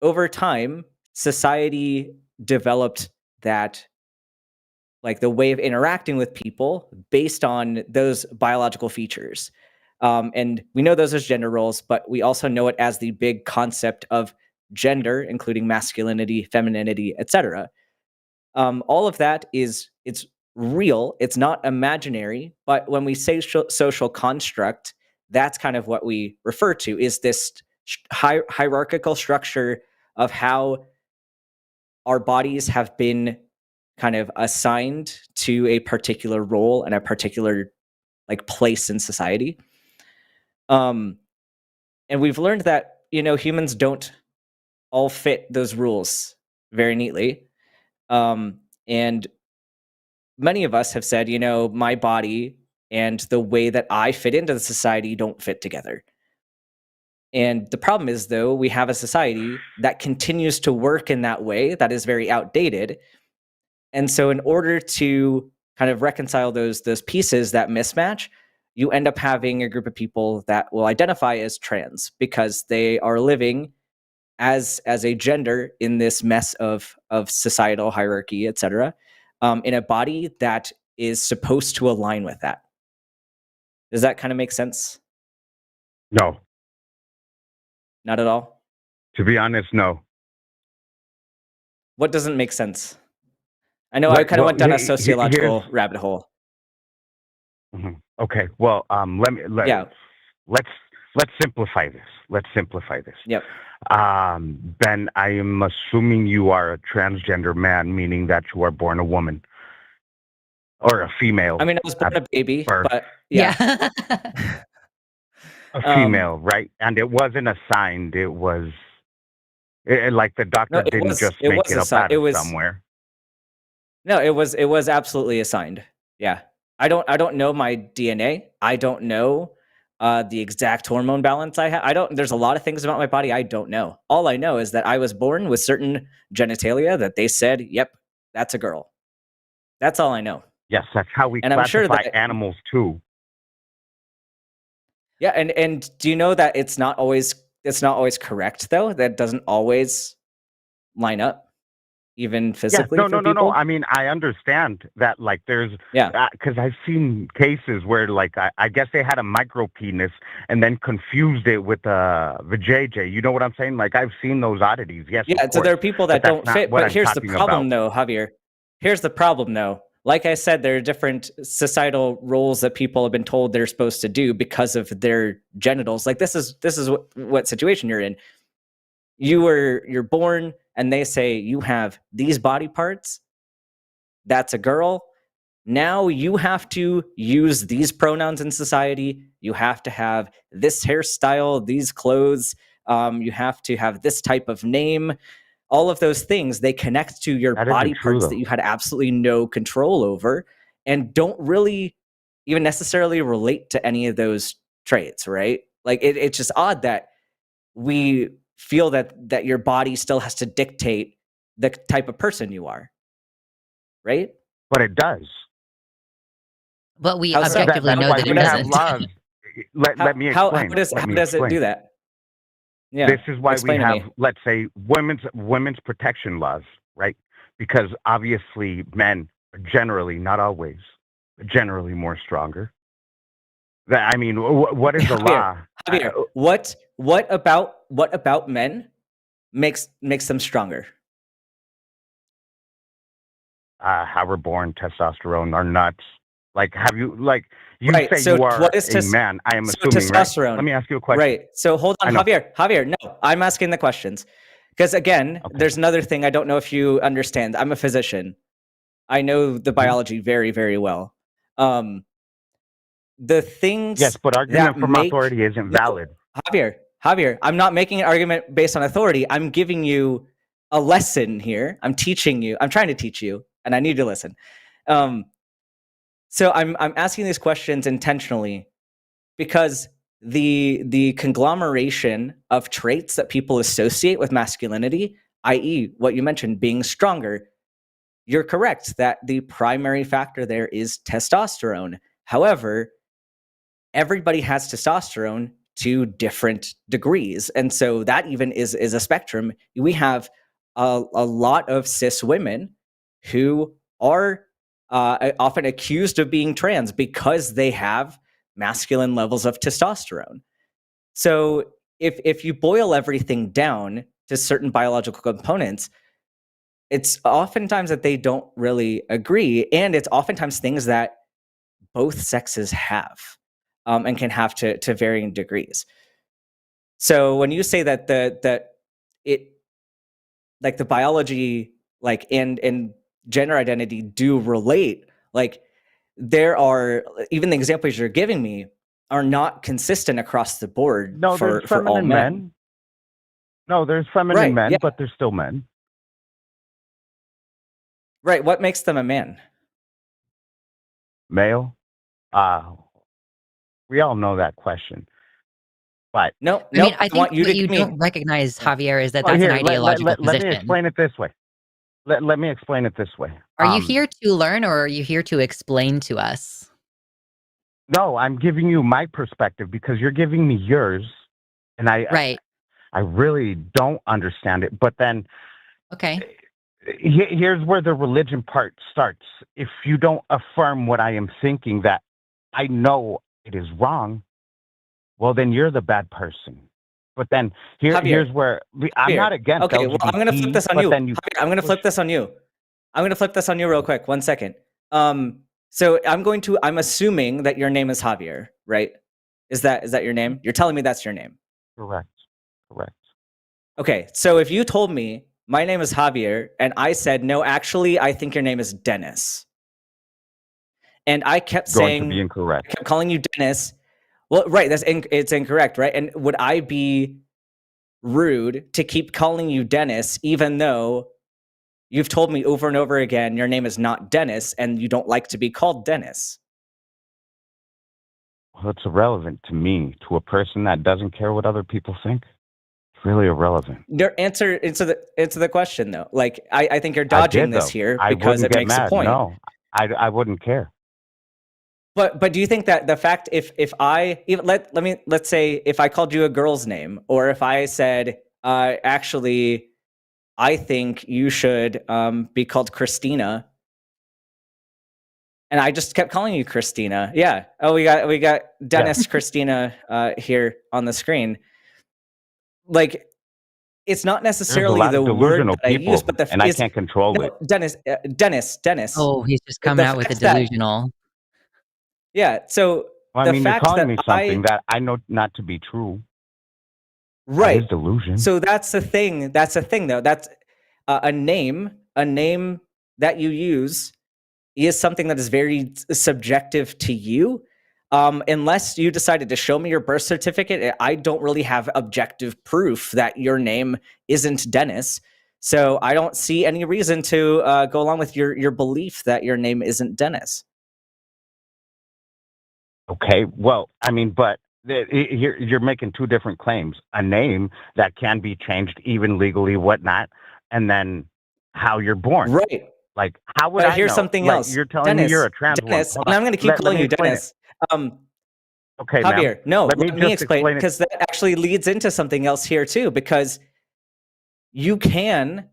over time, society developed that, like, the way of interacting with people based on those biological features. And we know those as gender roles, but we also know it as the big concept of gender, including masculinity, femininity, etc. All of that it's real. It's not imaginary. But when we say social construct, that's kind of what we refer to, is this hierarchical structure of how our bodies have been kind of assigned to a particular role and a particular, like, place in society. And we've learned that, humans don't all fit those rules very neatly. And many of us have said, my body and the way that I fit into the society don't fit together. And the problem is, though, we have a society that continues to work in that way that is very outdated. And so in order to kind of reconcile those pieces, that mismatch, you end up having a group of people that will identify as trans because they are living as a gender in this mess of societal hierarchy, etc., in a body that is supposed to align with that. Does that kind of make sense? No. Not at all? To be honest, no. What doesn't make sense? I know I kind of went down a sociological rabbit hole. Mm-hmm. Okay. Well, let's simplify this. Yep. Ben, I am assuming you are a transgender man, meaning that you are born a woman or a female. I mean, I was born a baby, but yeah. A female, right? And it wasn't assigned. It was like the doctor didn't just make it up out of somewhere. No, it was absolutely assigned. Yeah. I don't know my DNA. I don't know the exact hormone balance I have. There's a lot of things about my body I don't know. All I know is that I was born with certain genitalia that they said, yep, that's a girl. That's all I know. Yes, that's how we classify animals too. Yeah, and do you know that it's not always correct, though? That doesn't always line up, even physically. Yeah, no. I mean, I understand that, like, there's, because I've seen cases where, like, I guess they had a micro penis and then confused it with a vajayjay. You know what I'm saying? Like, I've seen those oddities. Yes. Yeah. So there are people that don't fit. But here's the problem, though, Javier. Here's the problem, though. Like I said, there are different societal roles that people have been told they're supposed to do because of their genitals. Like, this is what situation you're in. You're born, and they say you have these body parts. That's a girl. Now you have to use these pronouns in society. You have to have this hairstyle, these clothes. You have to have this type of name. All of those things, they connect to your body parts that you had absolutely no control over and don't really even necessarily relate to any of those traits, right? Like, it's just odd that we feel that your body still has to dictate the type of person you are, right? But it does. But we objectively know that it doesn't. Let me explain. How does it do that? Yeah. This is why we Explain to have, me. let's say, women's protection laws, right? Because obviously men are generally, not always, but generally more stronger. I mean, what is the law? Javier, what about men makes them stronger? How we're born, testosterone, our nuts. Like, have you, like, you Right. say So you are what is a man, I am so assuming, right? testosterone? Let me ask you a question. Right. So hold on, I know. Javier. No, I'm asking the questions. Because again, Okay. there's another thing I don't know if you understand. I'm a physician. I know the biology very, very well. The things Yes, but argument that from make authority isn't valid. Javier, I'm not making an argument based on authority. I'm giving you a lesson here. I'm teaching you. I'm trying to teach you, and I need to listen. So I'm asking these questions intentionally because the conglomeration of traits that people associate with masculinity, i.e., what you mentioned, being stronger, you're correct that the primary factor there is testosterone. However, everybody has testosterone to different degrees. And so that even is a spectrum. We have a lot of cis women who are often accused of being trans because they have masculine levels of testosterone. So if you boil everything down to certain biological components, it's oftentimes that they don't really agree. And it's oftentimes things that both sexes have and can have to varying degrees. So when you say that it like the biology like and gender identity do relate, like there are even the examples you're giving me are not consistent across the board No, for there's all feminine men. No, there's feminine men, but there's still men. Right. What makes them a man? Male? We all know that question. But no, I mean, I think want you what to you give me. don't recognize, Javier, is that well, that's here, an ideological let position. me explain it this way. Let me explain it this way. Are you here to learn or are you here to explain to us? No, I'm giving you my perspective because you're giving me yours, and I really don't understand it. But then, okay, here's where the religion part starts. If you don't affirm what I am thinking, that I know it is wrong, well, then you're the bad person. But then here's where I'm not against Okay, LGBT, well, I'm going to flip this on you. Then I'm going to flip this on you. I'm going to flip this on you real quick. 1 second. So I'm assuming that your name is Javier, right? Is that your name? You're telling me that's your name. Correct. Okay, so if you told me my name is Javier and I said, no, actually, I think your name is Dennis. And I kept saying, going to be incorrect. I kept calling you Dennis. Well, right, it's incorrect, right? And would I be rude to keep calling you Dennis, even though you've told me over and over again your name is not Dennis and you don't like to be called Dennis? Well, it's irrelevant to me, to a person that doesn't care what other people think. It's really irrelevant. Your answer into the question, though. Like, I think you're dodging this here because it makes a point. No, I wouldn't care. But do you think that the fact if I even let's say if I called you a girl's name, or if I said actually I think you should be called Christina, and I just kept calling you Christina. Yeah. Oh, we got Dennis Christina here on the screen. Like, it's not necessarily the word that I use, but I can't control it. Dennis. Oh, he's just coming out with a delusional. Yeah. So well, I mean, you're calling me something that I know not to be true. Right. That is delusion. So that's the thing. That's the thing, though. That's a name that you use is something that is very subjective to you. Unless you decided to show me your birth certificate, I don't really have objective proof that your name isn't Dennis. So I don't see any reason to go along with your belief that your name isn't Dennis. Okay, well, I mean, but you're making two different claims. A name that can be changed even legally, whatnot, and then how you're born. Right. Like, how would I here's know? something like, else. You're telling me you're a trans woman. Dennis, and I'm going to keep calling you Dennis. Okay, Javier, ma'am. no, Let let me me just explain, explain it. because that actually leads into something else here too, because you can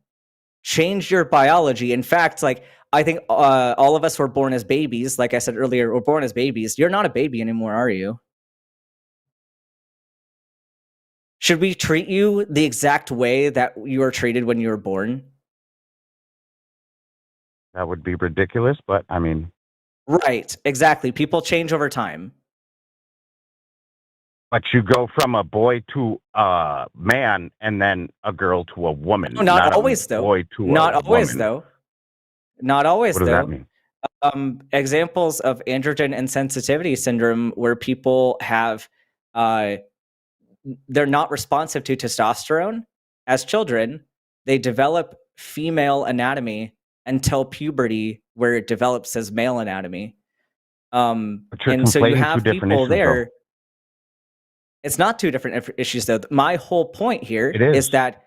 change your biology. In fact, like, I think all of us were born as babies. Like I said earlier, we're born as babies. You're not a baby anymore, are you? Should we treat you the exact way that you were treated when you were born? That would be ridiculous, but I mean, Right, exactly. People change over time. but you go from a boy to a man and then a girl to a woman, No, not not a always, though. boy to Not a always, woman. though. Not always, What does that though. mean? Examples of androgen insensitivity syndrome, where people have they're not responsive to testosterone as children. They develop female anatomy until puberty, where it develops as male anatomy. But you're And so you conflating two have different people issues, there. though. It's not two different issues, though. My whole point here It is. is that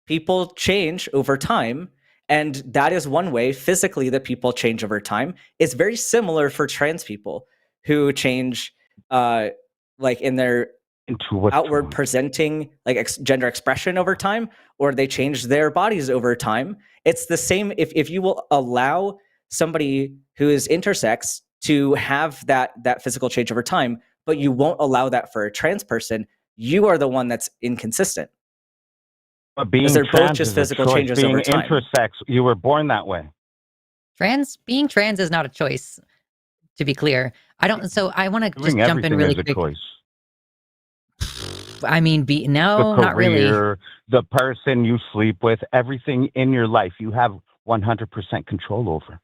people change over time, and that is one way physically that people change over time. It's very similar for trans people who change, like in their Into what? outward presenting, like gender expression over time, or they change their bodies over time. It's the same. If you will allow somebody who is intersex to have that physical change over time, but you won't allow that for a trans person, you are the one that's inconsistent. But Because being they're both trans just is a physical choice. changes Being over time. intersex, you were born that way. Being trans is not a choice, to be clear. So I want to just Doing jump in everything really is a quick. choice. I mean, The not really. career, the person you sleep with, everything in your life, you have 100% control over.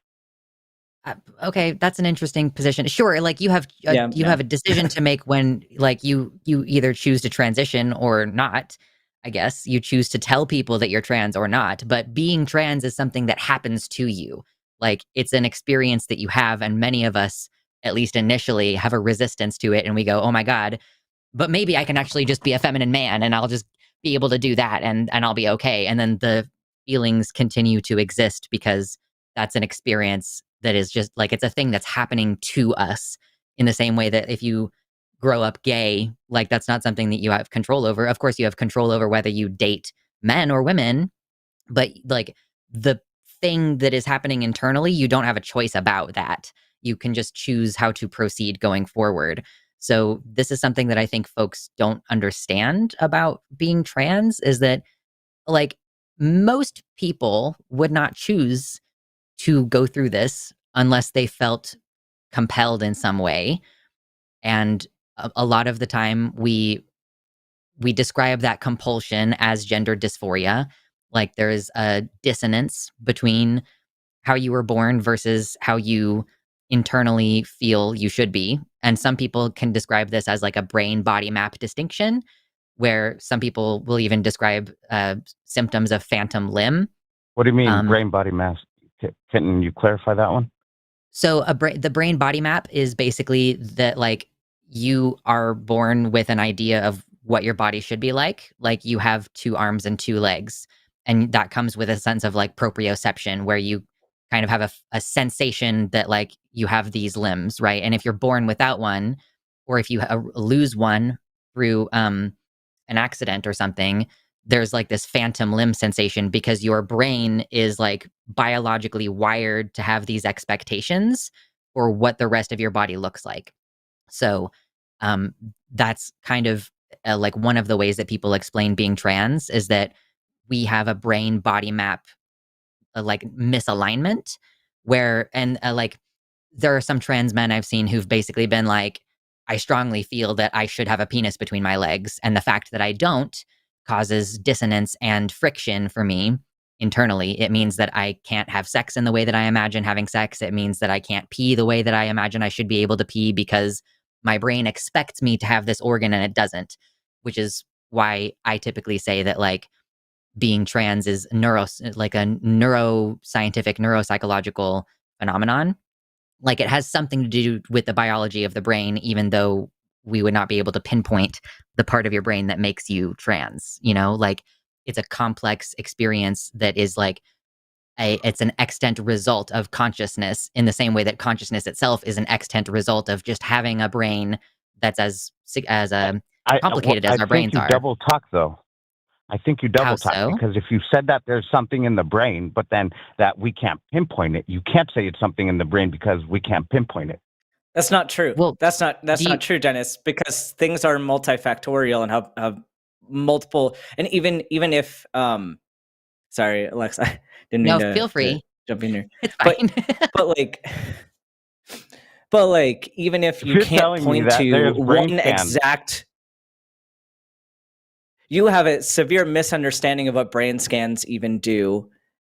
Okay, that's an interesting position. Sure, like you have a decision to make when, like, you either choose to transition or not. I guess you choose to tell people that you're trans or not. But being trans is something that happens to you. Like, it's an experience that you have, and many of us, at least initially, have a resistance to it, and we go, "Oh my God." But maybe I can actually just be a feminine man and I'll just be able to do that and I'll be okay. And then the feelings continue to exist because that's an experience that is just like, it's a thing that's happening to us, in the same way that if you grow up gay, like, that's not something that you have control over. Of course, you have control over whether you date men or women, but like, the thing that is happening internally, you don't have a choice about that. You can just choose how to proceed going forward. So this is something that I think folks don't understand about being trans, is that, like, most people would not choose to go through this unless they felt compelled in some way. And a lot of the time we describe that compulsion as gender dysphoria. Like, there's a dissonance between how you were born versus how you internally feel you should be. And some people can describe this as like a brain body map distinction, where some people will even describe symptoms of phantom limb. What do you mean, brain body mass? Can you clarify that one? So the brain body map is basically that, like, you are born with an idea of what your body should be like. Like, you have 2 arms and 2 legs, and that comes with a sense of like proprioception, where you kind of have a sensation that, like, you have these limbs, right? And if you're born without one, or if you lose one through an accident or something, there's like this phantom limb sensation, because your brain is like biologically wired to have these expectations for what the rest of your body looks like. So that's kind of like one of the ways that people explain being trans, is that we have a brain body map like misalignment, where like, there are some trans men I've seen who've basically been like, I strongly feel that I should have a penis between my legs, and the fact that I don't causes dissonance and friction for me internally. It means that I can't have sex in the way that I imagine having sex. It means that I can't pee the way that I imagine I should be able to pee, because my brain expects me to have this organ and it doesn't, which is why I typically say that, like, being trans is like a neuroscientific, neuropsychological phenomenon. Like, it has something to do with the biology of the brain, even though we would not be able to pinpoint the part of your brain that makes you trans. Like, it's a complex experience that is like it's an extant result of consciousness, in the same way that consciousness itself is an extant result of just having a brain that's as I complicated as our think brains you are. double talk though. I think you double talk so? because if you said that there's something in the brain, but then that we can't pinpoint it, you can't say it's something in the brain because we can't pinpoint it. That's not true. Well, that's not true, Dennis, because things are multifactorial and have multiple, and even if sorry, Alexa, I didn't mean to feel free. to jump in here. It's fine. But like even if you can't point to one exact, you have a severe misunderstanding of what brain scans even do.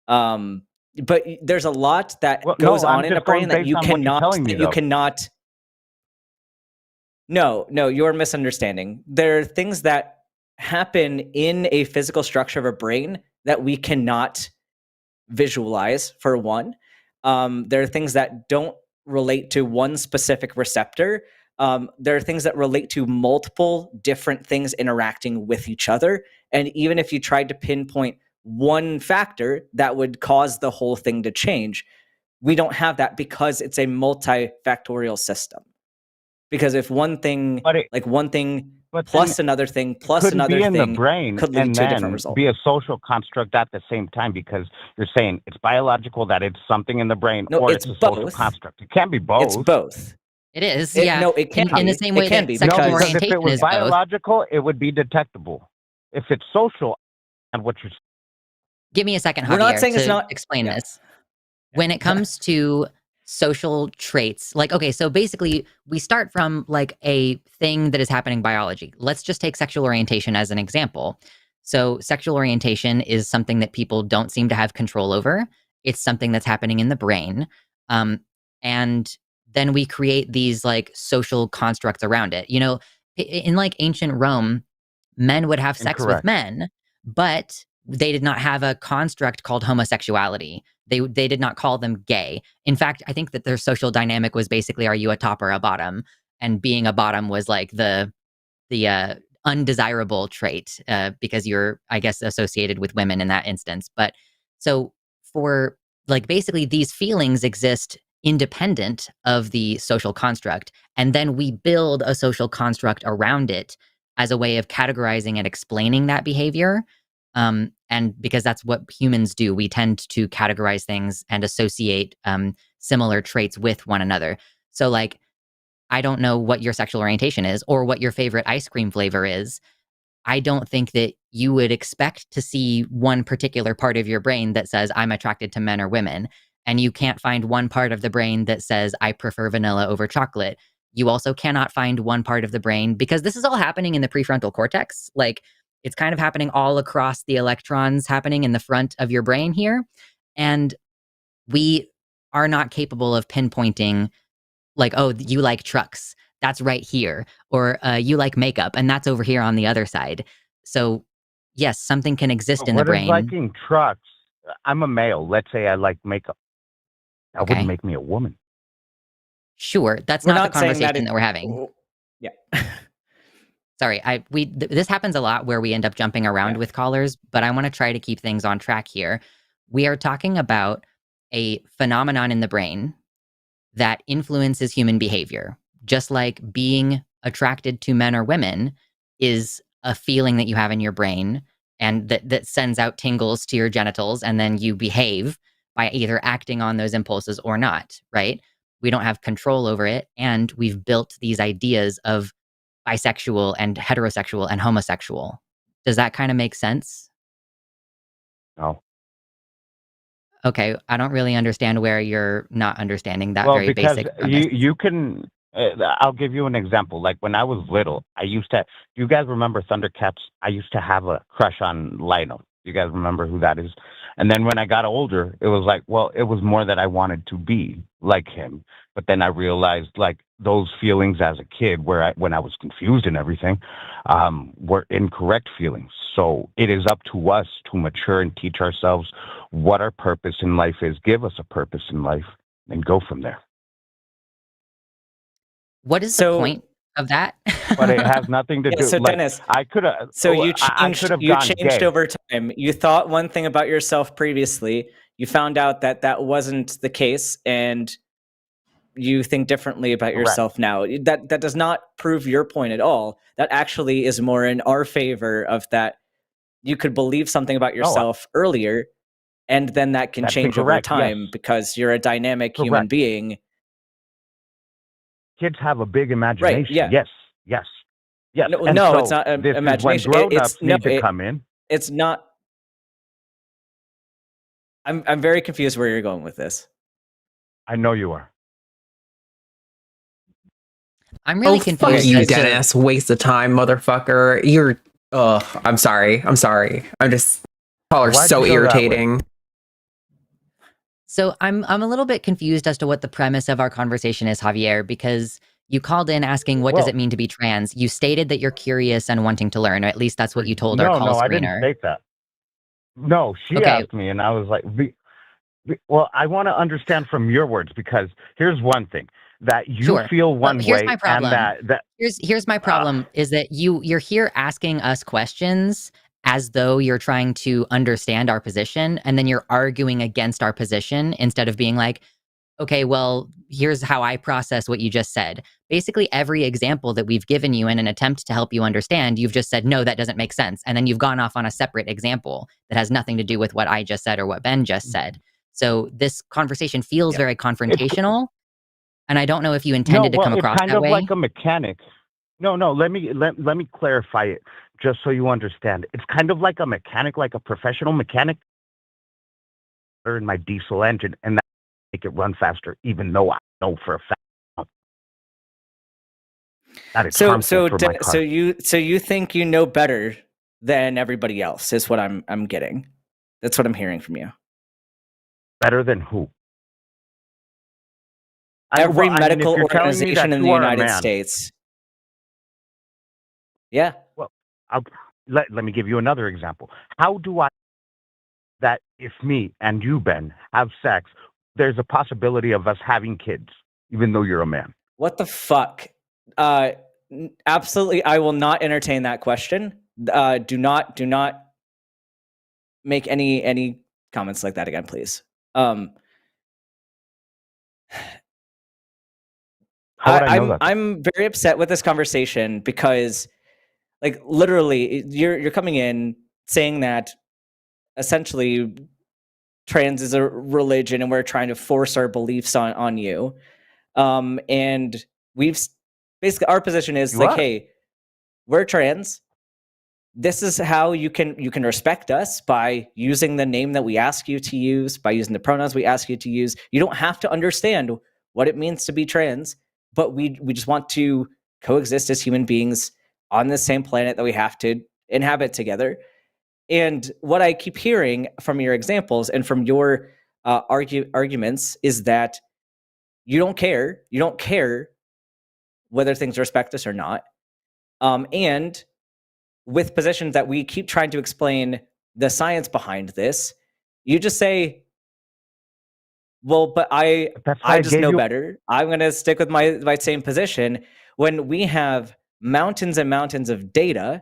But there's a lot that goes on in a brain that you cannot. No, you're misunderstanding. There are things that happen in a physical structure of a brain that we cannot visualize, for one. There are things that don't relate to one specific receptor. There are things that relate to multiple different things interacting with each other. And even if you tried to pinpoint one factor that would cause the whole thing to change, we don't have that because it's a multifactorial system. Because if one thing, plus another thing plus another thing, in the brain could lead to a different result. Be a social construct at the same time, because you're saying it's biological, that it's something in the brain, or it's a social construct. It can't be both. It's both. It is. Yeah. No, it can in the same way that sexual orientation if it was is biological, both. it would be detectable. If it's social, and what you're give me a second, Javier, we're not saying to it's not explain this. When it comes to social traits, like, okay, so basically we start from like a thing that is happening in biology. Let's just take sexual orientation as an example. So sexual orientation is something that people don't seem to have control over. It's something that's happening in the brain. And then we create these like social constructs around it. You know, in like ancient Rome, men would have sex with men, but they did not have a construct called homosexuality. They did not call them gay. In fact, I think that their social dynamic was basically, are you a top or a bottom? And being a bottom was like the undesirable trait because you're, I guess, associated with women in that instance. But so for like basically these feelings exist independent of the social construct. And then we build a social construct around it as a way of categorizing and explaining that behavior. And because that's what humans do, we tend to categorize things and associate similar traits with one another. So like, I don't know what your sexual orientation is or what your favorite ice cream flavor is. I don't think that you would expect to see one particular part of your brain that says, I'm attracted to men or women. And you can't find one part of the brain that says, I prefer vanilla over chocolate. You also cannot find one part of the brain, because this is all happening in the prefrontal cortex. Like, it's kind of happening all across the electrons happening in the front of your brain here. And we are not capable of pinpointing like, oh, you like trucks, that's right here. Or you like makeup, and that's over here on the other side. So yes, something can exist in the brain. What is liking trucks? I'm a male. Let's say I like makeup. That wouldn't make me a woman. Sure. That's not the conversation that we're having. Yeah. Sorry, this happens a lot where we end up jumping around with callers, but I want to try to keep things on track here. We are talking about a phenomenon in the brain that influences human behavior, just like being attracted to men or women is a feeling that you have in your brain and that sends out tingles to your genitals, and then you behave by either acting on those impulses or not, right? We don't have control over it, and we've built these ideas of bisexual and heterosexual and homosexual. Does that kind of make sense? No. Okay, I don't really understand where you're not understanding that very basic premise. You can, I'll give you an example. Like when I was little, do you guys remember Thundercats? I used to have a crush on Lionel. You guys remember who that is? And then when I got older, it was like, well, it was more that I wanted to be like him. But then I realized like those feelings as a kid, when I was confused and everything, were incorrect feelings. So it is up to us to mature and teach ourselves what our purpose in life is, give us a purpose in life, and go from there. What is the point of that? But it has nothing to do. So like, Dennis, I could have. So you changed. You changed gay. over time. You thought one thing about yourself previously. You found out that that wasn't the case, and you think differently about yourself now. That does not prove your point at all. That actually is more in our favor of that you could believe something about yourself earlier, and then that can change over time because you're a dynamic human being. Kids have a big imagination. Right, yeah. Yes, yes, yes. No, it's not imagination. When grown-ups need to come in. It's not. I'm very confused where you're going with this. I know you are. I'm really confused. Fuck you, Dennis. Waste of time, motherfucker. You're. I'm sorry. I'm just. Y'all are so irritating. So I'm a little bit confused as to what the premise of our conversation is, Javier, because you called in asking what does it mean to be trans. You stated that you're curious and wanting to learn, or at least that's what you told our call screener. No, I didn't state that. No, she asked me, and I was like, well, I want to understand from your words, because here's one thing. That you feel one way, my problem. And that here's my problem is that you're here asking us questions as though you're trying to understand our position, and then you're arguing against our position instead of being like, okay, well, here's how I process what you just said. Basically, every example that we've given you in an attempt to help you understand, you've just said, no, that doesn't make sense. And then you've gone off on a separate example that has nothing to do with what I just said or what Ben just said. So this conversation feels very confrontational. And I don't know if you intended to come across that way. It's kind of like a mechanic. No, let me clarify it just so you understand. It's kind of like a mechanic, like a professional mechanic in my diesel engine, and that make it run faster, even though I know for a fact that it's harmful for my car. So you think you know better than everybody else is what I'm getting. That's what I'm hearing from you. Better than who? Every medical organization in the United States. Yeah. Well, let me give you another example. How do I that if me and you, Ben, have sex, there's a possibility of us having kids, even though you're a man? What the fuck? Absolutely, I will not entertain that question. Do not make any comments like that again, please. I'm very upset with this conversation because, like, literally, you're coming in saying that essentially trans is a religion and we're trying to force our beliefs on you. And we've basically, our position is hey, we're trans. This is how you can respect us by using the name that we ask you to use, by using the pronouns we ask you to use. You don't have to understand what it means to be trans, but we just want to coexist as human beings on the same planet that we have to inhabit together. And what I keep hearing from your examples and from your arguments is that you don't care. You don't care whether things respect us or not. And with positions that we keep trying to explain the science behind this, you just say, well, but I just know better. I'm going to stick with my same position. When we have mountains and mountains of data,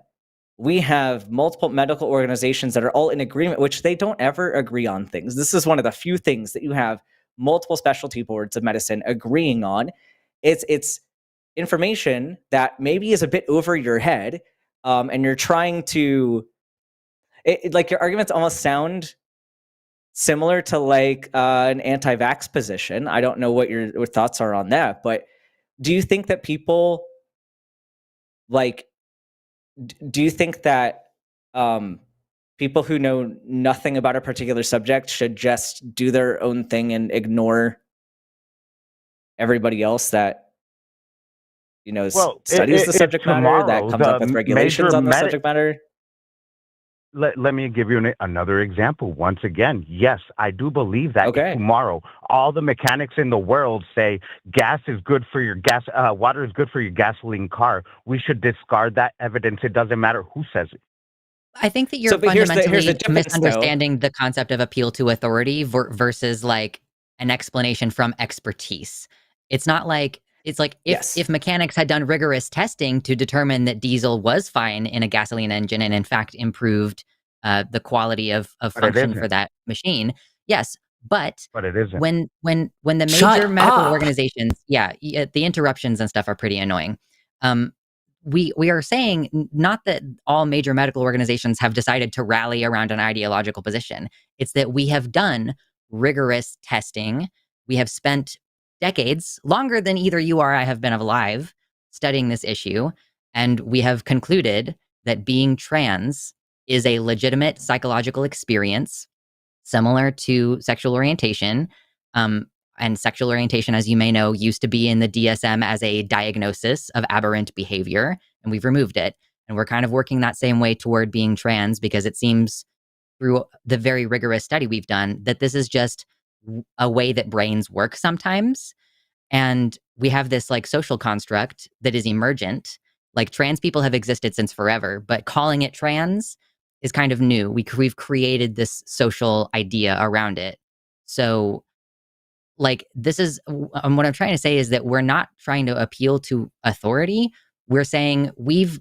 we have multiple medical organizations that are all in agreement, which they don't ever agree on things. This is one of the few things that you have multiple specialty boards of medicine agreeing on. It's information that maybe is a bit over your head, and you're trying to, like, your arguments almost sound similar to like an anti-vax position. I don't know what your thoughts are on that, but do you think that people do you think that people who know nothing about a particular subject should just do their own thing and ignore everybody else that studies the subject matter, that comes up with regulations on the subject matter? Let me give you another example. Once again, yes, I do believe that if tomorrow all the mechanics in the world say gas is good for your water is good for your gasoline car, we should discard that evidence. It doesn't matter who says it. I think that you're fundamentally misunderstanding the concept of appeal to authority versus like an explanation from expertise. It's not like, it's like if mechanics had done rigorous testing to determine that diesel was fine in a gasoline engine and in fact improved the quality of function for that machine, yes, But it isn't. when the Shut major medical up. organizations, the interruptions and stuff are pretty annoying. We are saying not that all major medical organizations have decided to rally around an ideological position. It's that we have done rigorous testing. We have spent decades, longer than either you or I have been alive, studying this issue, and we have concluded that being trans is a legitimate psychological experience similar to sexual orientation. And sexual orientation, as you may know, used to be in the DSM as a diagnosis of aberrant behavior, and we've removed it. And we're kind of working that same way toward being trans because it seems through the very rigorous study we've done that this is just a way that brains work sometimes. And we have this like social construct that is emergent. Like trans people have existed since forever, but calling it trans is kind of new. We've created this social idea around it. So like this is what I'm trying to say is that we're not trying to appeal to authority. We're saying we've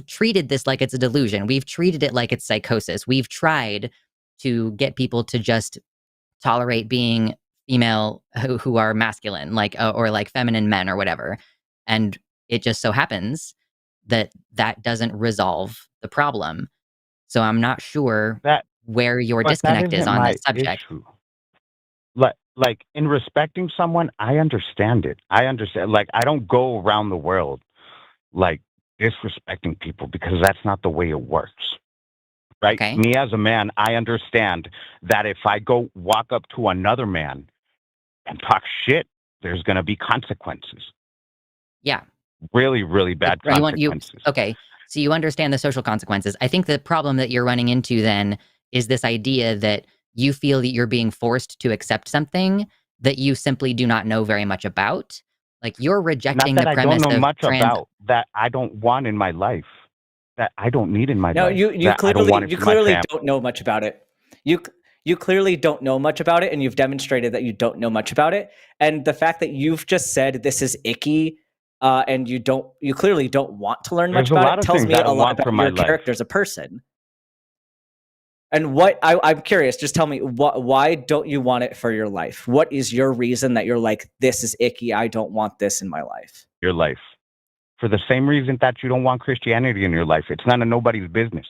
treated this like it's a delusion. We've treated it like it's psychosis. We've tried to get people to just tolerate being female who are masculine, like or like feminine men or whatever. And it just so happens that doesn't resolve the problem. So I'm not sure where your disconnect is on this subject. Issue. Like in respecting someone, I understand it. I understand. Like I don't go around the world like disrespecting people because that's not the way it works. Right? Okay. Me as a man, I understand that if I go walk up to another man and talk shit, there's going to be consequences. Yeah. Really, really bad consequences. Okay. So you understand the social consequences. I think the problem that you're running into then is this idea that you feel that you're being forced to accept something that you simply do not know very much about. Like you're rejecting the premise I don't know of much about that I don't want in my life, that I don't need in my life. No, you clearly don't know much about it. You clearly don't know much about it, and you've demonstrated that you don't know much about it. And the fact that you've just said this is icky, and you clearly don't want to learn much about it, tells me a lot about your character as a person. And what I'm curious, just tell me why don't you want it for your life? What is your reason that you're like, this is icky, I don't want this in my life? Your life. For the same reason that you don't want Christianity in your life. It's none of nobody's business.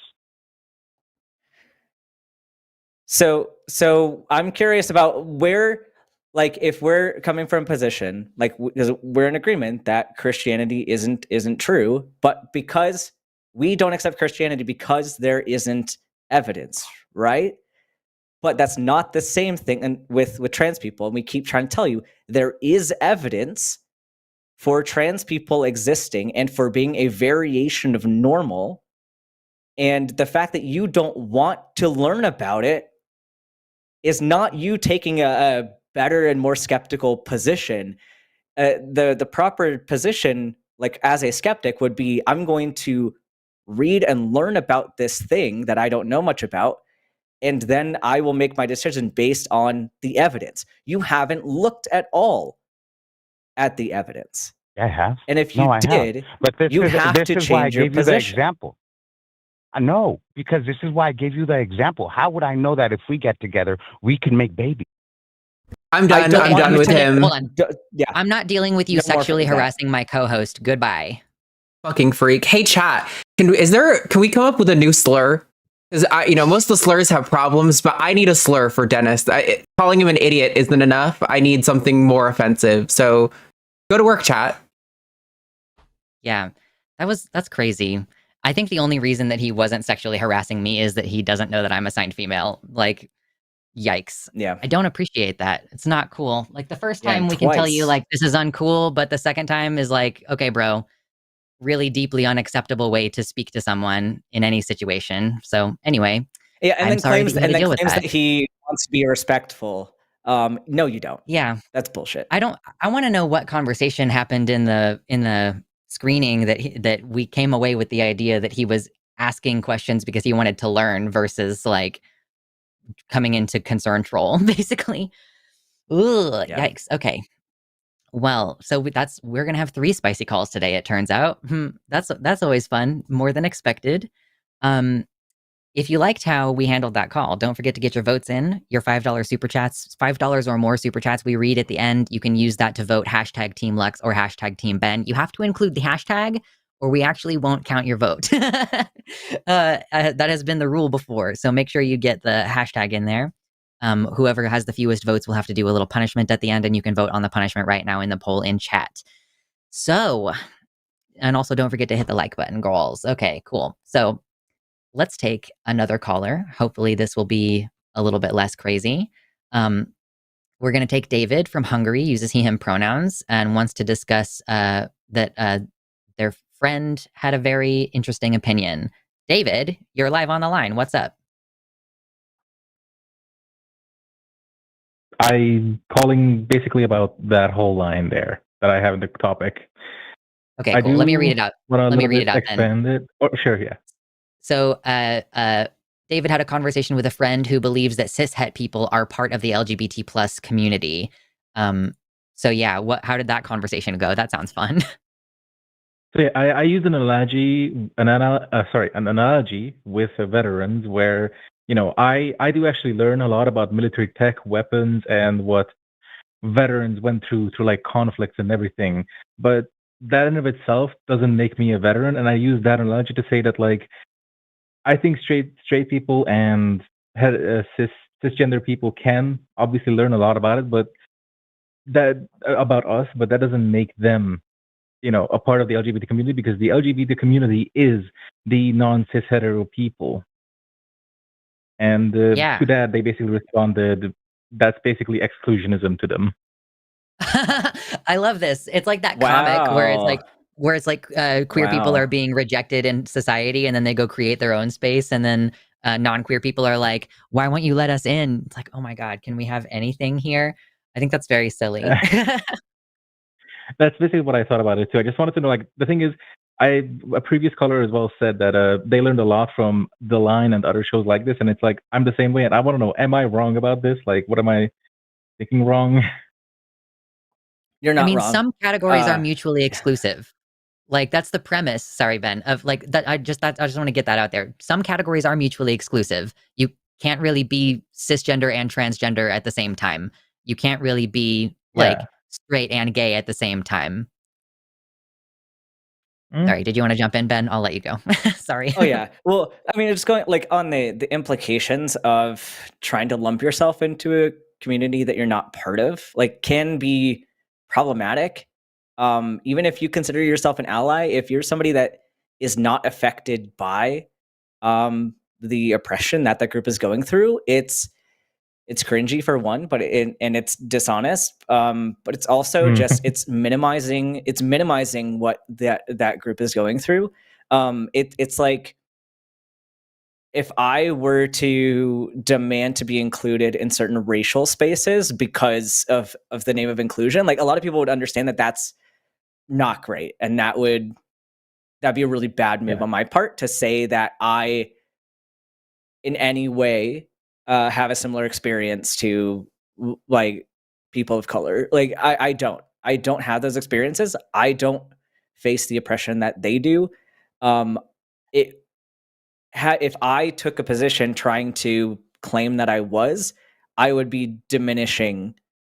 So I'm curious about where, like, if we're coming from a position, like, we're in agreement that Christianity isn't true, but because we don't accept Christianity because there isn't evidence, right? But that's not the same thing and with trans people. And we keep trying to tell you there is evidence for trans people existing and for being a variation of normal. And the fact that you don't want to learn about it is not you taking a better and more skeptical position. The proper position, like as a skeptic, would be I'm going to read and learn about this thing that I don't know much about, and then I will make my decision based on the evidence. You haven't looked at all at the evidence. I have. And if you did, but you have to change your position. Example. No, because this is why I gave you the example. How would I know that if we get together, we can make babies? I'm done with him. Hold on. Yeah. I'm not dealing with you sexually harassing my co-host. Goodbye. Fucking freak. Hey, chat. Can we come up with a new slur? Because most of the slurs have problems, but I need a slur for Dennis. Calling him an idiot isn't enough. I need something more offensive. So go to work, chat. Yeah, that's crazy. I think the only reason that he wasn't sexually harassing me is that he doesn't know that I'm assigned female. Like, yikes. Yeah. I don't appreciate that. It's not cool. Like the first time we can tell you like this is uncool, but the second time is like, okay, bro, really deeply unacceptable way to speak to someone in any situation. So anyway, yeah, and then claims that he wants to be respectful. No, you don't. Yeah, that's bullshit. I want to know what conversation happened in the screening that we came away with the idea that he was asking questions because he wanted to learn versus like coming into concern troll, basically. Ugh, yeah. Yikes. Okay. Well, so we're gonna have 3 spicy calls today. It turns out that's always fun, more than expected. if you liked how we handled that call, don't forget to get your votes in, your $5 super chats, $5 or more super chats we read at the end. You can use that to vote hashtag Team Lux or hashtag Team Ben. You have to include the hashtag or we actually won't count your vote. That has been the rule before. So make sure you get the hashtag in there. Whoever has the fewest votes will have to do a little punishment at the end, and you can vote on the punishment right now in the poll in chat. So, and also don't forget to hit the like button, girls. Okay, cool. So let's take another caller. Hopefully this will be a little bit less crazy. We're going to take David from Hungary, uses he, him pronouns, and wants to discuss that their friend had a very interesting opinion. David, you're live on the line. What's up? I'm calling basically about that whole line there that I have in the topic. Okay, cool. Let me read it out. Let me read it out. Expand it. Oh, sure, yeah. So, David had a conversation with a friend who believes that cishet people are part of the LGBT plus community. So yeah, how did that conversation go? That sounds fun. So yeah, I used an analogy with veterans where, you know, I do actually learn a lot about military tech, weapons, and what veterans went through like conflicts and everything. But that in of itself doesn't make me a veteran. And I use that analogy to say that, like, I think straight people and cisgender people can obviously learn a lot about it, but about us, but that doesn't make them, you know, a part of the LGBT community, because the LGBT community is the non-cis hetero people. And to that, they basically responded, that's basically exclusionism to them. I love this. It's like that comic where it's like queer people are being rejected in society, and then they go create their own space, and then non-queer people are like, why won't you let us in? It's like, oh my God, can we have anything here? I think that's very silly. That's basically what I thought about it too. I just wanted to know, like, the thing is, a previous caller as well said that they learned a lot from The Line and other shows like this, and it's like, I'm the same way, and I want to know, am I wrong about this? Like, what am I thinking wrong? You're not wrong. Some categories are mutually exclusive. Like, that's the premise, sorry, Ben, of like that. I just want to get that out there. Some categories are mutually exclusive. You can't really be cisgender and transgender at the same time. You can't really be like straight and gay at the same time. Sorry, did you want to jump in, Ben? I'll let you go. Sorry. Oh yeah. Well, I mean, it's going like on the implications of trying to lump yourself into a community that you're not part of, like, can be problematic. Even if you consider yourself an ally, if you're somebody that is not affected by the oppression that group is going through, it's cringy for one, but and it's dishonest. But it's also just it's minimizing what that group is going through. It's like, if I were to demand to be included in certain racial spaces because of the name of inclusion, like, a lot of people would understand that that's not great, and that'd be a really bad move on my part to say that I in any way have a similar experience to, like, people of color. Like, I don't have those experiences. I don't face the oppression that they do. If I took a position trying to claim that I would be diminishing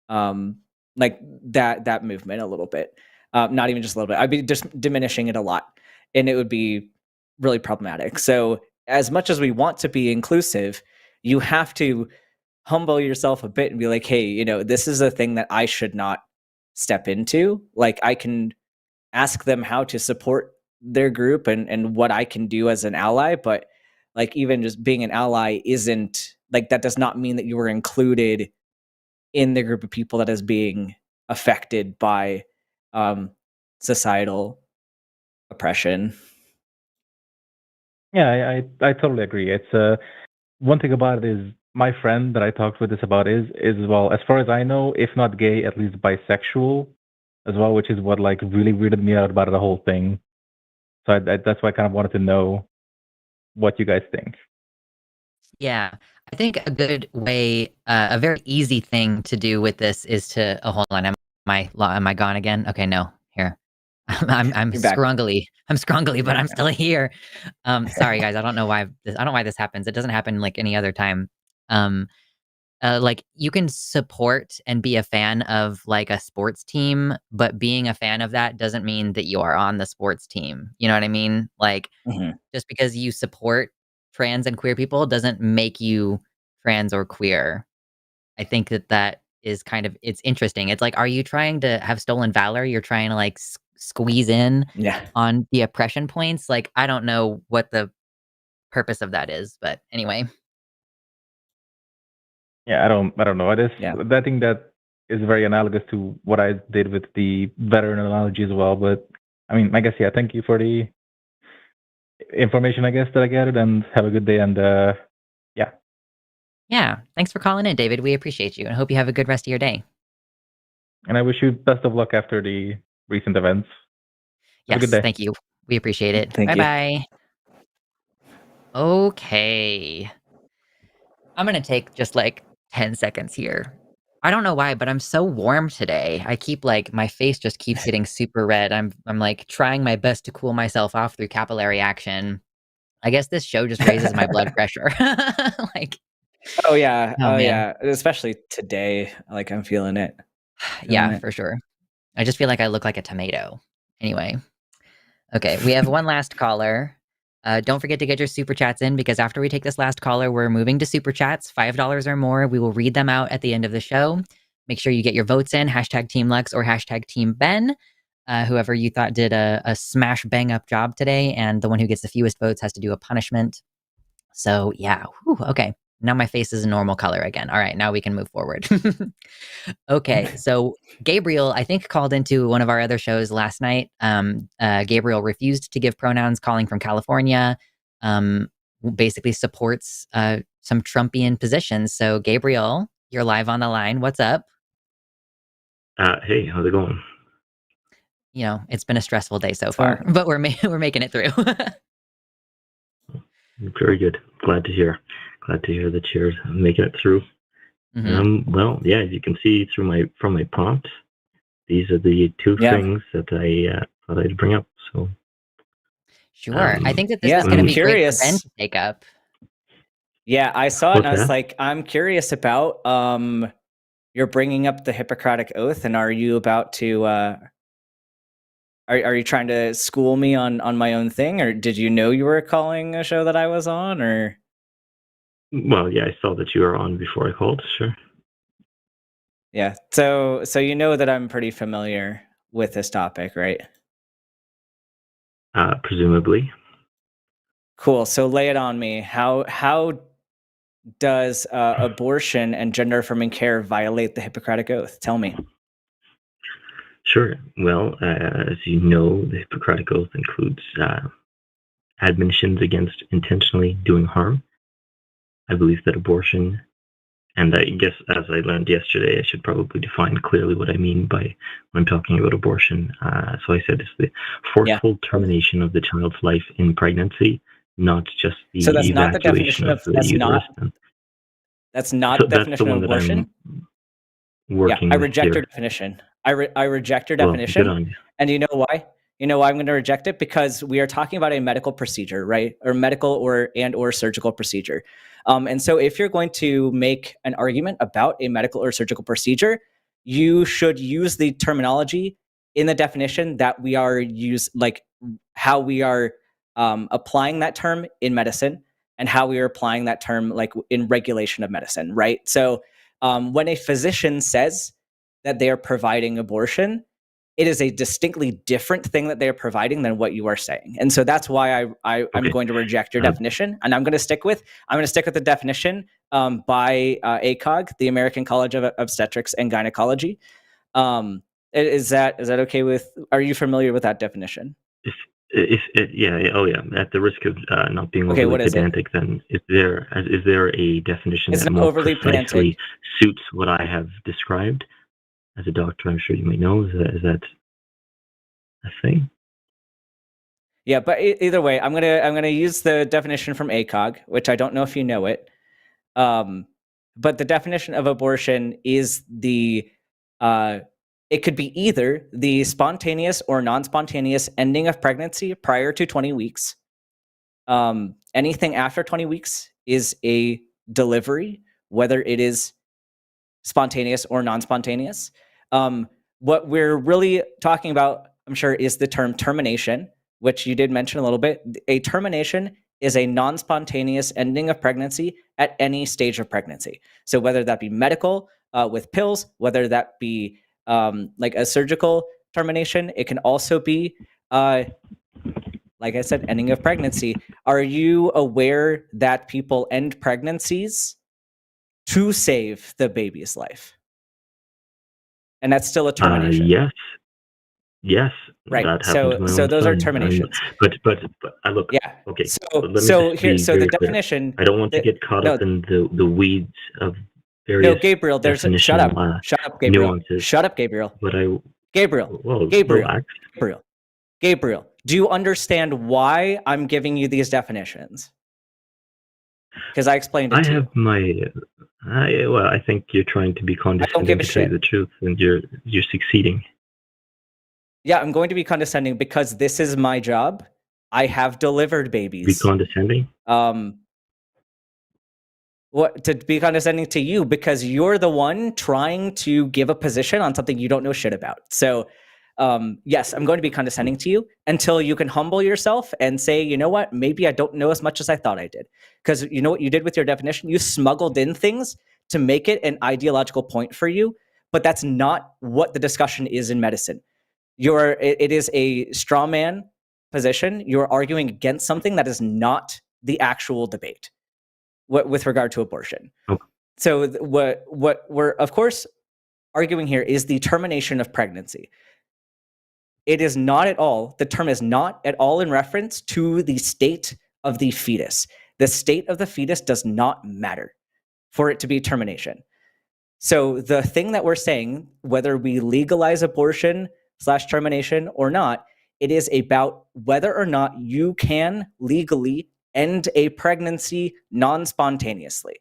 like that movement a little bit. Not even just a little bit. I'd be just diminishing it a lot, and it would be really problematic. So, as much as we want to be inclusive, you have to humble yourself a bit and be like, hey, you know, this is a thing that I should not step into. Like, I can ask them how to support their group and what I can do as an ally, but, like, even just being an ally isn't, like, that does not mean that you were included in the group of people that is being affected by societal oppression. Yeah, I totally agree. It's one thing about it is, my friend that I talked with this about is well, as far as I know, if not gay, at least bisexual as well, which is what, like, really weirded me out about the whole thing. So that's why I kind of wanted to know what you guys think. Yeah, I think a good way, a very easy thing to do with this is to hold on. Am I gone again? Okay, no, here. I'm You're back. scrungly. I'm scrungly, but Yeah, I'm yeah. still here. Sorry guys, I don't know why this happens. It doesn't happen like any other time. Like you can support and be a fan of like a sports team, but being a fan of that doesn't mean that you are on the sports team. You know what I mean? Like Mhm. just because you support trans and queer people doesn't make you trans or queer. I think that is kind of it's interesting. It's like, are you trying to have stolen valor? You're trying to like squeeze in Yeah. on the oppression points. Like I don't know what the purpose of that is, but anyway. Yeah, I don't know. Yeah. I think that is very analogous to what I did with the veteran analogy as well. But I mean, I guess yeah. Thank you for the information. I guess that I gathered, and have a good day. And yeah. Yeah. Thanks for calling in, David. We appreciate you and hope you have a good rest of your day. And I wish you best of luck after the recent events. Have a good Yes, day. thank you. We appreciate it. Thank you. Bye-bye. Okay. I'm gonna take just like 10 seconds here. I don't know why, but I'm so warm today. I keep like my face just keeps getting super red. I'm like trying my best to cool myself off through capillary action. I guess this show just raises my blood pressure. Like, Oh yeah. oh Oh man. yeah. Especially today. Like I'm feeling it. Feeling Yeah, it. for sure. I just feel like I look like a tomato. Anyway. Okay, we have one last caller. Don't forget to get your super chats in because after we take this last caller, we're moving to super chats, $5 or more. We will read them out at the end of the show. Make sure you get your votes in, hashtag Team Lux or hashtag Team Ben. Whoever you thought did a smash bang up job today, and the one who gets the fewest votes has to do a punishment. So yeah, whew, okay. Now my face is a normal color again. All right, now we can move forward. Okay, so Gabriel, I think, called into one of our other shows last night. Gabriel refused to give pronouns, calling from California. Basically supports some Trumpian positions. So Gabriel, you're live on the line. What's up? Hey, how's it going? You know, it's been a stressful day so So far, but we're we're making it through. Very good. Glad to hear. Glad to hear that you're making it through. Well, yeah, as you can see from my prompt, these are the two yeah. things that I thought I'd bring up. So Sure. I think that this Yeah, is going to I'm be great for Ben curious. to take up. Yeah, I saw it and I What's was that? like, I'm curious about you're bringing up the Hippocratic Oath, and are you about to are you trying to school me on my own thing, or did you know you were calling a show that I was on, or Well, yeah, I saw that you were on before I called. Sure. yeah. So you know that I'm pretty familiar with this topic, right? Presumably. Cool. So lay it on me. How does abortion and gender affirming care violate the Hippocratic Oath? Tell me. Sure. Well, as you know, the Hippocratic Oath includes admonitions against intentionally doing harm. I believe that abortion, and I guess as I learned yesterday, I should probably define clearly what I mean by when I'm talking about abortion. So I said it's the forceful termination of the child's life in pregnancy, not just the So that's not the evacuation definition of the uterus. that's not So the that's the definition of one that abortion. I'm working I with reject your here. definition. I reject your Well, good definition. on you. And you know why? You know why I'm going to reject it? Because we are talking about a medical procedure, right? Or medical or surgical procedure. And so if you're going to make an argument about a medical or surgical procedure, you should use the terminology in the definition that we are like how we are applying that term in medicine and how we are applying that term like in regulation of medicine, right? So when a physician says that they are providing abortion, it is a distinctly different thing that they are providing than what you are saying. And so that's why I'm going to reject your definition. And I'm going to stick with the definition by ACOG, the American College of Obstetrics and Gynecology. Is that okay with, are you familiar with that definition? At the risk of not being Okay, overly pedantic, then is there a definition It's that not more overly precisely pedantic. suits what I have described? As a doctor, I'm sure you may know, is that a thing? Yeah, but either way, I'm gonna use the definition from ACOG, which I don't know if you know it. But the definition of abortion is the it could be either the spontaneous or non-spontaneous ending of pregnancy prior to 20 weeks. Anything after 20 weeks is a delivery, whether it is spontaneous or non-spontaneous. What we're really talking about, I'm sure, is the term termination, which you did mention a little bit. A termination is a non-spontaneous ending of pregnancy at any stage of pregnancy. So whether that be medical with pills, whether that be like a surgical termination, it can also be, like I said, ending of pregnancy. Are you aware that people end pregnancies to save the baby's life? And that's still a termination. Yes. Right. That So those are terminations. But I look. Yeah. Okay. So clear. the definition. I don't want to get caught up in the weeds of various. No, Gabriel. There's shut up. Shut up, Gabriel. Nuances. Shut up, Gabriel. But Gabriel. Gabriel. Do you understand why I'm giving you these definitions? Because I explained it. I think you're trying to be condescending to tell you the truth, and you're succeeding. Yeah, I'm going to be condescending because this is my job. I have delivered babies. Be condescending? What to be condescending to you because you're the one trying to give a position on something you don't know shit about. So, yes, I'm going to be condescending to you until you can humble yourself and say, you know what, maybe I don't know as much as I thought I did. Because you know what you did with your definition? You smuggled in things to make it an ideological point for you, but that's not what the discussion is in medicine. It is a straw man position. You're arguing against something that is not the actual debate with regard to abortion. Okay. So what we're, of course, arguing here is the termination of pregnancy. It is not at all, the term is not at all in reference to the state of the fetus. The state of the fetus does not matter for it to be termination. So the thing that we're saying, whether we legalize abortion / termination or not, it is about whether or not you can legally end a pregnancy non-spontaneously.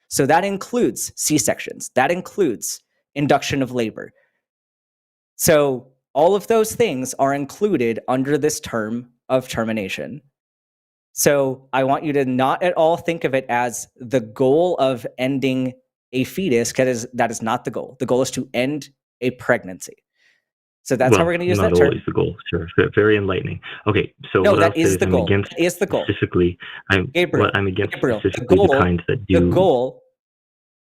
So that includes C-sections, that includes induction of labor. So all of those things are included under this term of termination. So I want you to not at all think of it as the goal of ending a fetus, because that is not the goal. The goal is to end a pregnancy. So that's how we're going to use that term. Not always the goal. Sure, very enlightening. Okay, so no, what that is the goal. Against that is the goal. Specifically, I'm against Gabriel, specifically the kinds that do. The goal,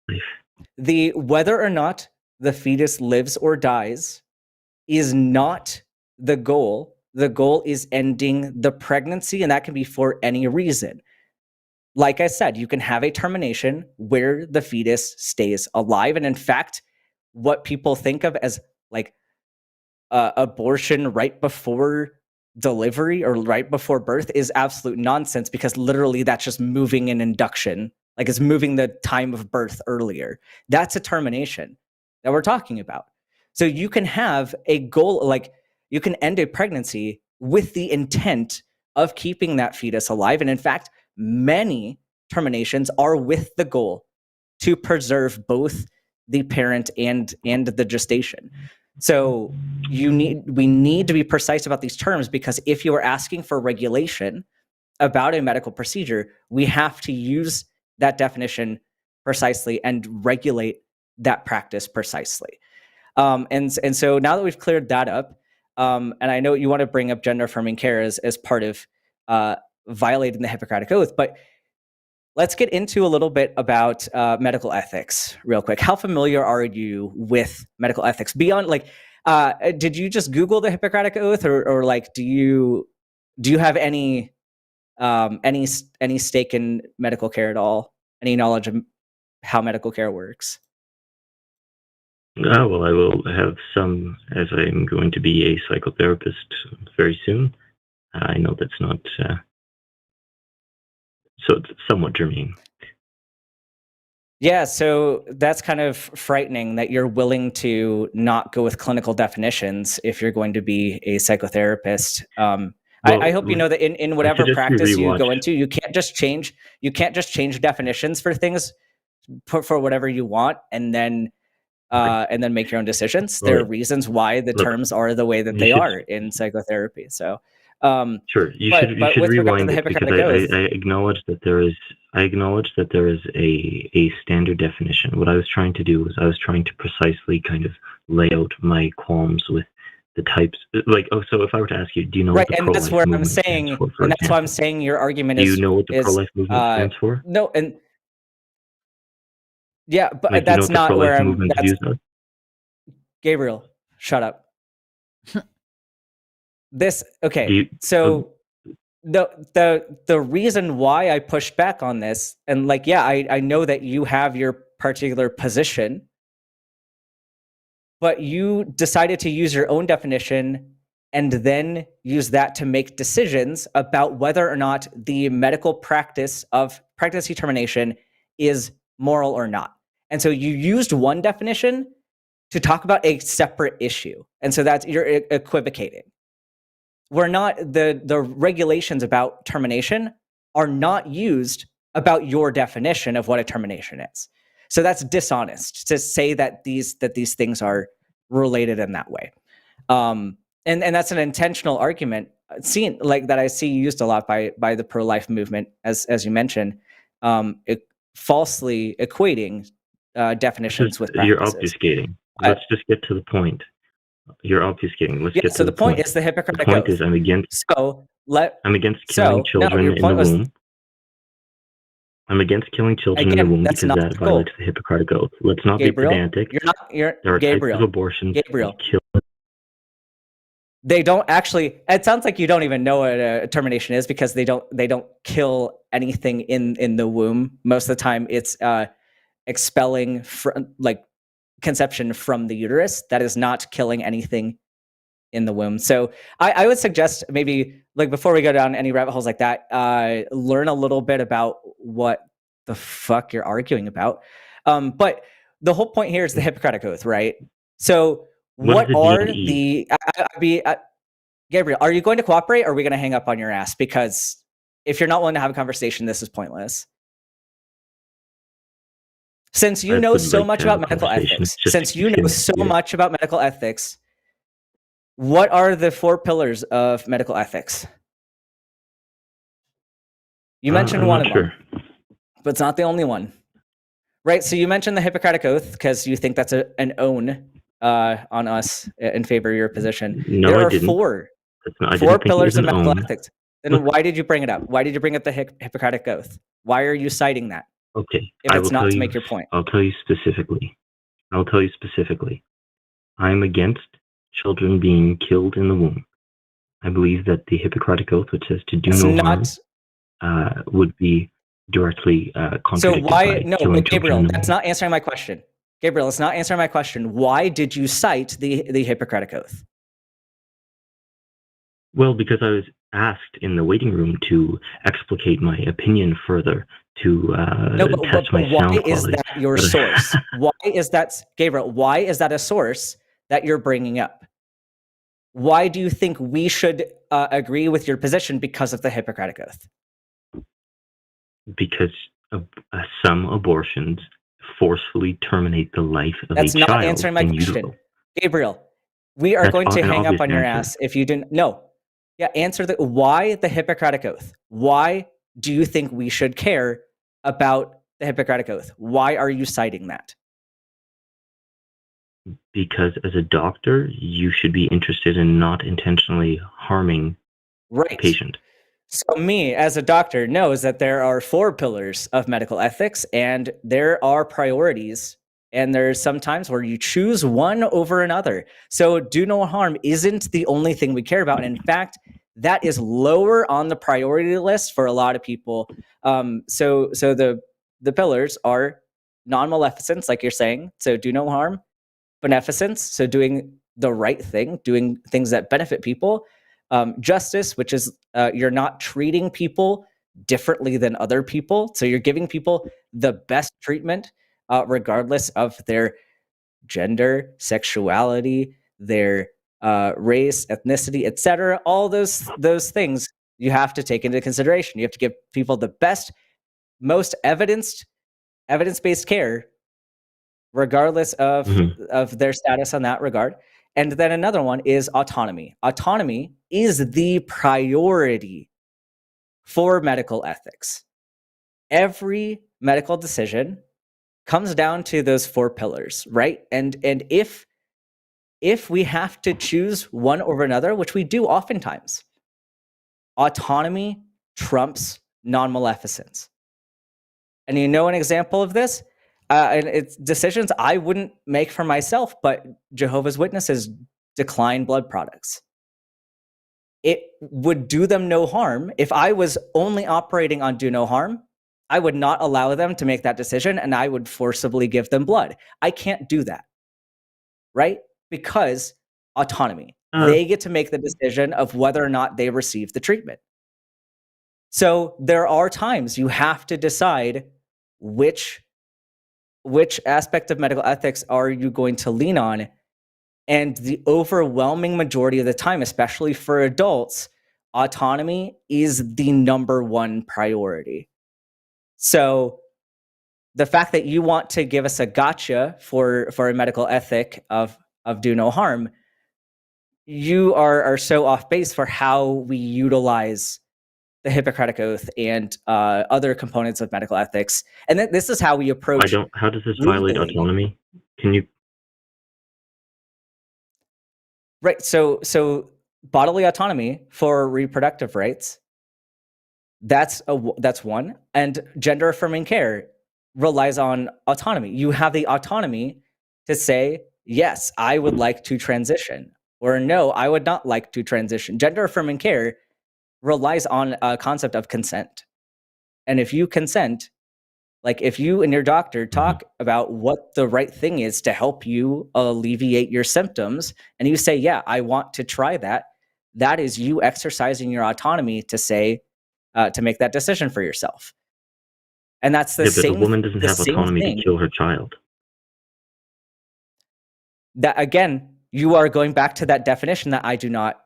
life. Whether or not the fetus lives or dies, is not the goal. The goal is ending the pregnancy, and that can be for any reason. Like I said, you can have a termination where the fetus stays alive, and in fact, what people think of as like abortion right before delivery or right before birth is absolute nonsense, because literally that's just moving an induction, like it's moving the time of birth earlier. That's a termination that we're talking about. So you can have a goal, like you can end a pregnancy with the intent of keeping that fetus alive. And in fact, many terminations are with the goal to preserve both the parent and the gestation. So we need to be precise about these terms, because if you are asking for regulation about a medical procedure, we have to use that definition precisely and regulate that practice precisely. And so now that we've cleared that up, and I know you want to bring up gender affirming care as part of violating the Hippocratic Oath, but let's get into a little bit about medical ethics real quick. How familiar are you with medical ethics beyond like, did you just Google the Hippocratic Oath, or like, do you have any stake in medical care at all? Any knowledge of how medical care works? Well, I will have some, as I'm going to be a psychotherapist very soon. I know that's not, so it's somewhat germane. Yeah, so that's kind of frightening that you're willing to not go with clinical definitions if you're going to be a psychotherapist. Well, I hope you know that in whatever practice you go into, you can't just change definitions for things for whatever you want, and then and then make your own decisions. There are reasons why the terms are the way that they are in psychotherapy. So, sure, you should rewind it because I acknowledge that there is a standard definition. What I was trying to do was I was trying to precisely kind of lay out my qualms with the types, like, so if I were to ask you, do you know what the pro-life that's where movement I'm saying, stands for and that's example? why I'm saying your argument Do is. you know what the pro-life movement stands for? No, and yeah, but like, that's you know what not the where pro-life I'm. movement views are? Gabriel, shut up. Okay. The reason why I pushed back on this, and like, yeah, I know that you have your particular position, but you decided to use your own definition and then use that to make decisions about whether or not the medical practice of pregnancy termination is moral or not. And so you used one definition to talk about a separate issue. And so you're equivocating. We're not, the regulations about termination are not used about your definition of what a termination is. So that's dishonest to say that these things are related in that way. And that's an intentional argument seen, like, that I see used a lot by the pro-life movement, as you mentioned, falsely equating definitions with practices. You're obfuscating. Let's just get to the point. You're obfuscating. Let's get to the point. Is the Hippocratic Oath. The point is I'm against killing children in the womb. I'm against killing children in the womb because that violates the Hippocratic Oath. Let's not be pedantic. There are types of abortions that kill. They don't actually. It sounds like you don't even know what a termination is because they don't kill anything in the womb. Most of the time, it's expelling conception from the uterus. That is not killing anything in the womb. So I would suggest maybe, like, before we go down any rabbit holes like that, learn a little bit about what the fuck you're arguing about. But the whole point here is the Hippocratic Oath, right? So what are the Gabriel, are you going to cooperate or are we going to hang up on your ass? Because if you're not willing to have a conversation, this is pointless. Since you know so much about medical ethics, what are the 4 pillars of medical ethics? You mentioned one of them, but it's not the only one, right? So you mentioned the Hippocratic Oath because you think that's an own on us in favor of your position. No, there I are didn't. 4 pillars of medical ethics. Then why did you bring it up? Why did you bring up the Hippocratic Oath? Why are you citing that? Okay, if it's not to make your point. I'll tell you specifically. I'm against children being killed in the womb. I believe that the Hippocratic Oath, which says to do no harm, would be directly contradicted by killing Gabriel, that's not answering my question. Gabriel, it's not answering my question. Why did you cite the Hippocratic Oath? Well, because I was asked in the waiting room to explicate my opinion further, to test my sound quality. Why is that your source? Why is that, Gabriel, why is that a source that you're bringing up? Why do you think we should agree with your position because of the Hippocratic Oath? Because some abortions forcefully terminate the life of a child. That's not answering my question. Gabriel, we are going to hang up on your ass if you didn't. No. Yeah, answer why the Hippocratic Oath? Why do you think we should care about the Hippocratic Oath? Why are you citing that? Because as a doctor, you should be interested in not intentionally harming the patient. So me, as a doctor, knows that there are 4 pillars of medical ethics, and there are priorities, and there's some times where you choose one over another. So do no harm isn't the only thing we care about. And in fact, that is lower on the priority list for a lot of people. So the pillars are non-maleficence, like you're saying, so do no harm. Beneficence, so doing the right thing, doing things that benefit people. Justice, which is you're not treating people differently than other people. So you're giving people the best treatment, regardless of their gender, sexuality, their race, ethnicity, etc. All those things you have to take into consideration. You have to give people the best, most evidence-based care, regardless of Mhm. of their status on that regard. And then another one is autonomy. Autonomy is the priority for medical ethics. Every medical decision comes down to those 4 pillars, right? And if we have to choose one over another, which we do oftentimes, autonomy trumps non-maleficence. And you know an example of this? And it's decisions I wouldn't make for myself, but Jehovah's Witnesses decline blood products. It would do them no harm. If I was only operating on do no harm, I would not allow them to make that decision, and I would forcibly give them blood. I can't do that, right? Because autonomy. They get to make the decision of whether or not they receive the treatment. So there are times you have to decide which aspect of medical ethics are you going to lean on. And the overwhelming majority of the time, especially for adults, autonomy is the number one priority. So the fact that you want to give us a gotcha for a medical ethic of do no harm, you are so off base for how we utilize the Hippocratic Oath and other components of medical ethics. And this is how we approach. How does this violate legally. autonomy? Can you? Right. So bodily autonomy for reproductive rights. That's one. And gender affirming care relies on autonomy. You have the autonomy to say, yes, I would like to transition, or no, I would not like to transition. Gender affirming care relies on a concept of consent. And if you consent, like if you and your doctor talk about what the right thing is to help you alleviate your symptoms, and you say, yeah, I want to try that, that is you exercising your autonomy to say, to make that decision for yourself. And that's the same. But the woman doesn't have autonomy to kill her child. That again, you are going back to that definition that I do not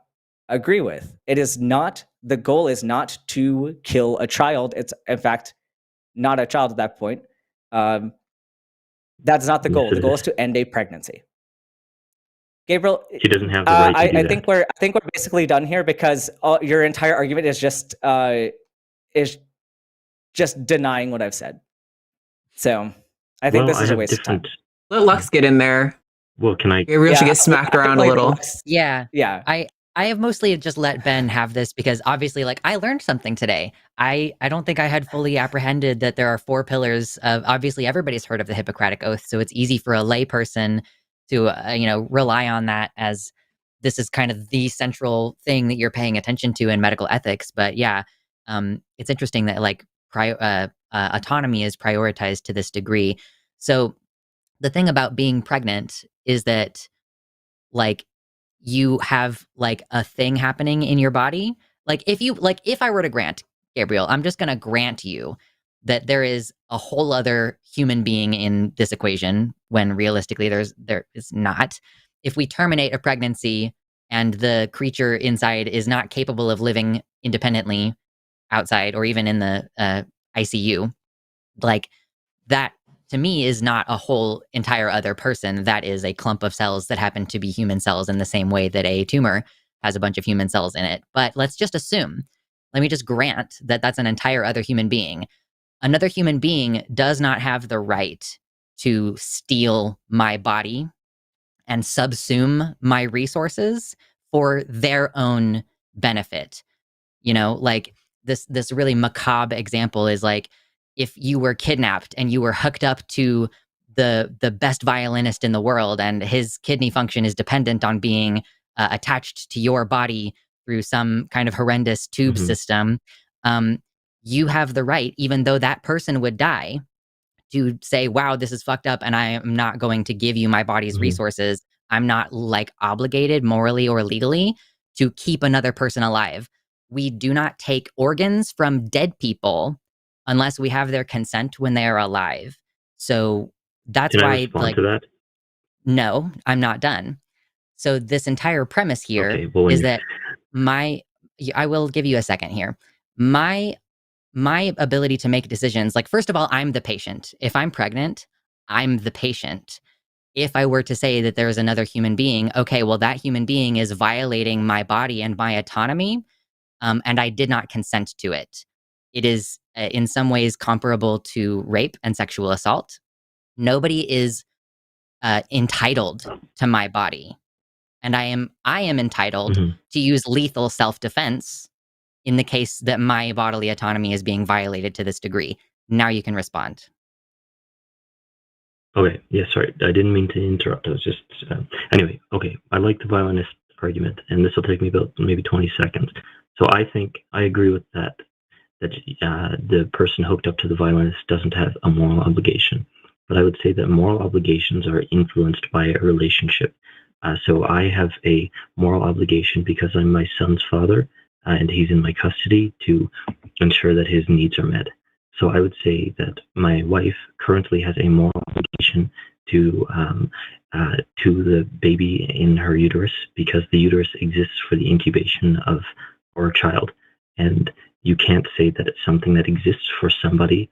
agree with. It is not, the goal is not to kill a child. It's in fact not a child at that point. That's not the goal. The goal is to end a pregnancy. Gabriel, she doesn't have the right to do that. I think we're basically done here because your entire argument is just denying what I've said. So I think this is a waste of time. Let Lux get in there. Well, can I? Gabriel should get smacked around a little. Yeah. I have mostly just let Ben have this because obviously, like, I learned something today. I don't think I had fully apprehended that there are 4 pillars of, obviously everybody's heard of the Hippocratic Oath, so it's easy for a layperson to, rely on that as this is kind of the central thing that you're paying attention to in medical ethics. But yeah, it's interesting that like autonomy is prioritized to this degree. So the thing about being pregnant is that, like, you have like a thing happening in your body. Like if I were to grant, Gabriel, I'm just going to grant you that there is a whole other human being in this equation when realistically there is not. If we terminate a pregnancy and the creature inside is not capable of living independently outside or even in the ICU, like that to me is not a whole entire other person. That is a clump of cells that happen to be human cells in the same way that a tumor has a bunch of human cells in it. But let's just assume, let me just grant that that's an entire other human being. Another human being does not have the right to steal my body and subsume my resources for their own benefit. Like this really macabre example is like, if you were kidnapped and you were hooked up to the best violinist in the world and his kidney function is dependent on being attached to your body through some kind of horrendous tube system, you have the right, even though that person would die, to say, wow, this is fucked up and I am not going to give you my body's resources. I'm not like obligated morally or legally to keep another person alive. We do not take organs from dead people unless we have their consent when they are alive. So that's Can I why, respond to that? No, I'm not done. So this entire premise here is that I will give you a second here. My ability to make decisions, like, first of all, I'm the patient. If I'm pregnant, I'm the patient. If I were to say that there is another human being, okay, well, that human being is violating my body and my autonomy, and I did not consent to it. It is in some ways comparable to rape and sexual assault. Nobody is entitled to my body, and I am entitled to use lethal self-defense in the case that my bodily autonomy is being violated to this degree. Now you can respond. Okay, yeah, sorry. I didn't mean to interrupt. I was just... anyway, okay. I like the violinist argument, and this will take me about maybe 20 seconds. So I think I agree with that the person hooked up to the violinist doesn't have a moral obligation. But I would say that moral obligations are influenced by a relationship. So I have a moral obligation because I'm my son's father, and he's in my custody to ensure that his needs are met. So I would say that my wife currently has a moral obligation to the baby in her uterus, because the uterus exists for the incubation of our child. And you can't say that it's something that exists for somebody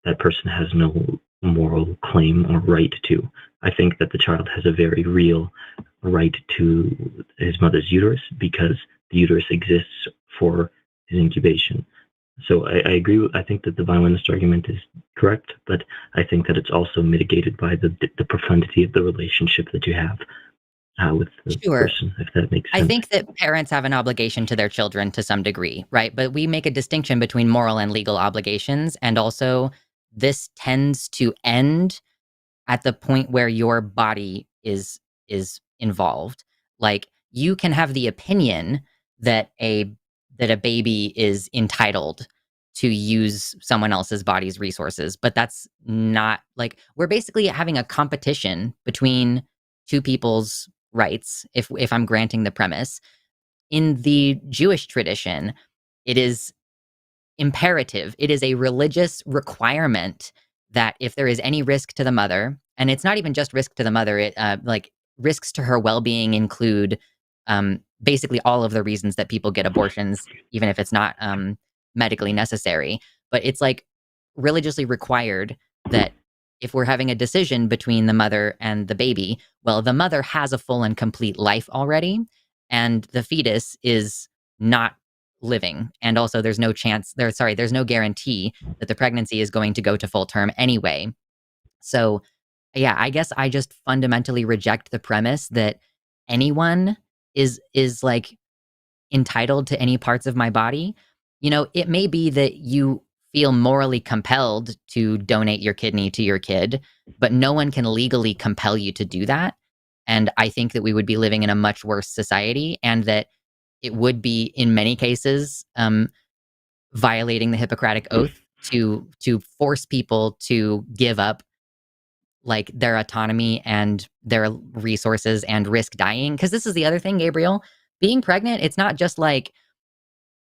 that person has no moral claim or right to. I think that the child has a very real right to his mother's uterus because the uterus exists for his incubation. So I agree. I think that the violinist argument is correct, but I think that it's also mitigated by the profundity of the relationship that you have with the person, if that makes sense. I think that parents have an obligation to their children to some degree, right? But we make a distinction between moral and legal obligations, and also this tends to end at the point where your body is involved. Like, you can have the opinion that a baby is entitled to use someone else's body's resources, but that's not, like, we're basically having a competition between two people's rights, if I'm granting the premise. In the Jewish tradition, it is imperative. It is a religious requirement that if there is any risk to the mother, and it's not even just risk to the mother, it like risks to her well-being include basically all of the reasons that people get abortions, even if it's not medically necessary. But it's like religiously required that if we're having a decision between the mother and the baby, well, the mother has a full and complete life already, and the fetus is not living. And also there's no guarantee that the pregnancy is going to go to full term anyway. So yeah, I guess I just fundamentally reject the premise that anyone is like entitled to any parts of my body. You know, it may be that you feel morally compelled to donate your kidney to your kid, but no one can legally compel you to do that. And I think that we would be living in a much worse society, and that it would be, in many cases, violating the Hippocratic Oath to force people to give up like their autonomy and their resources and risk dying. Because this is the other thing, Gabriel. Being pregnant, it's not just like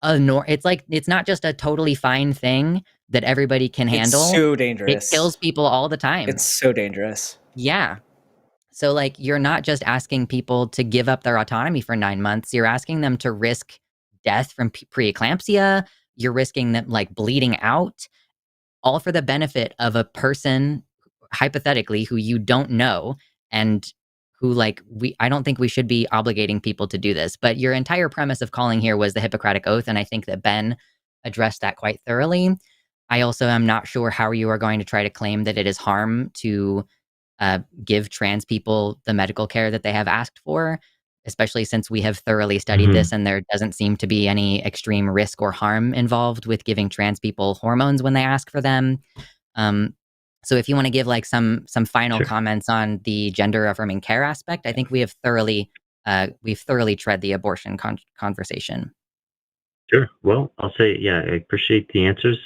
it's not just a totally fine thing that everybody can handle. It's so dangerous. It kills people all the time. It's so dangerous. Yeah. So, like, you're not just asking people to give up their autonomy for 9 months. You're asking them to risk death from preeclampsia. You're risking them, like, bleeding out, all for the benefit of a person, hypothetically, who you don't know, and who, like, I don't think we should be obligating people to do this. But your entire premise of calling here was the Hippocratic Oath, and I think that Ben addressed that quite thoroughly. I also am not sure how you are going to try to claim that it is harm to give trans people the medical care that they have asked for, especially since we have thoroughly studied this and there doesn't seem to be any extreme risk or harm involved with giving trans people hormones when they ask for them. So if you want to give like some final comments on the gender affirming care aspect, I think we've thoroughly tread the abortion conversation. Sure. Well, I'll say, yeah, I appreciate the answers.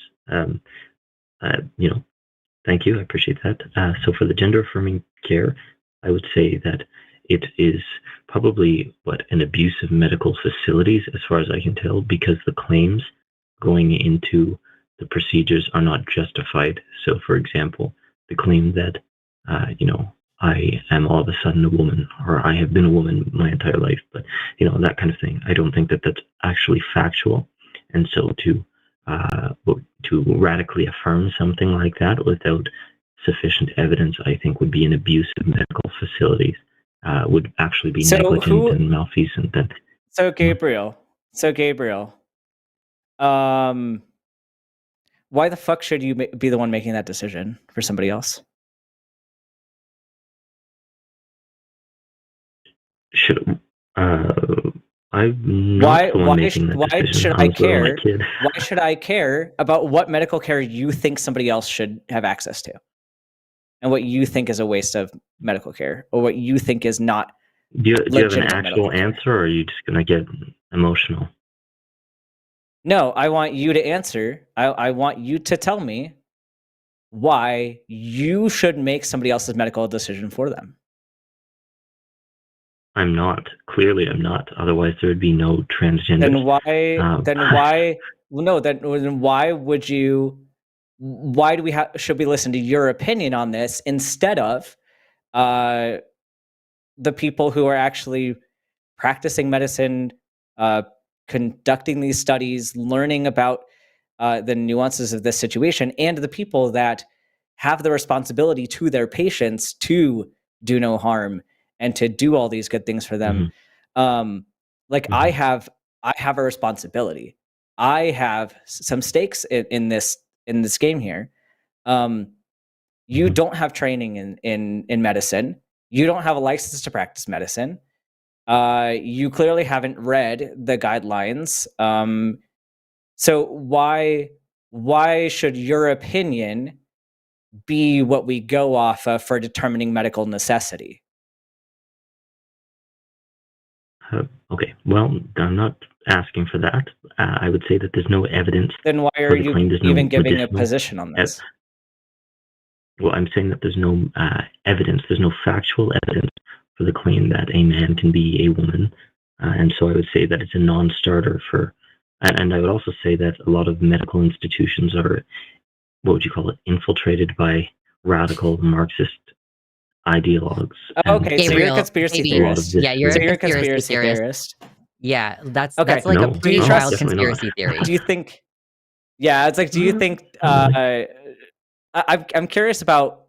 Thank you. I appreciate that. So for the gender affirming care, I would say that it is probably an abuse of medical facilities, as far as I can tell, because the claims going into the procedures are not justified. So, for example, the claim that, I am all of a sudden a woman, or I have been a woman my entire life, but, that kind of thing. I don't think that that's actually factual. And so to radically affirm something like that without sufficient evidence, I think, would be an abuse of medical facilities, would actually be negligent and malfeasant. So Gabriel, why the fuck should you be the one making that decision for somebody else? Should I'm not the one making that decision. Why should I care? Why should I care about what medical care you think somebody else should have access to, and what you think is a waste of medical care, or what you think is not? Do you have an actual answer, or are you just gonna get emotional? No, I want you to answer. I want you to tell me why you should make somebody else's medical decision for them. I'm not. Clearly, I'm not. Otherwise, there would be no transgender. Then why? Then why would you? Why do we should we listen to your opinion on this instead of the people who are actually practicing medicine, conducting these studies, learning about the nuances of this situation, and the people that have the responsibility to their patients to do no harm and to do all these good things for them. Mm-hmm. I have a responsibility. I have some stakes in this game here. You don't have training in medicine. You don't have a license to practice medicine. You clearly haven't read the guidelines. So why should your opinion be what we go off of for determining medical necessity? Okay, well, I'm not asking for that. I would say that there's no evidence. Then why are you even giving a position on this? Well, I'm saying that there's no evidence, there's no factual evidence for the claim that a man can be a woman. And so I would say that it's a non-starter for, and I would also say that a lot of medical institutions are, what would you call it, infiltrated by radical Marxist ideologues. Okay, so you're a conspiracy theorist. Yeah, you're a conspiracy theorist. Yeah, that's like a pretty wild conspiracy theory. Do you think? Yeah, it's like, do you think? I'm curious about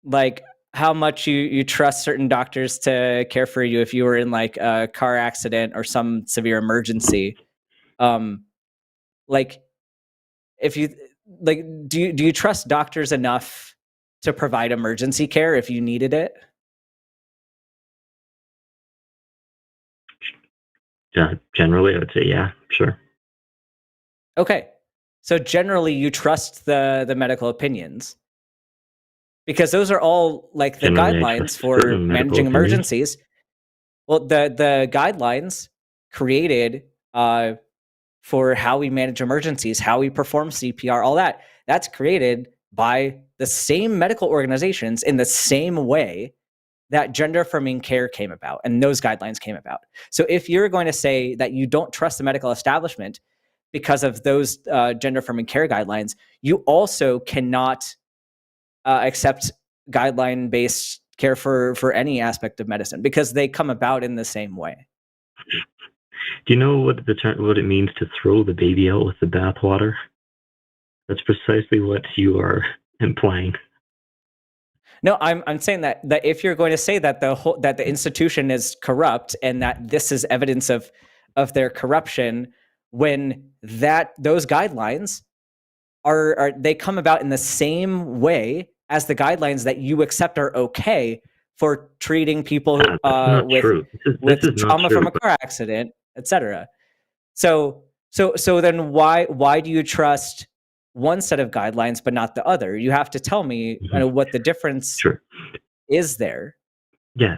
like how much you trust certain doctors to care for you if you were in like a car accident or some severe emergency. Like, if you like, do you trust doctors enough to provide emergency care if you needed it? Generally, I would say, yeah, sure. Okay. So generally, you trust the medical opinions because those are all like the guidelines for managing emergencies. Well, the guidelines created for how we manage emergencies, how we perform CPR, all that's created by the same medical organizations in the same way that gender affirming care came about and those guidelines came about. So if you're going to say that you don't trust the medical establishment because of those gender affirming care guidelines, you also cannot accept guideline based care for any aspect of medicine because they come about in the same way. Do you know what what it means to throw the baby out with the bathwater? That's precisely what you are implying. No, I'm saying that if you're going to say that that the institution is corrupt and that this is evidence of their corruption, when those guidelines are they come about in the same way as the guidelines that you accept are okay for treating people with trauma from a car accident, etc. So then why do you trust one set of guidelines but not the other? You have to tell me what the difference is there. Yeah.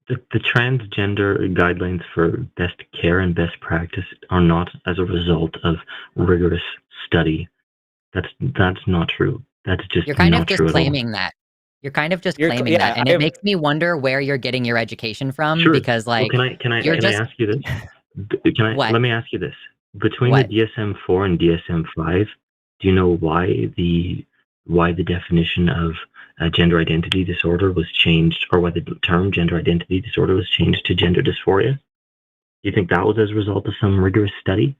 The transgender guidelines for best care and best practice are not as a result of rigorous study. That's not true. That's just you're kind of just claiming that. You're kind of just claiming that, and it makes me wonder where you're getting your education from. Because, like, well, can I ask you this? Let me ask you this: between the DSM-4 and DSM-5, do you know why the definition of gender identity disorder was changed, or why the term gender identity disorder was changed to gender dysphoria? Do you think that was as a result of some rigorous study?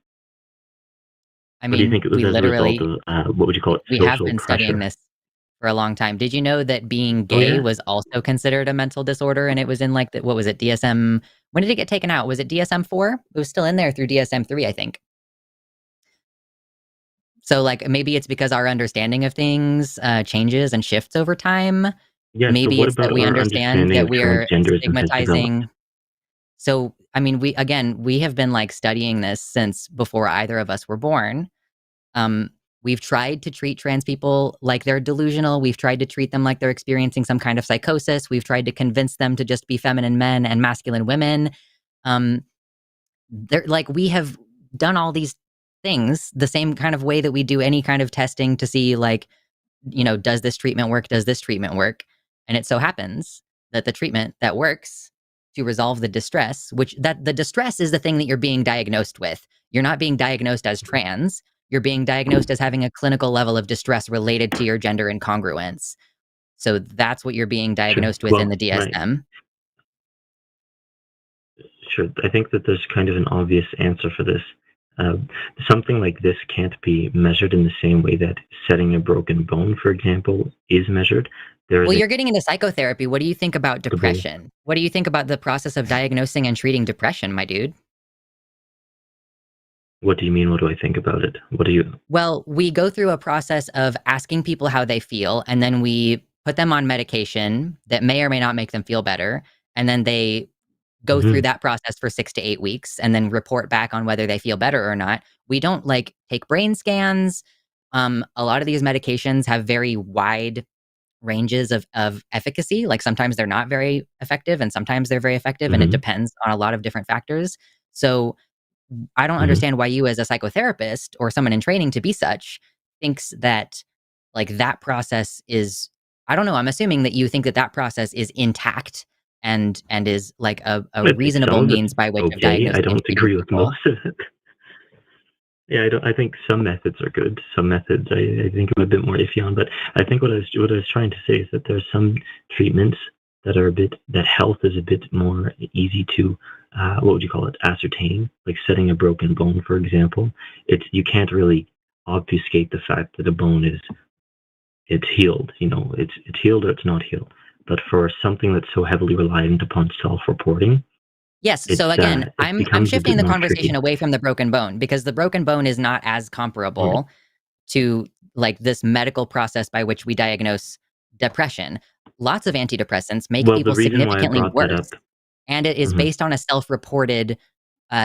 I mean, or do you think it was as a result of what would you call it? We have been studying this for a long time. Did you know that being gay was also considered a mental disorder, and it was in like what was it, DSM? When did it get taken out? Was it DSM-4? It was still in there through DSM-3, I think. So like maybe it's because our understanding of things changes and shifts over time. Yeah, Maybe so what it's that about we our understand understanding that of we're transgenderism has developed? stigmatizing. So, I mean, we have been like studying this since before either of us were born. Um, we've tried to treat trans people like they're delusional. We've tried to treat them like they're experiencing some kind of psychosis. We've tried to convince them to just be feminine men and masculine women. Um, they're like, we have done all these things the same kind of way that we do any kind of testing to see like, does this treatment work? Does this treatment work? And it so happens that the treatment that works to resolve the distress, which that the distress is the thing that you're being diagnosed with. You're not being diagnosed as trans. You're being diagnosed as having a clinical level of distress related to your gender incongruence. So that's what you're being diagnosed with in the Right. DSM. Sure. I think that there's kind of an obvious answer for this. Something like this can't be measured in the same way that setting a broken bone, for example, is measured. Well, you're getting into psychotherapy. What do you think about depression? What do you think about the process of diagnosing and treating depression, my dude? What do you mean? What do I think about it? What do you? Well, we go through a process of asking people how they feel, and then we put them on medication that may or may not make them feel better. And then they go through that process for 6 to 8 weeks and then report back on whether they feel better or not. We don't like take brain scans. A lot of these medications have very wide ranges of efficacy. Like sometimes they're not very effective and sometimes they're very effective, and it depends on a lot of different factors. So I don't understand why you as a psychotherapist or someone in training to be such thinks that like that process is, I don't know, I'm assuming that you think that that process is intact and is like a reasonable means by which of diagnosing I don't and treating agree with people. most of it. Yeah, I think some methods are good. Some methods I think I'm a bit more iffy on. But I think what I was trying to say is that there's some treatments that are that health is a bit more easy to what would you call it, ascertain, like setting a broken bone, for example. You can't really obfuscate the fact that a bone it's healed. It's healed or it's not healed. But for something that's so heavily reliant upon self-reporting, yes. So again, I'm shifting the conversation tricky away from the broken bone because the broken bone is not as comparable to like this medical process by which we diagnose depression. Lots of antidepressants make people significantly worse, and it is based on a self-reported,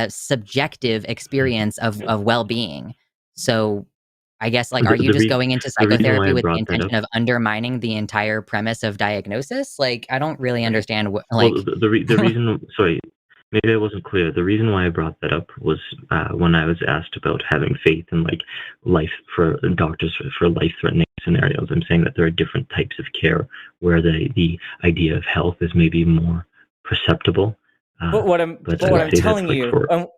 subjective experience of well-being. So I guess like, are you just going into psychotherapy with the intention of undermining the entire premise of diagnosis? Like, I don't really understand what. Like, well, the reason. Sorry, maybe I wasn't clear. The reason why I brought that up was when I was asked about having faith in like life for doctors for life-threatening scenarios. I'm saying that there are different types of care where the idea of health is maybe more perceptible. But what I'm telling you,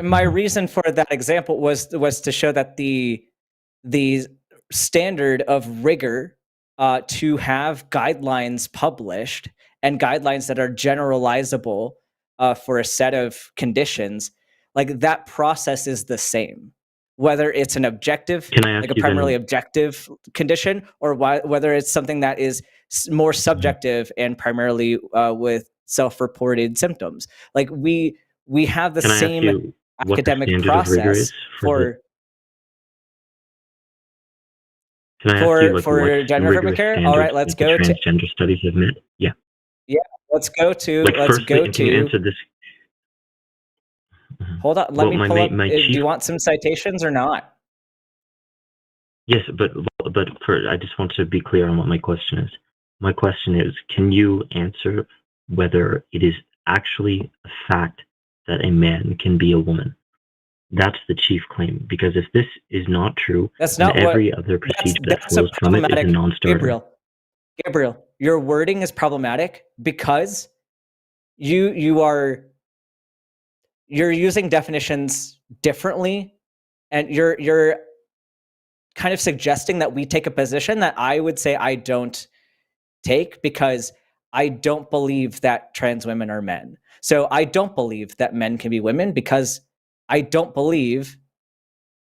my reason for that example was to show that the standard of rigor to have guidelines published and guidelines that are generalizable for a set of conditions, like that process is the same, whether it's an objective, like a primarily objective condition, or whether it's something that is more subjective and primarily with self-reported symptoms. Like we have the same academic process for gender affirming care. All right, let's go to transgender studies have met. Yeah, let's go to. Can you answer this? Hold on, let me pull up. Do you want some citations or not? Yes, but I just want to be clear on what my question is. My question is, can you answer whether it is actually a fact that a man can be a woman? That's the chief claim. Because if this is not true, that's not every other procedure that flows from it is a non-starter. Gabriel, your wording is problematic because you're using definitions differently, and you're kind of suggesting that we take a position that I would say I don't take, because I don't believe that trans women are men. So I don't believe that men can be women because I don't believe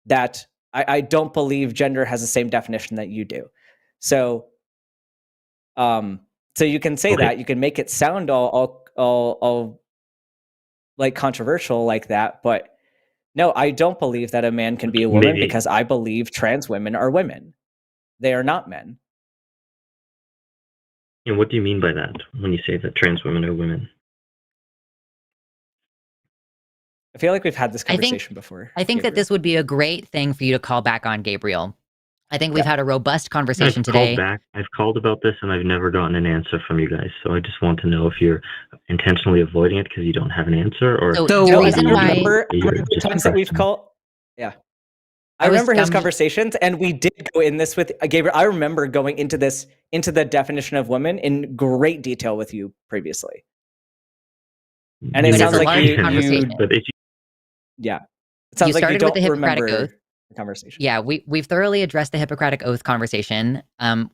that I don't believe gender has the same definition that you do. So, so you can say that, you can make it sound all like controversial like that, but no, I don't believe that a man can be a woman because I believe trans women are women. They are not men. And what do you mean by that when you say that trans women are women? I feel like we've had this conversation before. I think that this would be a great thing for you to call back on, Gabriel. I think we've had a robust conversation today. I've called about this and I've never gotten an answer from you guys. So I just want to know if you're intentionally avoiding it because you don't have an answer, or the reason why the times that we've called. Yeah, I remember his conversations, and we did go in this with Gabriel. I remember going into the definition of woman in great detail with you previously, and it sounds like you yeah, it sounds like you don't remember the conversation. Yeah, we've thoroughly addressed the Hippocratic Oath conversation.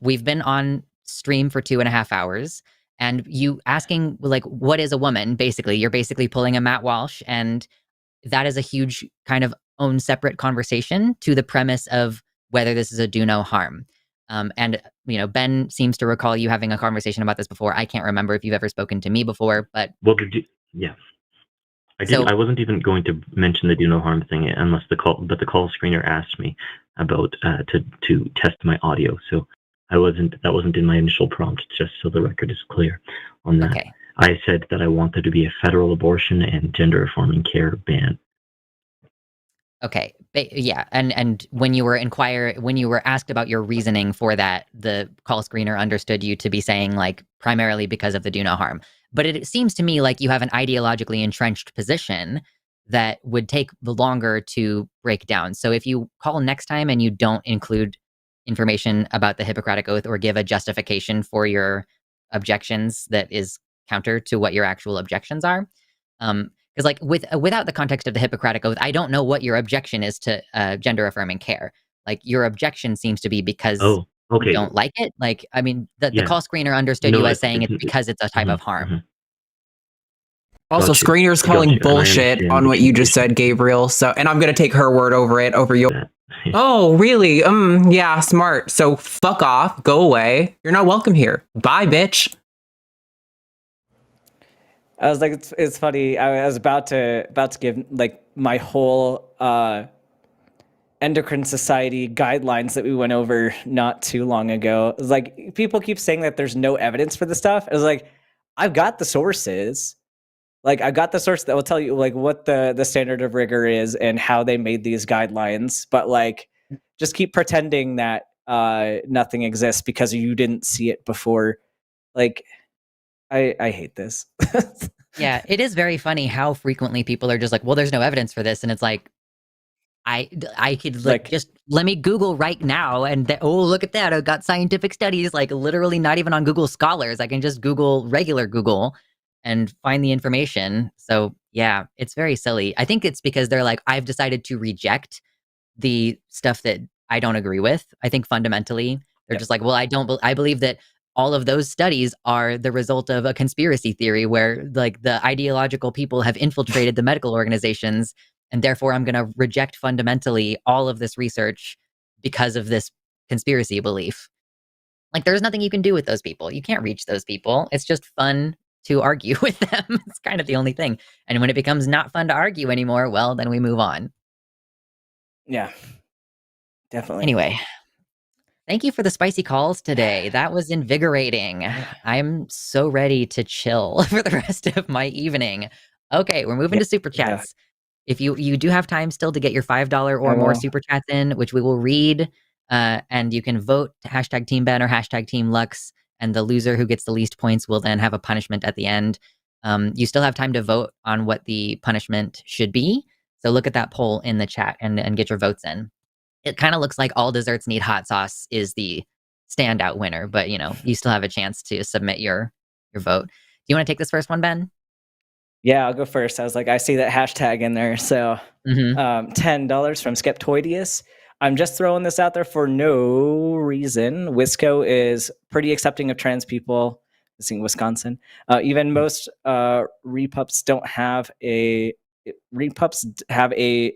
We've been on stream for 2.5 hours, and you asking like, what is a woman? Basically, you're basically pulling a Matt Walsh, and that is a huge kind of own separate conversation to the premise of whether this is a do no harm. And Ben seems to recall you having a conversation about this before. I can't remember if you've ever spoken to me before, but yeah. I wasn't even going to mention the do no harm thing unless the call screener asked me about to test my audio. So that wasn't in my initial prompt, just so the record is clear on that. Okay. I said that I want there to be a federal abortion and gender affirming care ban. Okay. Yeah. And when you were asked about your reasoning for that, the call screener understood you to be saying like primarily because of the do no harm. But it seems to me like you have an ideologically entrenched position that would take longer to break down. So if you call next time and you don't include information about the Hippocratic Oath or give a justification for your objections that is counter to what your actual objections are, because like without the context of the Hippocratic Oath, I don't know what your objection is to gender affirming care. Like your objection seems to be because you don't like it. Like, I mean, the call screener understood you as saying it's because it's a type of harm. Also, screener's calling bullshit on what you just said, Gabriel. So, and I'm gonna take her word over your. Oh, really? Yeah, smart. So fuck off, go away. You're not welcome here. Bye, bitch. I was like, it's funny. I was about to give like my whole endocrine society guidelines that we went over not too long ago. It was like people keep saying that there's no evidence for the stuff. I was like, I've got the sources. Like I got the source that will tell you like what the standard of rigor is and how they made these guidelines. But like, just keep pretending that nothing exists because you didn't see it before. Like, I hate this. Yeah, it is very funny how frequently people are just like, well, there's no evidence for this. And it's like, I could like just let me Google right now and look at that. I've got scientific studies, like literally not even on Google Scholars. I can just Google regular Google and find the information. So yeah, it's very silly. I think it's because they're like, I've decided to reject the stuff that I don't agree with. I think fundamentally they're just like, well, I believe that all of those studies are the result of a conspiracy theory where like the ideological people have infiltrated the medical organizations, and therefore I'm going to reject fundamentally all of this research because of this conspiracy belief. Like there's nothing you can do with those people. You can't reach those people. It's just fun to argue with them. It's kind of the only thing. And when it becomes not fun to argue anymore, well, then we move on. Yeah, definitely. Anyway, thank you for the spicy calls today. That was invigorating. I'm so ready to chill for the rest of my evening. Okay, we're moving to super chats. If you do have time still to get your $5 or more super chats in, which we will read, and you can vote to hashtag Team Ben or hashtag Team Lux, and the loser who gets the least points will then have a punishment at the end. You still have time to vote on what the punishment should be. So look at that poll in the chat and get your votes in. It kind of looks like all desserts need hot sauce is the standout winner, but you still have a chance to submit your vote. Do you want to take this first one, Ben? Yeah, I'll go first. I was like, I see that hashtag in there. So $10 from Skeptoideus. I'm just throwing this out there for no reason. Wisco is pretty accepting of trans people. This in Wisconsin. Even most repups have a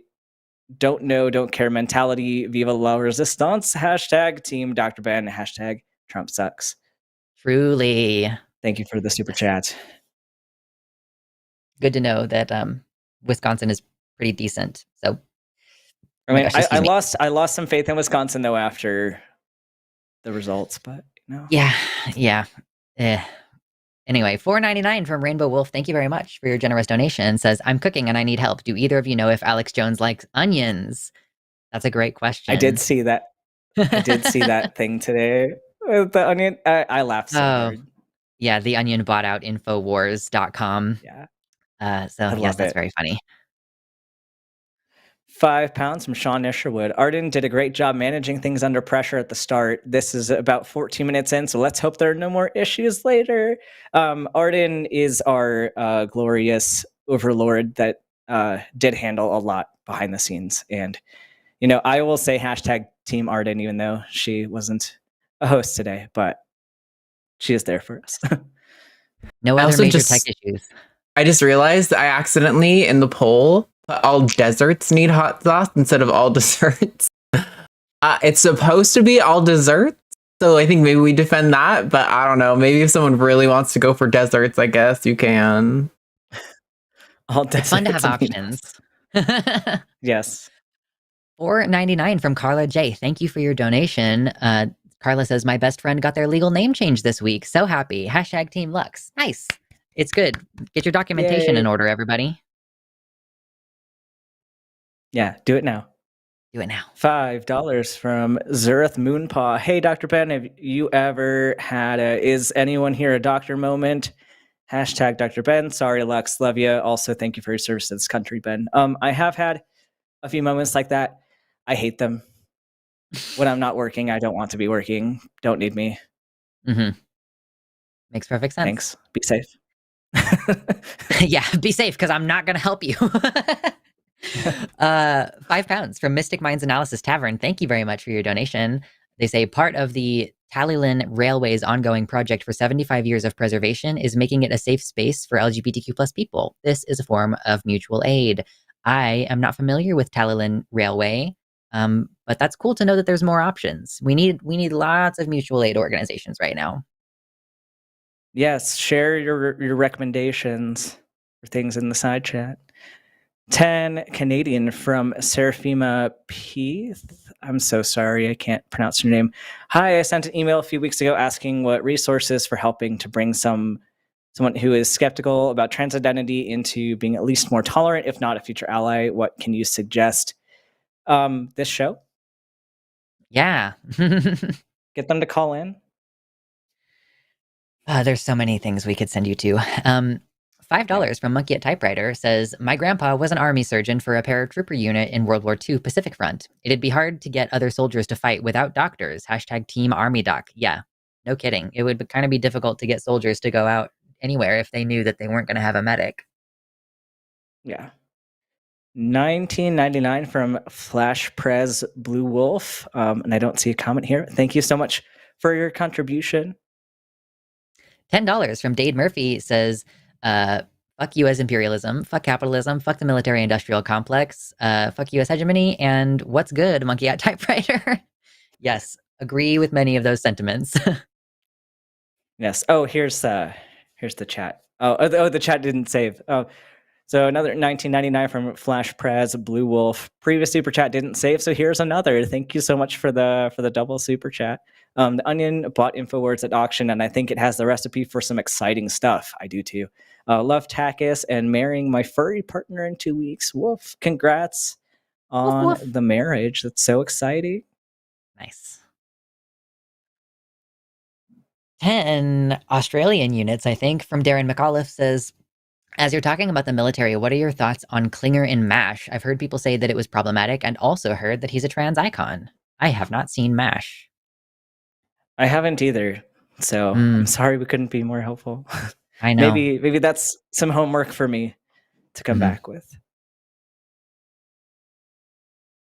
don't know, don't care mentality. Viva la resistance. Hashtag Team Dr. Ben. Hashtag Trump sucks. Truly. Thank you for the super chat. Good to know that Wisconsin is pretty decent. So, I mean, I lost some faith in Wisconsin though after the results, but you know. Yeah. Anyway, $4.99 from Rainbow Wolf. Thank you very much for your generous donation. Says, I'm cooking and I need help. Do either of you know if Alex Jones likes onions? That's a great question. I did see that. I did see that thing today with the onion. I laughed so hard. Yeah, the onion bought out Infowars.com. Yeah. So yes, that's very funny. £5 from Sean Isherwood. Arden did a great job managing things under pressure at the start. This is about 14 minutes in, so let's hope there are no more issues later. Arden is our glorious overlord that did handle a lot behind the scenes. And, you know, I will say hashtag Team Arden, even though she wasn't a host today, but she is there for us. No other major tech issues. I just realized I accidentally, in the poll, put all desserts need hot sauce instead of all desserts. It's supposed to be all desserts, so I think maybe we defend that, but I don't know. Maybe if someone really wants to go for desserts, I guess you can. It's fun to have options. Yes. $4.99 from Carla J. Thank you for your donation. Carla says, my best friend got their legal name changed this week. So happy. Hashtag Team Lux. Nice. It's good. Get your documentation in order, everybody. Yeah, do it now. Do it now. $5 from Zurith Moonpaw. Hey, Dr. Ben, have you ever had a is anyone here a doctor moment? Hashtag Dr. Ben. Sorry, Lux. Love you. Also, thank you for your service to this country, Ben. I have had a few moments like that. I hate them. When I'm not working, I don't want to be working. Don't need me. Mm-hmm. Makes perfect sense. Thanks. Be safe. Yeah, be safe because I'm not going to help you. £5 from Mystic Minds Analysis Tavern. Thank you very much for your donation. They say part of the Tallinn Railway's ongoing project for 75 years of preservation is making it a safe space for LGBTQ plus people. This is a form of mutual aid. I am not familiar with Tallinn Railway, but that's cool to know that there's more options. We need lots of mutual aid organizations right now. Yes, share your recommendations for things in the side chat. 10 Canadian from Seraphima Peath. I'm so sorry, I can't pronounce your name. Hi, I sent an email a few weeks ago asking what resources for helping to bring someone who is skeptical about trans identity into being at least more tolerant, if not a future ally. What can you suggest? This show? Yeah. Get them to call in. There's so many things we could send you to. $5 from Monkey at Typewriter says, my grandpa was an army surgeon for a paratrooper unit in World War II Pacific Front. It'd be hard to get other soldiers to fight without doctors. Hashtag Team Army Doc. Yeah, no kidding. It would kind of be difficult to get soldiers to go out anywhere if they knew that they weren't going to have a medic. Yeah. $19.99 from Flash Prez Blue Wolf. And I don't see a comment here. Thank you so much for your contribution. $10 from Dade Murphy says, fuck US imperialism, fuck capitalism, fuck the military-industrial complex, fuck US hegemony, and what's good, Monkey at Typewriter? Yes, agree with many of those sentiments. Yes. Oh, here's the chat. Oh, the chat didn't save. Oh, so another $19.99 from Flash Prez Blue Wolf. Previous super chat didn't save, so here's another. Thank you so much for the double super chat. The Onion bought InfoWords at auction, and I think it has the recipe for some exciting stuff. I do too. Love Takis and marrying my furry partner in 2 weeks. Woof! Congrats on woof, woof. the marriage. That's so exciting. Nice. 10 Australian units, I think, from Darren McAuliffe says, as you're talking about the military, what are your thoughts on Klinger in MASH? I've heard people say that it was problematic and also heard that he's a trans icon. I have not seen MASH. I haven't either, so I'm sorry we couldn't be more helpful. I know. Maybe that's some homework for me to come back with.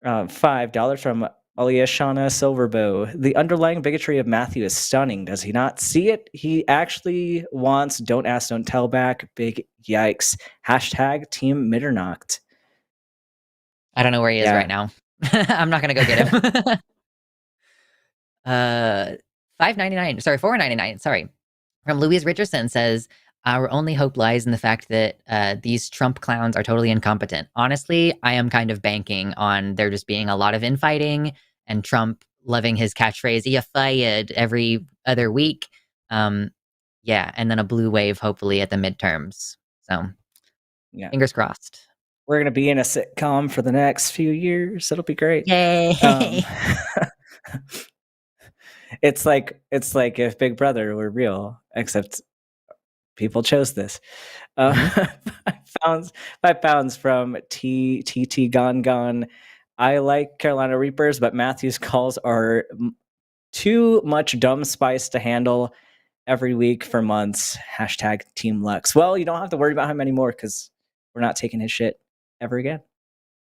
$5 from Alyssa Silverbow. The underlying bigotry of Matthew is stunning. Does he not see it? He actually wants don't ask, don't tell back. Big yikes. Hashtag Team Mitternacht. I don't know where he is right now. I'm not gonna go get him. $5.99. Sorry, $4.99. Sorry. From Louise Richardson says, our only hope lies in the fact that these Trump clowns are totally incompetent. Honestly, I am kind of banking on there just being a lot of infighting and Trump loving his catchphrase, "You fired," every other week. Yeah, and then a blue wave, hopefully, at the midterms. So, yeah, fingers crossed. We're going to be in a sitcom for the next few years. It'll be great. Yay! It's like if Big Brother were real, except people chose this. £5 from TT Gone. I like Carolina Reapers, but Matthew's calls are too much dumb spice to handle every week for months. Hashtag Team Lux. Well, you don't have to worry about him anymore because we're not taking his shit ever again.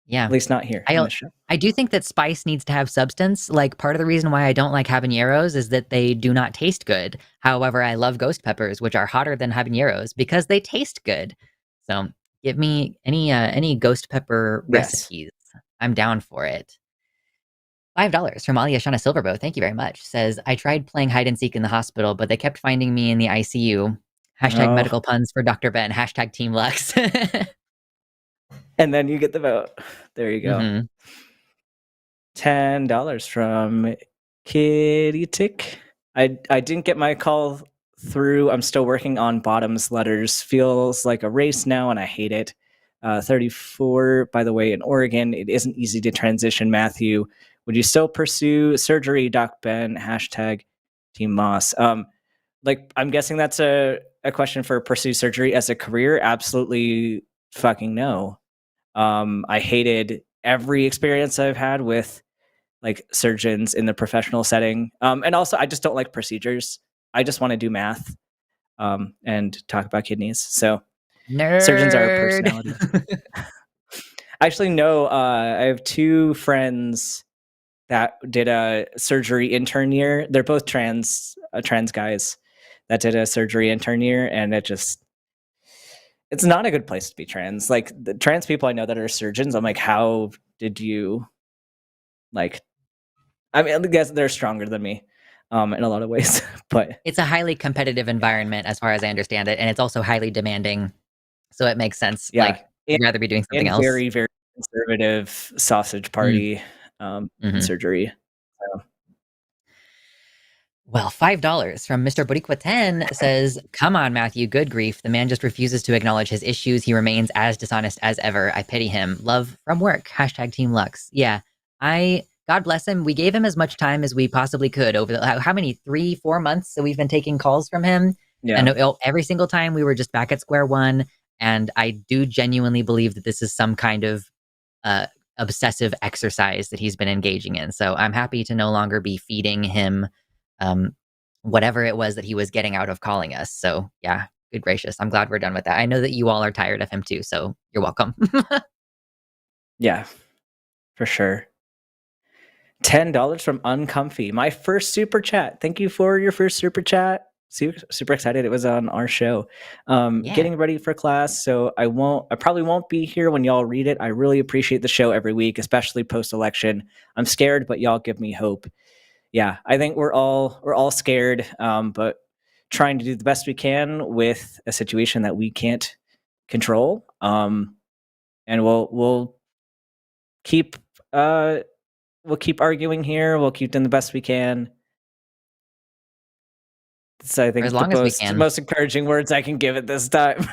Yeah. At least not here on the show. I do think that spice needs to have substance. Like, part of the reason why I don't like habaneros is that they do not taste good. However, I love ghost peppers, which are hotter than habaneros because they taste good. So give me any ghost pepper recipes. I'm down for it. $5 from Alyashana Silverbow. Thank you very much. Says, I tried playing hide and seek in the hospital, but they kept finding me in the ICU. Hashtag medical puns for Dr. Ben. Hashtag Team Lux. And then you get the vote. There you go. $10 from Kitty Tick. I didn't get my call through. I'm still working on bottoms letters. Feels like a race now, and I hate it. 34, by the way, in Oregon, it isn't easy to transition. Matthew, would you still pursue surgery, Doc Ben? Hashtag Team Moss. Like, I'm guessing that's a question for pursue surgery as a career. Absolutely fucking no. I hated every experience I've had with like surgeons in the professional setting. And also I just don't like procedures. I just want to do math and talk about kidneys. So Nerd. Surgeons are a personality. Actually, no, I have two friends that did a surgery intern year. They're both trans guys that did a surgery intern year, and it's not a good place to be trans. Like, the trans people I know that are surgeons, I'm like, how did you, like, I mean, I guess they're stronger than me in a lot of ways, but it's a highly competitive environment as far as I understand it, and it's also highly demanding. So it makes sense. Yeah, Like, you'd rather be doing something else. Very, very conservative sausage party surgery. So. Well, $5 from Mr. Boricua 10 says, come on, Matthew, good grief. The man just refuses to acknowledge his issues. He remains as dishonest as ever. I pity him. Love from work. Hashtag Team Lux. Yeah, God bless him. We gave him as much time as we possibly could over the, how many, 3-4 months that we've been taking calls from him? Yeah. And every single time we were just back at square one. And I do genuinely believe that this is some kind of obsessive exercise that he's been engaging in. So I'm happy to no longer be feeding him whatever it was that he was getting out of calling us. So yeah, good gracious. I'm glad we're done with that. I know that you all are tired of him too, so you're welcome. Yeah, for sure. $10 from Uncomfy. My first super chat. Thank you for your first super chat. Super excited. It was on our show. Getting ready for class, so I probably won't be here when y'all read it. I really appreciate the show every week, especially post-election. I'm scared, but y'all give me hope. Yeah, I think we're all scared, but trying to do the best we can with a situation that we can't control. And we'll keep arguing here. We'll keep doing the best we can. So I think the most encouraging words I can give at this time.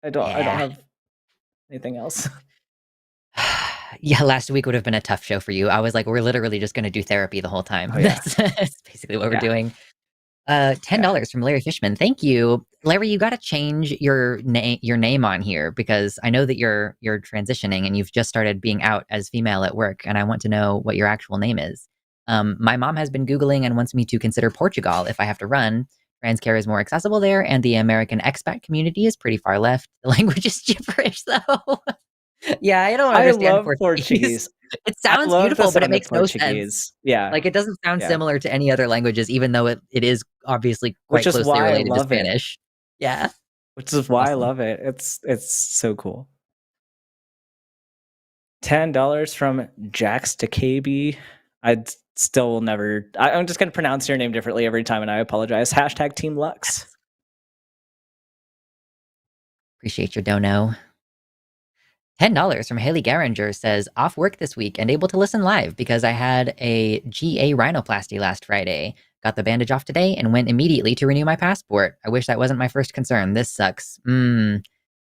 I don't have anything else. Yeah, last week would have been a tough show for you. I was like, we're literally just going to do therapy the whole time. That's basically what we're doing. $10 from Larry Fishman. Thank you. Larry, you got to change your name on here because I know that you're transitioning and you've just started being out as female at work, and I want to know what your actual name is. My mom has been Googling and wants me to consider Portugal if I have to run. Trans care is more accessible there, and the American expat community is pretty far left. The language is gibberish, though. Yeah, I don't understand Portuguese. It sounds beautiful, but it makes no sense. Yeah. Like, it doesn't sound similar to any other languages, even though it is obviously quite closely related to Spanish. Yeah. Which is why I love it. It's so cool. $10 from Jax to KB. I still will never. I'm just going to pronounce your name differently every time, and I apologize. Hashtag Team Lux. Appreciate your dono. $10 from Haley Garinger says, off work this week and able to listen live because I had a GA rhinoplasty last Friday. Got the bandage off today and went immediately to renew my passport. I wish that wasn't my first concern. This sucks.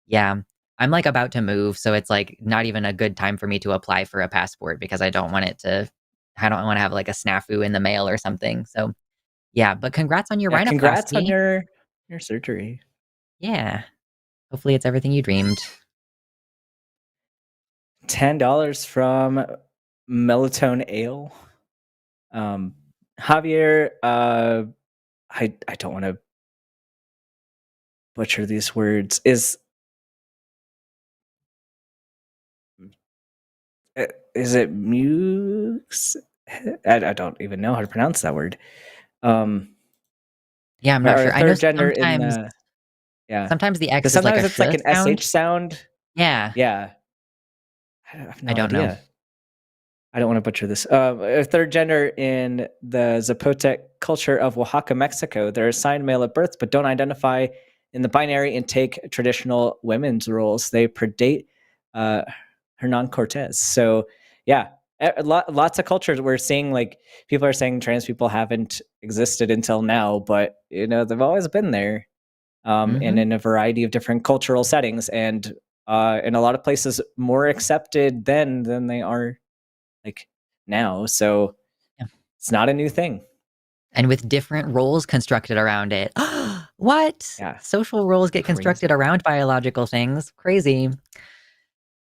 Yeah. I'm like about to move, so it's like not even a good time for me to apply for a passport because I don't want to have like a snafu in the mail or something. So yeah, but congrats on your rhinoplasty. Congrats on your surgery. Yeah. Hopefully it's everything you dreamed. $10 from Melatonin Ale. Javier, I don't want to butcher these words. Is it Mux? I don't even know how to pronounce that word. Yeah, I'm not sure. I know Third gender sometimes, in the yeah. sometimes the X is Sometimes like a it's like an SH sound. Yeah. Yeah. I have no I don't idea. know. I don't want to butcher this. A third gender in the Zapotec culture of Oaxaca, Mexico. They're assigned male at birth, but don't identify in the binary and take traditional women's roles. They predate Hernan Cortez. So yeah, lots of cultures we're seeing, like people are saying trans people haven't existed until now, but they've always been there, and in a variety of different cultural settings, and in a lot of places more accepted then than they are like now. So Yeah. It's not a new thing. And with different roles constructed around it. What? Yeah. Social roles get constructed around biological things. Crazy.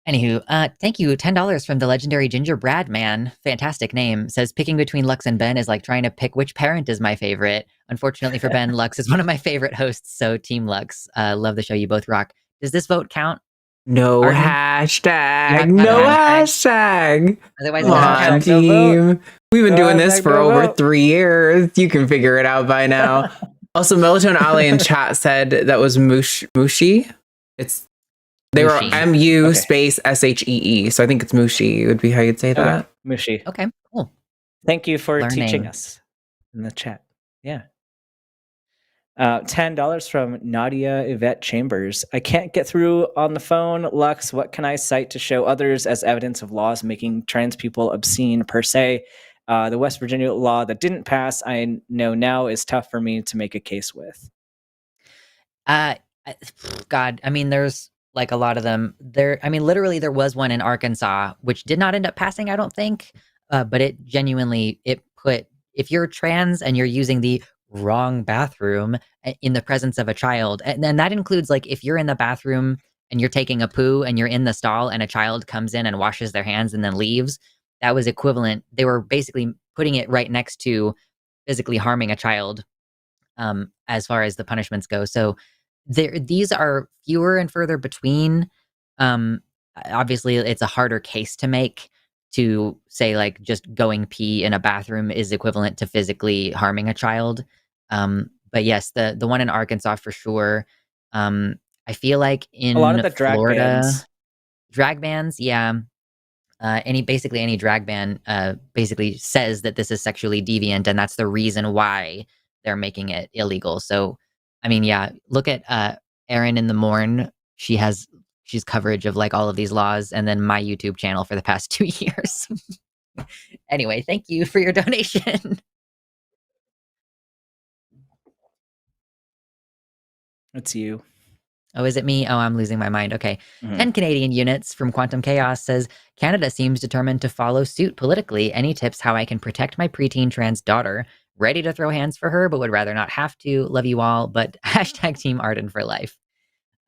Anywho, thank you. $10 from the legendary Gingerbread Man. Fantastic name. Says picking between Lux and Ben is like trying to pick which parent is my favorite. Unfortunately for Ben, Lux is one of my favorite hosts, so Team Lux. Love the show. You both rock. Does this vote count? No Arden? hashtag. No hashtag. Otherwise, Come on, team. We've been doing this for over 3 years. You can figure it out by now. Also, Melatonin Ali in chat said that was Mushi. They were MU space SHEE. So I think it's Mushi would be how you'd say that. Mushi. Okay, cool. Thank you for teaching us in the chat. Yeah. $10 from Nadia Yvette Chambers. I can't get through on the phone. Lux, what can I cite to show others as evidence of laws making trans people obscene per se? The West Virginia law that didn't pass, I know now is tough for me to make a case with. God, I mean, there's like a lot of them. Literally there was one in Arkansas, which did not end up passing, I don't think. But it genuinely, if you're trans and you're using the wrong bathroom in the presence of a child, and that includes like if you're in the bathroom and you're taking a poo and you're in the stall and a child comes in and washes their hands and then leaves, that was equivalent. They were basically putting it right next to physically harming a child, as far as the punishments go. So these are fewer and further between. Obviously, it's a harder case to make to say like just going pee in a bathroom is equivalent to physically harming a child. But yes, the one in Arkansas for sure. I feel like in a lot of the Florida, drag bans, yeah. Any drag ban basically says that this is sexually deviant, and that's the reason why they're making it illegal. So, I mean, yeah, look at Erin in the Morn. She's coverage of like all of these laws, and then my YouTube channel for the past 2 years. Anyway, thank you for your donation. It's you. Oh, is it me? Oh, I'm losing my mind. Okay. 10 Canadian units from Quantum Chaos says, Canada seems determined to follow suit politically. Any tips how I can protect my preteen trans daughter? Ready to throw hands for her, but would rather not have to. Love you all, but hashtag Team Arden for life.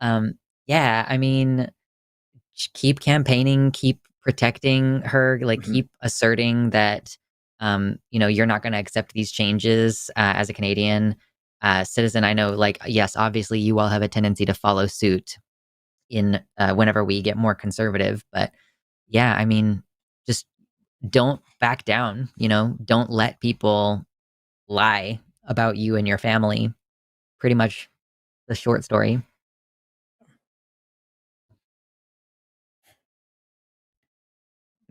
Yeah, I mean, keep campaigning, keep protecting her, like keep asserting that, you're not going to accept these changes as a Canadian citizen. I know, like, yes, obviously you all have a tendency to follow suit in whenever we get more conservative, but yeah, I mean, just don't back down, don't let people lie about you and your family. Pretty much the short story.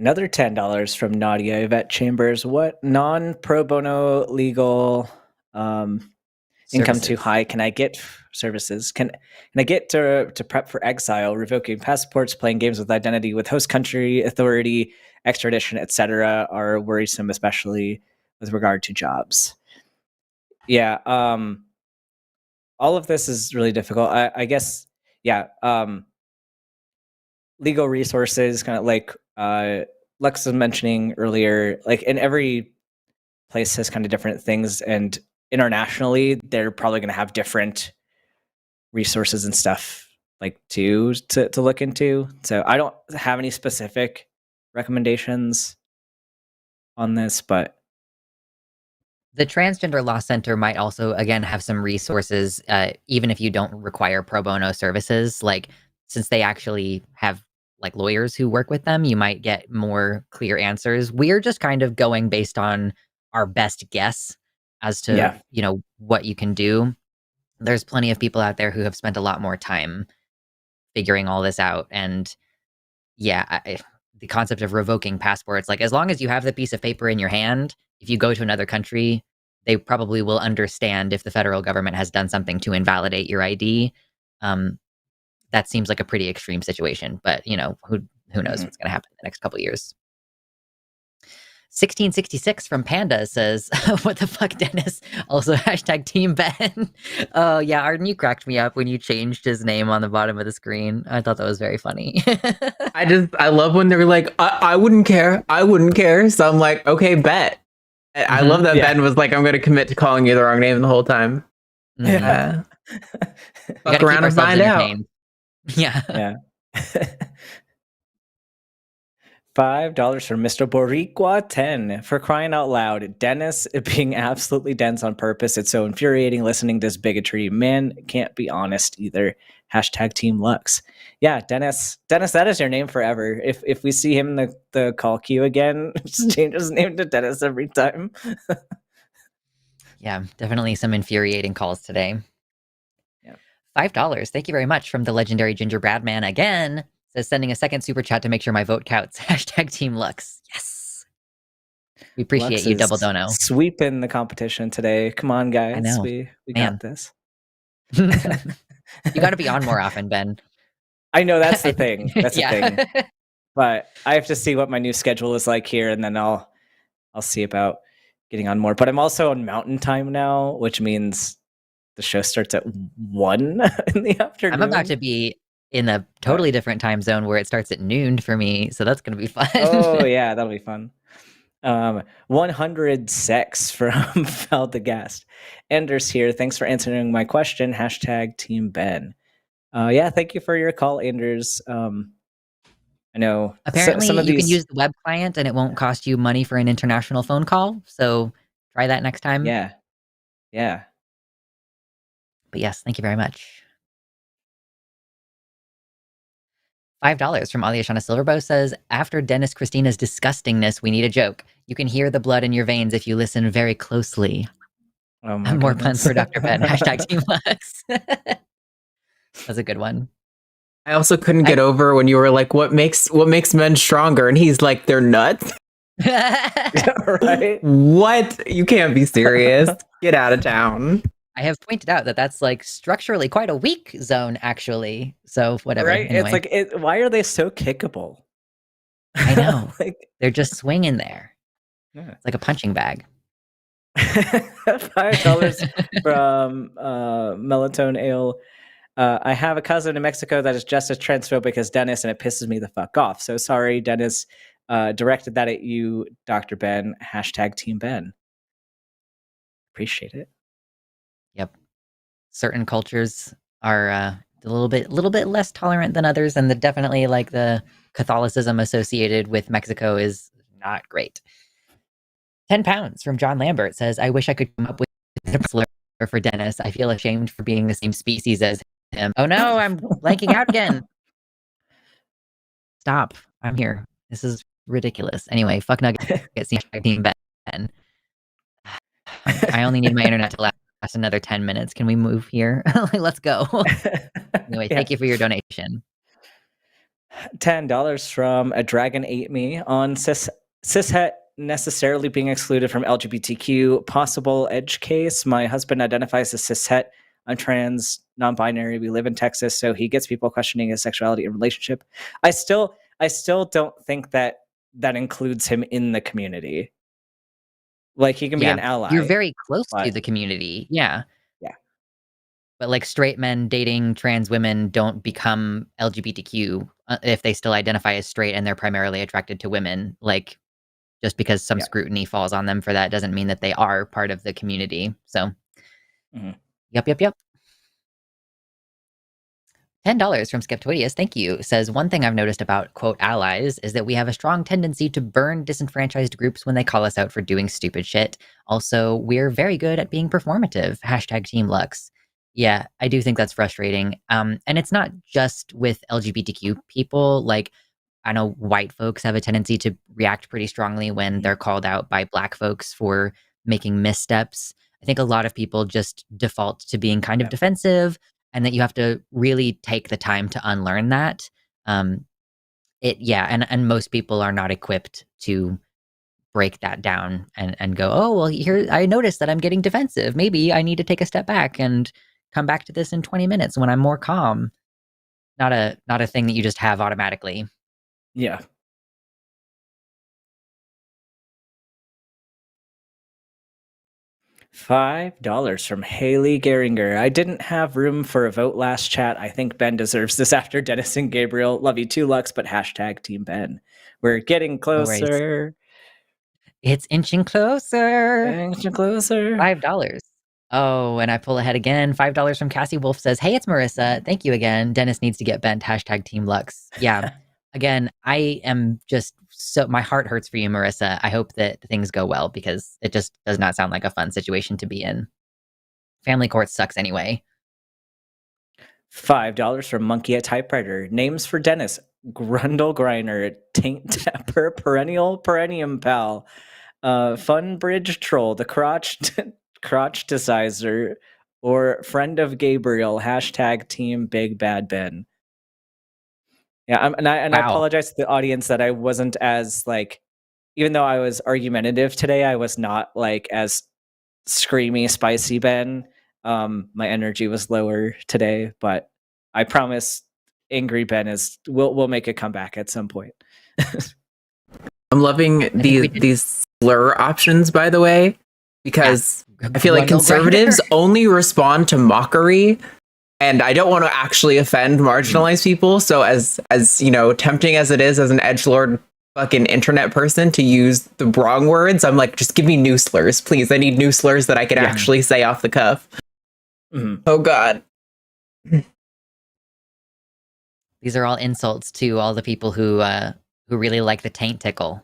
Another $10 from Nadia Yvette Chambers. What non-pro bono legal income too high can I get services? Can I get to prep for exile, revoking passports, playing games with identity with host country authority, extradition, etc. are worrisome, especially with regard to jobs. Yeah, all of this is really difficult. I guess, yeah. Legal resources, kind of like Lux was mentioning earlier, like in every place has kind of different things, and internationally they're probably going to have different resources and stuff like to look into. So I don't have any specific recommendations on this, but the Transgender Law Center might also, again, have some resources, even if you don't require pro bono services. Like, since they actually have like lawyers who work with them, you might get more clear answers. We're just kind of going based on our best guess as to what you can do. There's plenty of people out there who have spent a lot more time figuring all this out, and the concept of revoking passports, like, as long as you have the piece of paper in your hand, if you go to another country, they probably will understand if the federal government has done something to invalidate your ID. That seems like a pretty extreme situation, but who knows what's going to happen in the next couple of years. 1666 from Panda says, what the fuck, Dennis? Also hashtag Team Ben. Oh yeah, Arden, you cracked me up when you changed his name on the bottom of the screen. I thought that was very funny. I love when they're like, I wouldn't care. I wouldn't care. So I'm like, okay, bet. I love that Ben was like, I'm going to commit to calling you the wrong name the whole time. Yeah. Fuck around and find out. Yeah. $5 from Mr. Boricua 10. For crying out loud, Dennis being absolutely dense on purpose. It's so infuriating listening to this bigotry. Man can't be honest either. Hashtag Team Lux. Yeah, Dennis, that is your name forever. If we see him in the call queue again, just change his name to Dennis every time. Yeah, definitely some infuriating calls today. Yeah. $5. Thank you very much from the legendary Gingerbread Man again. Says, sending a second super chat to make sure my vote counts. Hashtag Team Lux. Yes. We appreciate Lux you, Double Dono. Sweeping the competition today. Come on, guys. I know. We got this. You got to be on more often, Ben. I know, that's the thing. That's the Yeah. thing. But I have to see what my new schedule is like here, and then I'll see about getting on more. But I'm also on Mountain Time now, which means the show starts at 1 in the afternoon. I'm about to be in a totally different time zone where it starts at noon for me, so that's going to be fun. Oh, yeah, that'll be fun. 100 sex from Valdegast. Anders here. Thanks for answering my question. Hashtag Team Ben. Yeah, thank you for your call, Anders. I know apparently some of you these... can use the web client and it won't cost you money for an international phone call, so try that next time. Yeah. But yes, thank you very much. $5 from Aliashana Silverbow says, after Dennis Christina's disgustingness, we need a joke. You can hear the blood in your veins if you listen very closely. Oh my More goodness. puns for Dr. Ben. Hashtag Team Lux. That's a good one. I also couldn't get over when you were like, what makes men stronger? And he's like, they're nuts. Right? What? You can't be serious. Get out of town. I have pointed out that that's like structurally quite a weak zone, actually. So whatever. Right? Anyway. It's like, why are they so kickable? I know. Like, they're just swinging there. Yeah. It's like a punching bag. $5 from Melatonin Ale. I have a cousin in Mexico that is just as transphobic as Dennis, and it pisses me the fuck off. So sorry, Dennis. Directed that at you, Dr. Ben. Hashtag Team Ben. Appreciate it. Yep. Certain cultures are a little bit less tolerant than others, and definitely like the Catholicism associated with Mexico is not great. £10 from John Lambert says, I wish I could come up with a slur for Dennis. I feel ashamed for being the same species as him. Oh no, I'm blanking out again. Stop. I'm here. This is ridiculous. Anyway, fuck Nuggets. Team Ben. I only need my internet to last another 10 minutes. Can we move here? Let's go. Anyway, thank you for your donation. $10 from a dragon ate me on cishet necessarily being excluded from LGBTQ. Possible edge case. My husband identifies as cishet. I'm trans, non-binary. We live in Texas, so he gets people questioning his sexuality and relationship. I still don't think that includes him in the community. Like, he can be an ally. You're very close to but- the community. Yeah. Yeah. But like straight men dating trans women don't become LGBTQ if they still identify as straight and they're primarily attracted to women. Like, just because some scrutiny falls on them for that doesn't mean that they are part of the community. So, Yep. $10 from Skeptoidius, thank you, says, one thing I've noticed about, quote, allies is that we have a strong tendency to burn disenfranchised groups when they call us out for doing stupid shit. Also, we're very good at being performative. Hashtag Team Lux. Yeah, I do think that's frustrating. And it's not just with LGBTQ people. Like, I know white folks have a tendency to react pretty strongly when they're called out by black folks for making missteps. I think a lot of people just default to being kind of defensive, and that you have to really take the time to unlearn that. And most people are not equipped to break that down and go, oh, well, here, I noticed that I'm getting defensive. Maybe I need to take a step back and come back to this in 20 minutes when I'm more calm. Not a thing that you just have automatically. Yeah. $5 from Haley Geringer. I didn't have room for a vote last chat. I think Ben deserves this after Dennis and Gabriel. Love you too, Lux, but hashtag Team Ben. We're getting closer. It's inching closer. Inching closer. $5. Oh, and I pull ahead again. $5 from Cassie Wolf says, hey, it's Marissa. Thank you again. Dennis needs to get bent. Hashtag Team Lux. Yeah. Again, I am just so, my heart hurts for you, Marissa. I hope that things go well, because it just does not sound like a fun situation to be in. Family court sucks anyway. $5 from Monkey at Typewriter. Names for Dennis: Grundle Griner, Taint Tapper, Perennium Pal, Fun Bridge Troll, the Crotch Decizer, or Friend of Gabriel. Hashtag Team Big Bad Ben. Yeah, I apologize to the audience that I wasn't as, like, even though I was argumentative today, I was not like as screamy, spicy Ben. My energy was lower today, but I promise Angry Ben will make a comeback at some point. I'm loving these slur options, by the way, because I feel like conservatives only respond to mockery. And I don't want to actually offend marginalized people. So as you know, tempting as it is as an edgelord fucking internet person to use the wrong words, I'm like, just give me new slurs, please. I need new slurs that I can actually say off the cuff. Oh God. These are all insults to all the people who really like the taint tickle.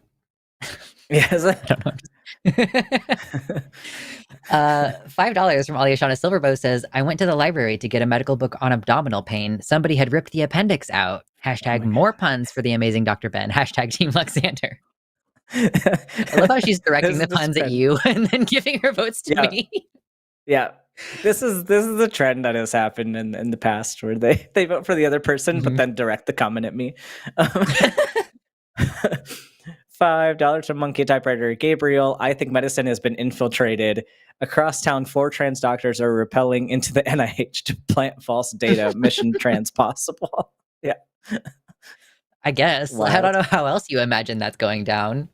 Yes. I don't know. $5 from Aliashana Silverbow says, I went to the library to get a medical book on abdominal pain. Somebody had ripped the appendix out. Hashtag more puns for the amazing Dr. Ben. Hashtag Team Luxander. I love how she's directing the puns at you and then giving her votes to me. Yeah. This is a trend that has happened in the past, where they vote for the other person, but then direct the comment at me. $5 from Monkey Typewriter. Gabriel, I think medicine has been infiltrated. Across town, 4 trans doctors are rappelling into the NIH to plant false data. Mission trans possible. Yeah. I guess. Wild. I don't know how else you imagine that's going down.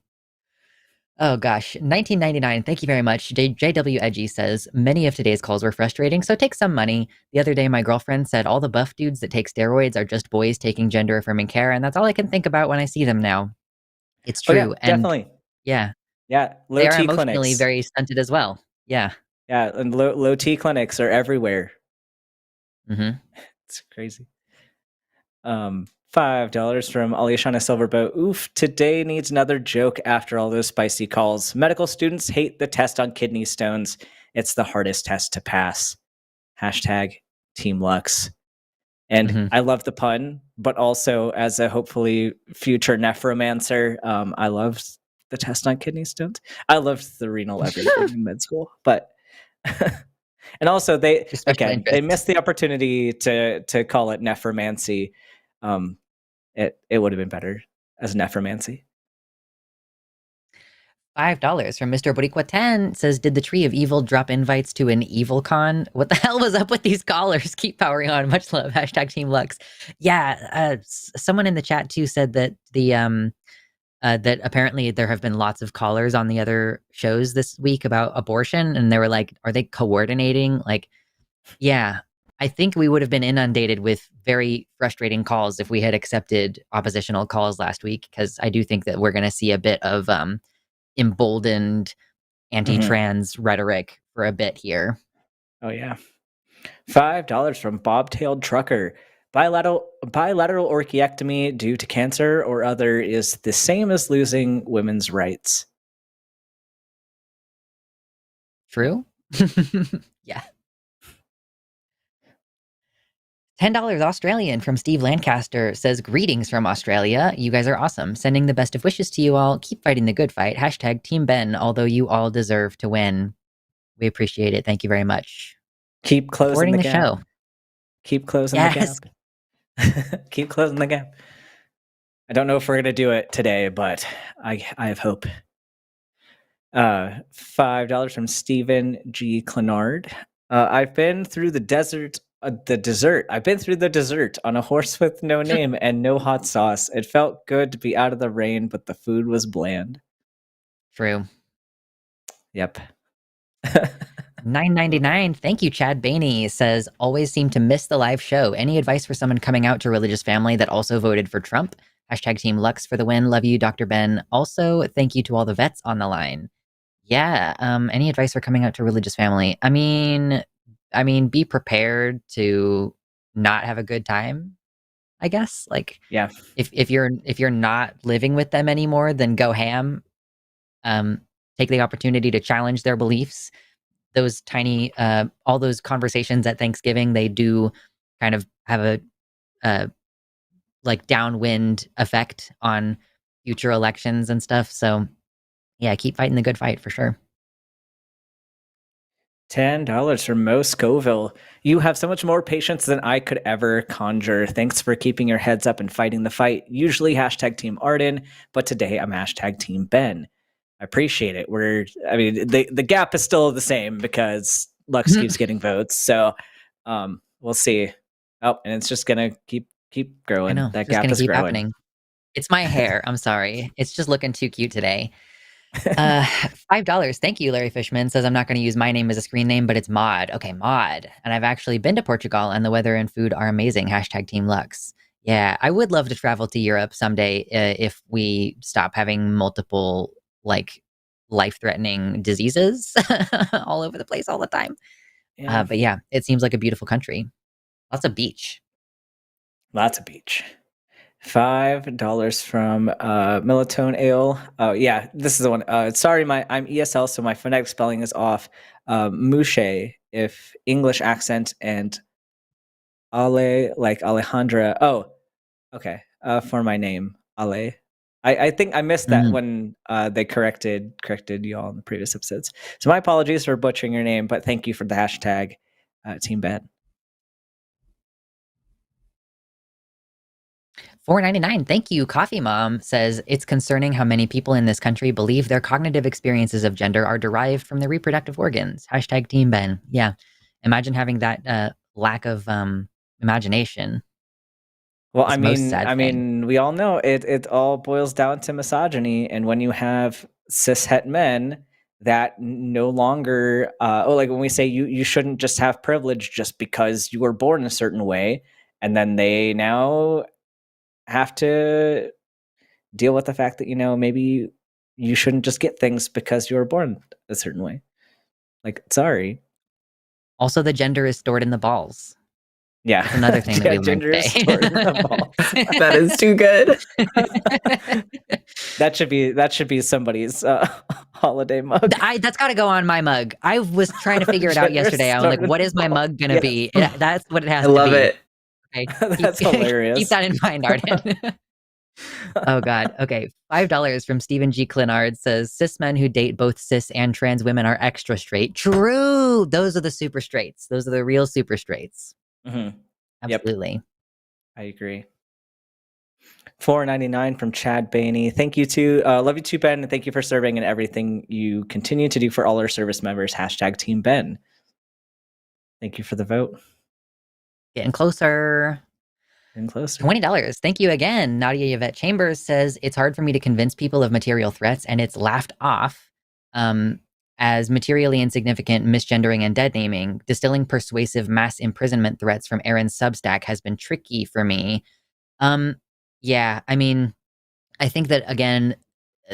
Oh gosh, 1999. Thank you very much. JW Edgy says, many of today's calls were frustrating, so take some money. The other day, my girlfriend said all the buff dudes that take steroids are just boys taking gender affirming care, and that's all I can think about when I see them now. It's true. Oh, yeah, and definitely. Yeah. Yeah. They are emotionally very stunted as well. Yeah. Yeah. And low T clinics are everywhere. It's crazy. $5 from Aliashana Silverboat. Oof, today needs another joke after all those spicy calls. Medical students hate the test on kidney stones. It's the hardest test to pass. Hashtag Team Lux. And I love the pun, but also as a hopefully future nephromancer, I loved the test on kidney stones. I loved the renal everything in med school, but and also they missed the opportunity to call it nephromancy. it would have been better as necromancy. $5 from Mr. Boricua 10 says, did the Tree of Evil drop invites to an evil con? What the hell was up with these callers? Keep powering on. Much love. Hashtag Team Lux. Yeah, someone in the chat too said that that apparently there have been lots of callers on the other shows this week about abortion, and they were like, are they coordinating? Like, yeah, I think we would have been inundated with very frustrating calls if we had accepted oppositional calls last week, because I do think that we're going to see a bit of emboldened anti-trans rhetoric for a bit here. Oh yeah. $5 from Bobtailed Trucker. Bilateral orchiectomy due to cancer or other is the same as losing women's rights. True? Yeah. $10 Australian from Steve Lancaster says, greetings from Australia. You guys are awesome. Sending the best of wishes to you all. Keep fighting the good fight. Hashtag Team Ben, although you all deserve to win. We appreciate it. Thank you very much. Keep closing the gap. Show. Keep closing the gap. Keep closing the gap. I don't know if we're going to do it today, but I have hope. $5 from Stephen G. Clenard. I've been through the desert. I've been through the desert on a horse with no name and no hot sauce. It felt good to be out of the rain, but the food was bland. True. Yep. $9.99. Thank you, Chad Bainey. Says, always seem to miss the live show. Any advice for someone coming out to a religious family that also voted for Trump? Hashtag Team Lux for the win. Love you, Dr. Ben. Also, thank you to all the vets on the line. Yeah. Any advice for coming out to a religious family? I mean, be prepared to not have a good time, I guess. Like, yeah. If you're not living with them anymore, then go ham. Take the opportunity to challenge their beliefs. Those tiny, all those conversations at Thanksgiving, they do kind of have a like downwind effect on future elections and stuff. So yeah, keep fighting the good fight for sure. $10 from Mo Scoville. You have so much more patience than I could ever conjure. Thanks for keeping your heads up and fighting the fight. Usually hashtag Team Arden, but today I'm hashtag Team Ben. I appreciate it. The gap is still the same because Lux keeps getting votes. So we'll see. Oh, and it's just gonna keep growing. I know, That just gap gonna is keep growing. happening. It's my hair. I'm sorry. It's just looking too cute today. $5. Thank you, Larry Fishman. Says, I'm not going to use my name as a screen name, but it's Mod. Okay, Mod. And I've actually been to Portugal, and the weather and food are amazing. Hashtag Team Lux. Yeah, I would love to travel to Europe someday if we stop having multiple like life-threatening diseases all over the place all the time. Yeah. But yeah, it seems like a beautiful country. Lots of beach. Lots of beach. $5 from Melatonin Ale. Oh yeah, this is the one. Sorry, I'm ESL, so my phonetic spelling is off. Mouche, if English accent, and Ale like Alejandra. Oh, okay. For my name, Ale. I think I missed that when they corrected you all in the previous episodes. So my apologies for butchering your name, but thank you for the hashtag, Team Ben. $4.99. Thank you. Coffee Mom says, it's concerning how many people in this country believe their cognitive experiences of gender are derived from their reproductive organs. Hashtag Team Ben. Yeah. Imagine having that lack of imagination. Well, I mean, we all know it all boils down to misogyny. And when you have cishet men that no longer, like when we say you shouldn't just have privilege just because you were born a certain way, and then they now have to deal with the fact that, maybe you shouldn't just get things because you were born a certain way. Like, sorry. Also, the gender is stored in the balls. Yeah. That's another thing that we learned today. Is stored in the balls. That is too good. That should be somebody's holiday mug. That's got to go on my mug. I was trying to figure it out yesterday. I was like, what is my mug going to be? That's what it has to be. I love it. Okay. That's hilarious. Keep that in mind, Arden. Oh, God. Okay. $5 from Stephen G. Clenard says, cis men who date both cis and trans women are extra straight. True. Those are the super straights. Those are the real super straights. Mm-hmm. Absolutely. Yep. I agree. $4.99 from Chad Bainey. Thank you to love you too, Ben, and thank you for serving and everything you continue to do for all our service members. Hashtag Team Ben. Thank you for the vote. Getting closer. Getting closer. $20. Thank you again. Nadia Yvette Chambers says, it's hard for me to convince people of material threats, and it's laughed off as materially insignificant misgendering and dead naming. Distilling persuasive mass imprisonment threats from Aaron's Substack has been tricky for me. Yeah, I mean, I think that, again,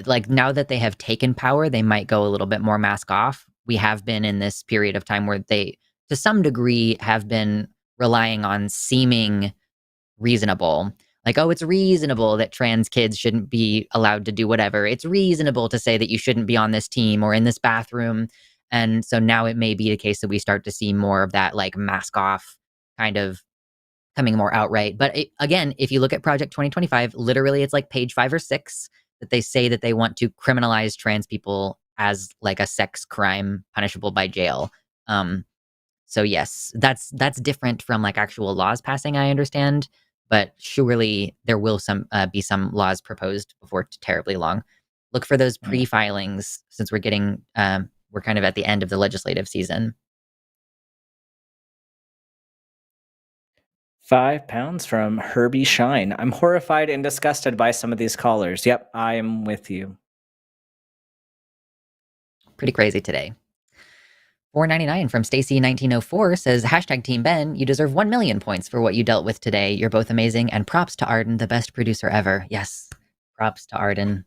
like, now that they have taken power, they might go a little bit more mask off. We have been in this period of time where they, to some degree, have been relying on seeming reasonable. Like, oh, it's reasonable that trans kids shouldn't be allowed to do whatever. It's reasonable to say that you shouldn't be on this team or in this bathroom. And so now it may be the case that we start to see more of that, like, mask off kind of coming more outright. But again, if you look at Project 2025, literally it's like page 5 or 6 that they say that they want to criminalize trans people as like a sex crime punishable by jail. So yes, that's different from like actual laws passing, I understand, but surely there will be some laws proposed before terribly long. Look for those pre-filings, since we're getting we're kind of at the end of the legislative season. £5 from Herbie Shine. I'm horrified and disgusted by some of these callers. Yep, I am with you. Pretty crazy today. $4.99 from Stacy1904 says, hashtag Team Ben, you deserve 1 million points for what you dealt with today. You're both amazing, and props to Arden, the best producer ever. Yes, props to Arden.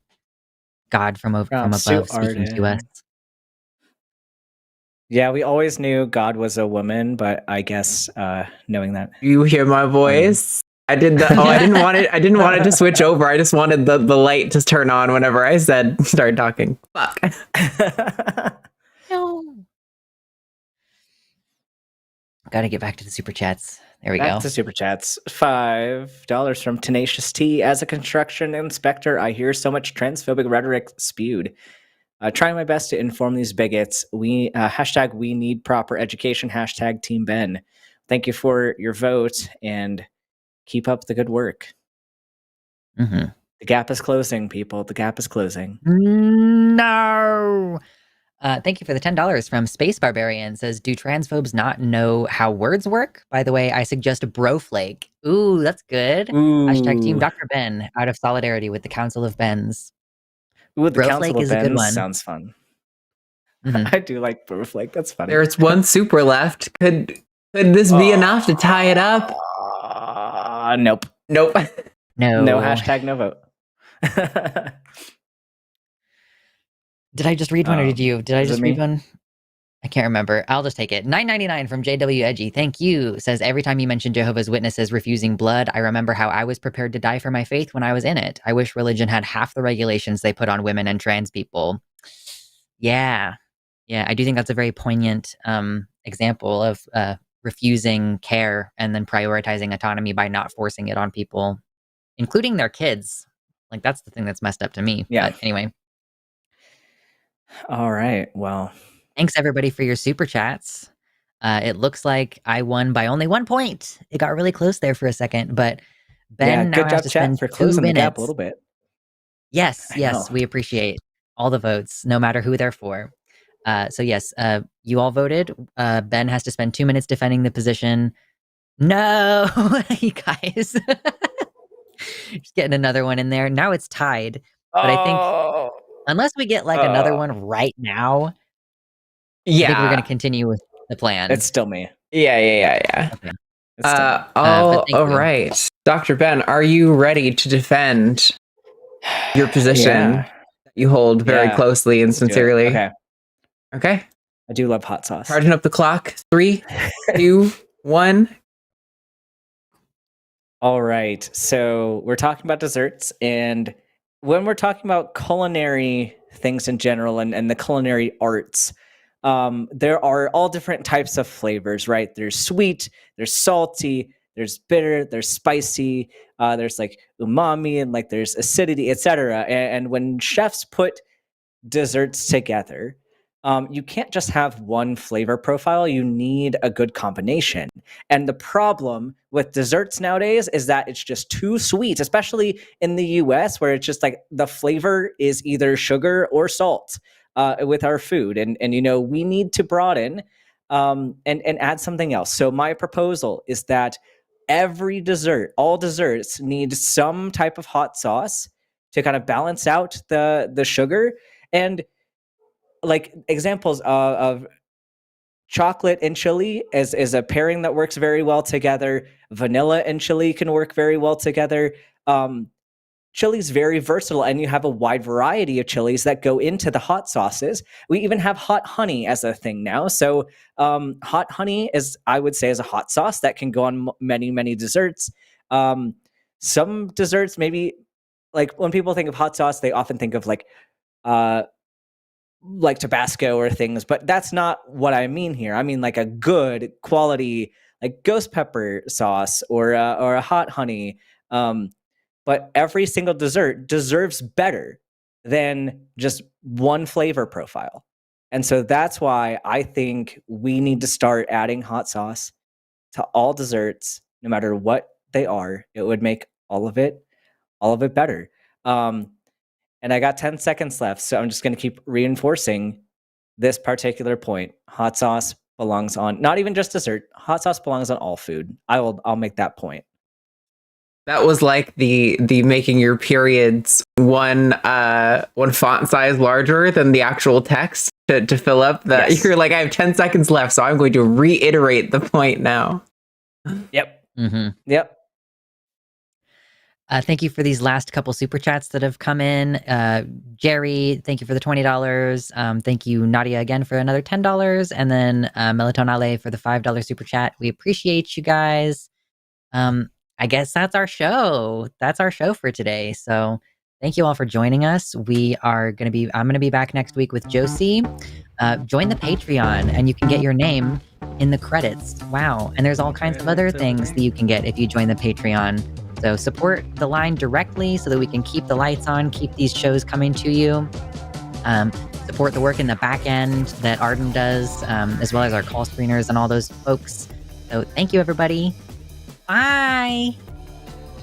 God from above speaking to us. Yeah, we always knew God was a woman, but I guess knowing that you hear my voice, I did the. Oh, I didn't want it. I didn't want it to switch over. I just wanted the light to turn on whenever I started talking. Fuck. No. Got to get back to the super chats. There we go. Back to super chats. $5 from Tenacious T. As a construction inspector, I hear so much transphobic rhetoric spewed. Trying my best to inform these bigots. Hashtag we need proper education. Hashtag Team Ben. Thank you for your vote and keep up the good work. Mm-hmm. The gap is closing, people. The gap is closing. No. Thank you for the $10 from Space Barbarian. Says, do transphobes not know how words work? By the way, I suggest broflake. Ooh, that's good. Ooh. Hashtag Team Dr. Ben, out of solidarity with the Council of Bens. Ooh, the Broflake Council of is a good Bens one. sounds fun. Mm-hmm. I do like broflake. That's funny. There's one super left. Could this be enough to tie it up? Nope. Nope. No hashtag no vote. Did I just read one or did you? Did I just read one? I can't remember. I'll just take it. $9.99 from JW Edgy. Thank you. Says, every time you mention Jehovah's Witnesses refusing blood, I remember how I was prepared to die for my faith when I was in it. I wish religion had half the regulations they put on women and trans people. Yeah. Yeah, I do think that's a very poignant example of refusing care and then prioritizing autonomy by not forcing it on people, including their kids. Like, that's the thing that's messed up to me. Yeah. But anyway. All right. Well, thanks everybody for your super chats. It looks like I won by only 1 point. It got really close there for a second, but Ben now has to spend for 2 closing minutes. the gap a little bit. Yes, we appreciate all the votes, no matter who they're for. So yes, you all voted. Ben has to spend 2 minutes defending the position. No, you guys. Just getting another one in there. Now it's tied. But I think unless we get like another one right now, I think we're going to continue with the plan. It's still me. Yeah. Okay. All right. Dr. Ben, are you ready to defend your position that you hold very closely and sincerely? Okay. I do love hot sauce. Charging up the clock. 3, 2, 1. All right. So we're talking about desserts, and when we're talking about culinary things in general and the culinary arts, there are all different types of flavors, right? There's sweet, there's salty, there's bitter, there's spicy, there's like umami, and like there's acidity, etc. And when chefs put desserts together, you can't just have one flavor profile. You need a good combination. And the problem with desserts nowadays is that it's just too sweet, especially in the US, where it's just like the flavor is either sugar or salt with our food. And we need to broaden and add something else. So my proposal is that every dessert, all desserts, need some type of hot sauce to kind of balance out the sugar. And like examples of chocolate and chili is a pairing that works very well together. Vanilla and chili can work very well together. Chili's very versatile, and you have a wide variety of chilies that go into the hot sauces. We even have hot honey as a thing now. So hot honey is, I would say, is a hot sauce that can go on many, many desserts. Some desserts, maybe, like when people think of hot sauce, they often think of like Tabasco or things, but that's not what I mean here. I mean like a good quality, like ghost pepper sauce or a hot honey. But every single dessert deserves better than just one flavor profile. And so that's why I think we need to start adding hot sauce to all desserts, no matter what they are. It would make all of it better. And I got 10 seconds left, so I'm just going to keep reinforcing this particular point. Hot sauce belongs on, not even just dessert, hot sauce belongs on all food. I'll make that point. That was like the making your periods one font size larger than the actual text to fill up the. Yes. You're like, I have 10 seconds left, so I'm going to reiterate the point now. Yep. Mm-hmm. Yep. Thank you for these last couple super chats that have come in. Jerry, thank you for the $20. Thank you, Nadia, again for another $10, and then Melatonale for the $5 super chat. We appreciate you guys. I guess that's our show. That's our show for today. So thank you all for joining us. I'm going to be back next week with Josie. Join the Patreon and you can get your name in the credits. Wow. And there's all kinds of other things that you can get if you join the Patreon. So support the line directly so that we can keep the lights on, keep these shows coming to you. Support the work in the back end that Arden does, as well as our call screeners and all those folks. So thank you, everybody. Bye.